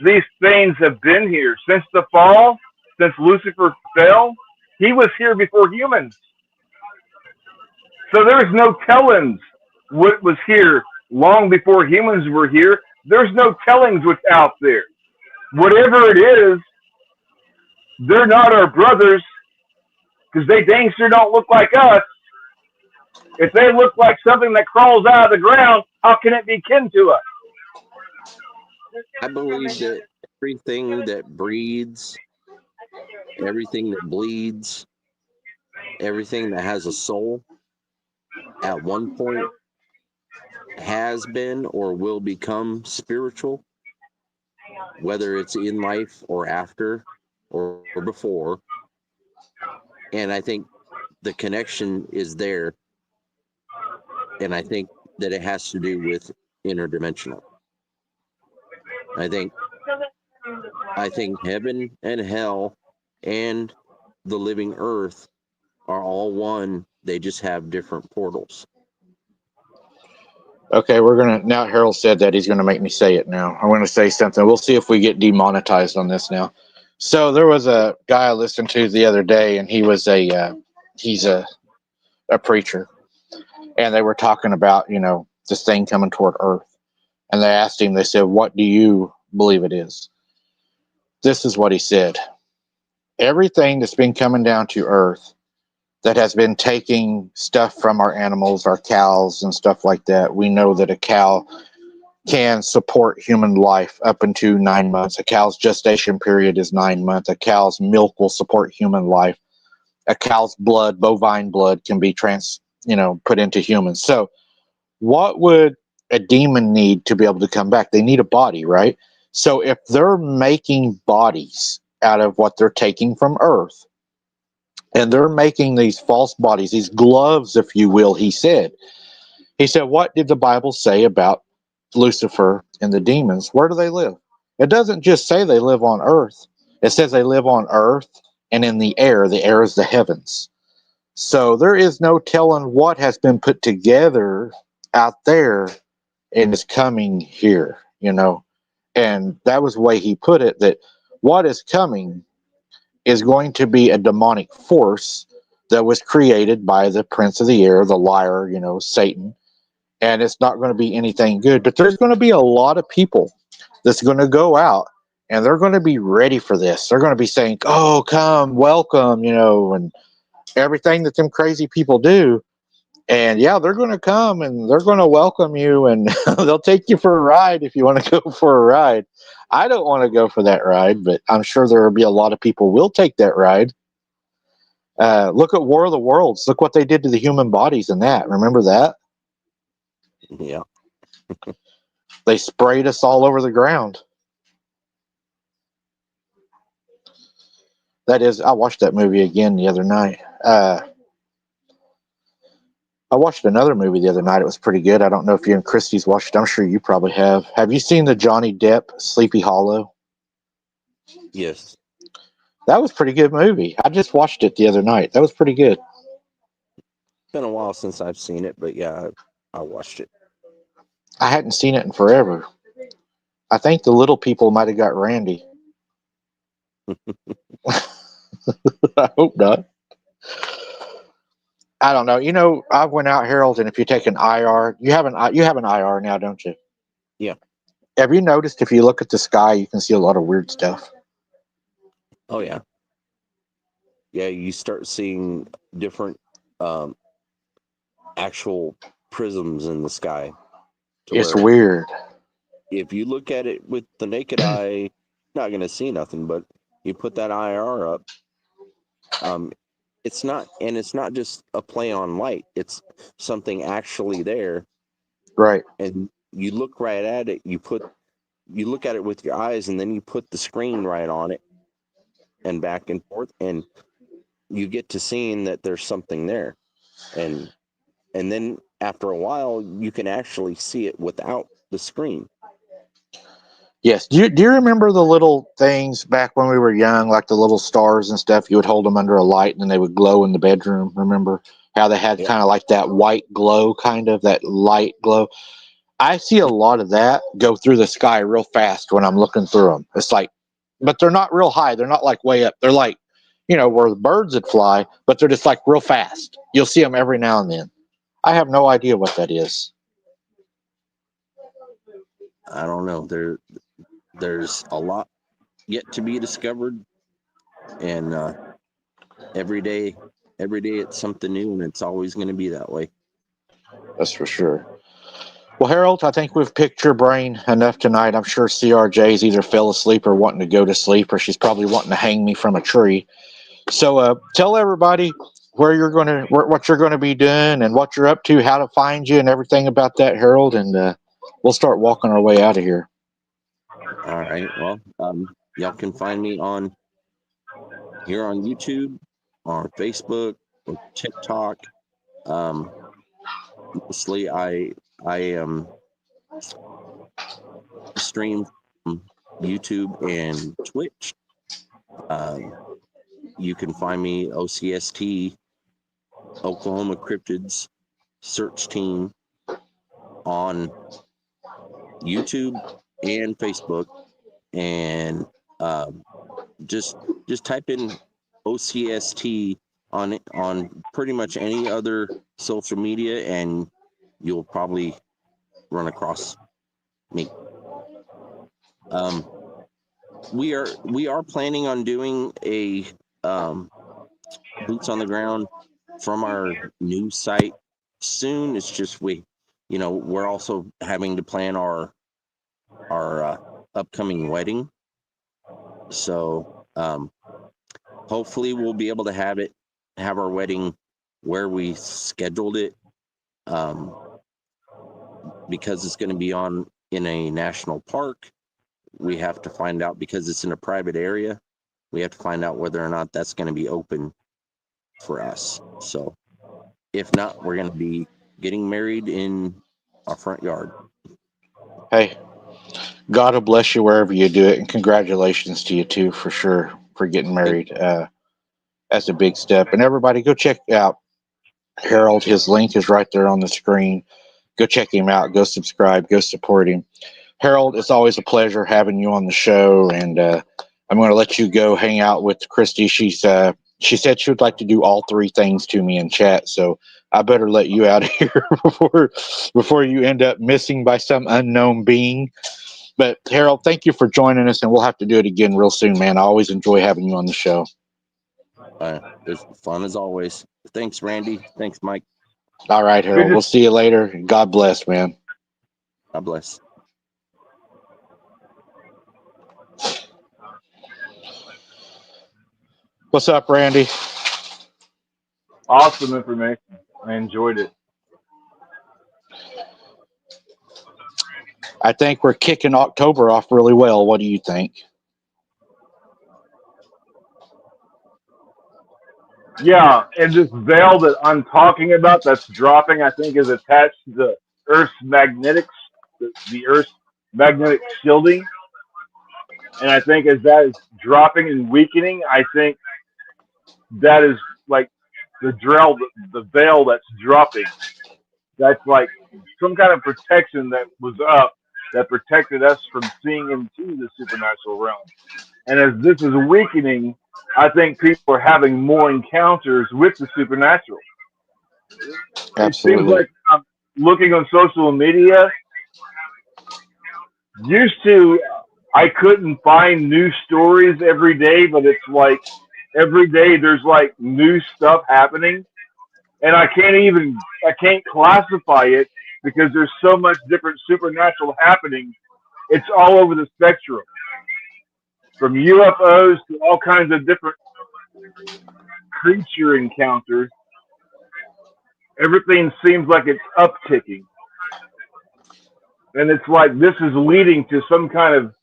these things have been here since the fall, since Lucifer fell. He was here before humans. So there's no tellings what was here long before humans were here. There's no tellings what's out there. Whatever it is, they're not our brothers because they dang sure don't look like us. If they look like something that crawls out of the ground, how can it be kin to us? I believe that everything that breathes, everything that bleeds, everything that has a soul, at one point has been or will become spiritual, whether it's in life or after or before. And I think the connection is there. And I think that it has to do with interdimensional. I think heaven and hell and the living earth are all one. They just have different portals. Okay, we're gonna now. Harold said that he's gonna make me say it now. I'm gonna say something. We'll see if we get demonetized on this now. So there was a guy I listened to the other day, and he was he's a preacher, and they were talking about this thing coming toward Earth, and they asked him. They said, "What do you believe it is?" This is what he said: everything that's been coming down to Earth that has been taking stuff from our animals, our cows and stuff like that. We know that a cow can support human life up into 9 months. A cow's gestation period is 9 months. A cow's milk will support human life. A cow's blood, bovine blood, can be put into humans. So what would a demon need to be able to come back? They need a body, right? So if they're making bodies out of what they're taking from Earth, and they're making these false bodies, these gloves, if you will, he said, what did the Bible say about Lucifer and the demons? Where do they live? It doesn't just say they live on earth. It says they live on earth and in the air. The air is the heavens. So there is no telling what has been put together out there and is coming here, And that was the way he put it, that what is coming is going to be a demonic force that was created by the prince of the air, the liar, Satan. And it's not going to be anything good. But there's going to be a lot of people that's going to go out and they're going to be ready for this. They're going to be saying, "Oh, come, welcome," and everything that them crazy people do. And yeah, they're going to come and they're going to welcome you and they'll take you for a ride if you want to go for a ride. I don't want to go for that ride, but I'm sure there will be a lot of people will take that ride. Look at War of the Worlds. Look what they did to the human bodies in that. Remember that? Yeah. They sprayed us all over the ground. That is, I watched that movie again the other night. I watched another movie the other night. It was pretty good. I don't know if you and Christy's watched it. I'm sure you probably have. Have you seen the Johnny Depp Sleepy Hollow? Yes. That was a pretty good movie. I just watched it the other night. That was pretty good. It's been a while since I've seen it, but yeah, I watched it. I hadn't seen it in forever. I think the little people might have got Randy. I hope not. I don't know. I went out, Harold, and if you take an IR, you have an IR now, don't you? Yeah. Have you noticed if you look at the sky, you can see a lot of weird stuff? Oh yeah. Yeah, you start seeing different actual prisms in the sky. It's weird. If you look at it with the naked eye, you're not going to see nothing, but you put that IR up, it's not just a play on light. It's something actually there. Right. And you look right at it, you look at it with your eyes, and then you put the screen right on it and back and forth, and you get to seeing that there's something there. And then after a while, you can actually see it without the screen. Yes. Do you remember the little things back when we were young, like the little stars and stuff? You would hold them under a light and then they would glow in the bedroom. Remember how they had kind of like that white glow, kind of that light glow? I see a lot of that go through the sky real fast when I'm looking through them. It's like, but they're not real high. They're not like way up. They're like, where the birds would fly, but they're just like real fast. You'll see them every now and then. I have no idea what that is. I don't know. There's a lot yet to be discovered, and every day it's something new, and it's always going to be that way. That's for sure. Well, Harold, I think we've picked your brain enough tonight. I'm sure CRJ's either fell asleep or wanting to go to sleep, or she's probably wanting to hang me from a tree. So tell everybody what you're going to be doing and what you're up to, how to find you, and everything about that, Harold. And we'll start walking our way out of here. All right. Well, y'all can find me here on YouTube, on Facebook, or TikTok. Mostly, I stream from YouTube and Twitch. You can find me OCST, Oklahoma Cryptids Search Team, on YouTube and Facebook, and just type in OCST on pretty much any other social media, and you'll probably run across me. We are planning on doing a boots on the ground from our new site soon. It's just we're also having to plan our upcoming wedding. So hopefully we'll be able to have our wedding where we scheduled it, because it's going to be in a national park. We have to find out, because it's in a private area, we have to find out whether or not that's going to be open for us. So if not, we're going to be getting married in our front yard. Hey, God will bless you wherever you do it, and congratulations to you too, for sure, for getting married. That's a big step. And everybody, go check out Harold. His link is right there on the screen. Go check him out. Go subscribe. Go support him. Harold, it's always a pleasure having you on the show, and I'm going to let you go hang out with Christy. She said she would like to do all three things to me in chat, so I better let you out of here before you end up missing by some unknown being. But Harold, thank you for joining us, and we'll have to do it again real soon, man. I always enjoy having you on the show. It's fun as always. Thanks, Randy. Thanks, Mike. All right, Harold. We'll see you later. God bless, man. God bless. What's up, Randy? Awesome information. I enjoyed it. I think we're kicking October off really well. What do you think? Yeah, and this veil that I'm talking about that's dropping, I think, is attached to the Earth's the Earth's magnetic shielding. And I think as that is dropping and weakening, I think that is like the veil that's dropping. That's like some kind of protection that was up that protected us from seeing into the supernatural realm. And as this is weakening, I think people are having more encounters with the supernatural. Absolutely. It seems like I'm looking on social media. Used to, I couldn't find new stories every day, but it's like every day there's like new stuff happening. And I can't classify it because there's so much different supernatural happening. It's all over the spectrum, from UFOs to all kinds of different creature encounters. Everything seems like it's upticking. And it's like this is leading to some kind of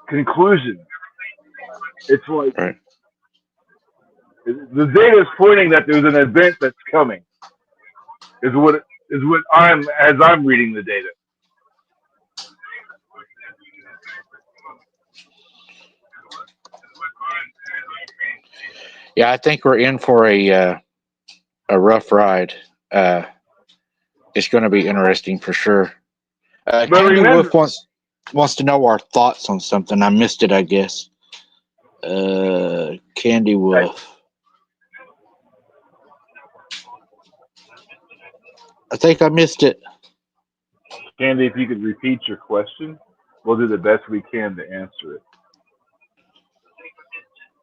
conclusion. It's like right. The data is pointing that there's an event that's coming. Is what I'm reading the data. Yeah, I think we're in for a rough ride. It's going to be interesting for sure. But Candy remember, Wolf wants to know our thoughts on something. I missed it, I guess. Candy Wolf. I think I missed it. Candy, if you could repeat your question, we'll do the best we can to answer it.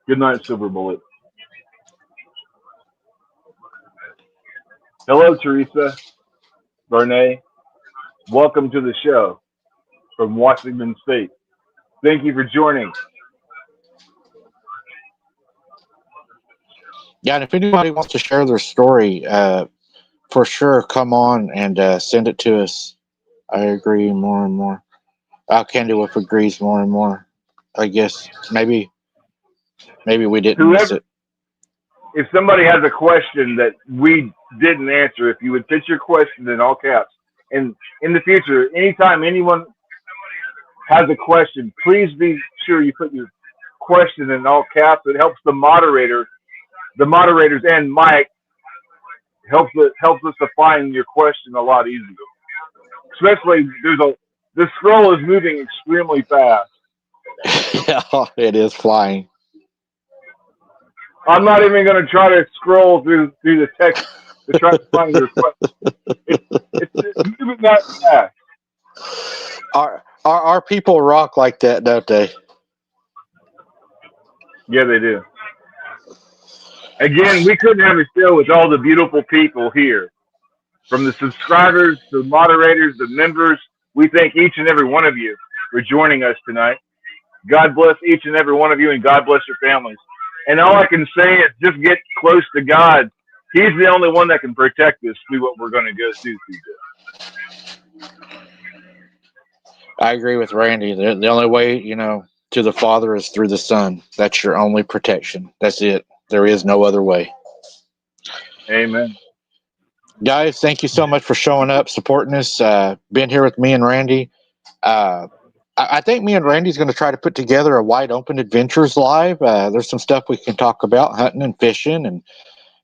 Good night, Silver Bullet. Hello, Teresa. Bernay. Welcome to the show from Washington State. Thank you for joining. Yeah, and if anybody wants to share their story, for sure, come on and send it to us. I agree more and more. Candy Wolf agrees more and more. I guess maybe we didn't miss it. If somebody has a question that we didn't answer, if you would put your question in all caps, and in the future, anytime anyone has a question, please be sure you put your question in all caps. It helps the moderators and Mike helps us to find your question a lot easier. Especially the scroll is moving extremely fast. Yeah, it is flying. I'm not even going to try to scroll through the text to try to find your question. It's moving that fast. Our people rock like that, don't they? Yeah, they do. Again, we couldn't have a show with all the beautiful people here. From the subscribers, the moderators, the members, we thank each and every one of you for joining us tonight. God bless each and every one of you, and God bless your families. And all I can say is just get close to God. He's the only one that can protect us through what we're going to go through this. I agree with Randy. The only way, to the Father is through the Son. That's your only protection. That's it. There is no other way. Amen. Guys, thank you so much for showing up, supporting us, being here with me and Randy. I think me and Randy's going to try to put together a Wide Open Adventures live. There's some stuff we can talk about, hunting and fishing. And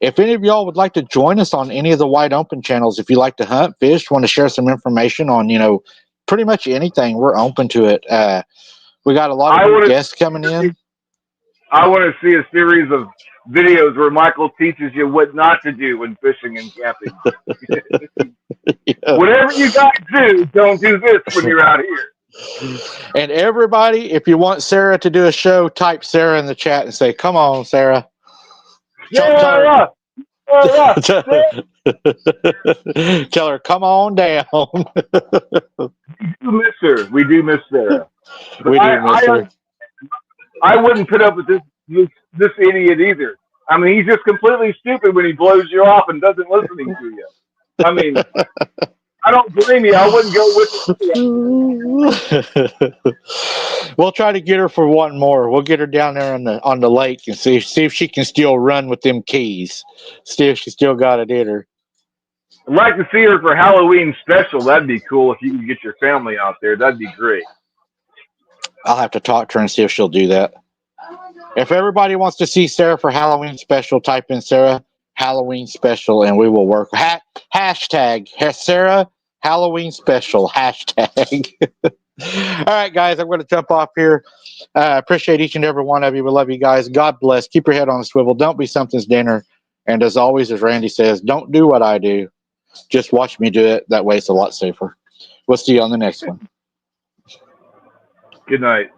if any of y'all would like to join us on any of the Wide Open channels, if you like to hunt, fish, want to share some information on, pretty much anything, we're open to it. We got a lot of new guests coming in. I want to see a series of videos where Michael teaches you what not to do when fishing and camping. Yeah. Whatever you guys do, don't do this when you're out here. And everybody, if you want Sarah to do a show, type Sarah in the chat and say, "Come on, Sarah." Sarah! Tell her, come on down. We do miss Sarah. We do miss her. I wouldn't put up with this idiot either. I mean, he's just completely stupid when he blows you off and doesn't listen to you. I mean, I don't blame you. I wouldn't go with you. We'll try to get her for one more. We'll get her down there on the lake and see if she can still run with them keys. See if she still got it in her. I'd like to see her for Halloween special. That'd be cool if you could get your family out there. That'd be great. I'll have to talk to her and see if she'll do that. If everybody wants to see Sarah for Halloween special, type in Sarah Halloween special and we will work. Hashtag Sarah Halloween special. Hashtag. All right, guys, I'm going to jump off here. Appreciate each and every one of you. We love you guys. God bless. Keep your head on a swivel. Don't be something's dinner. And as always, as Randy says, don't do what I do. Just watch me do it. That way it's a lot safer. We'll see you on the next one. Good night.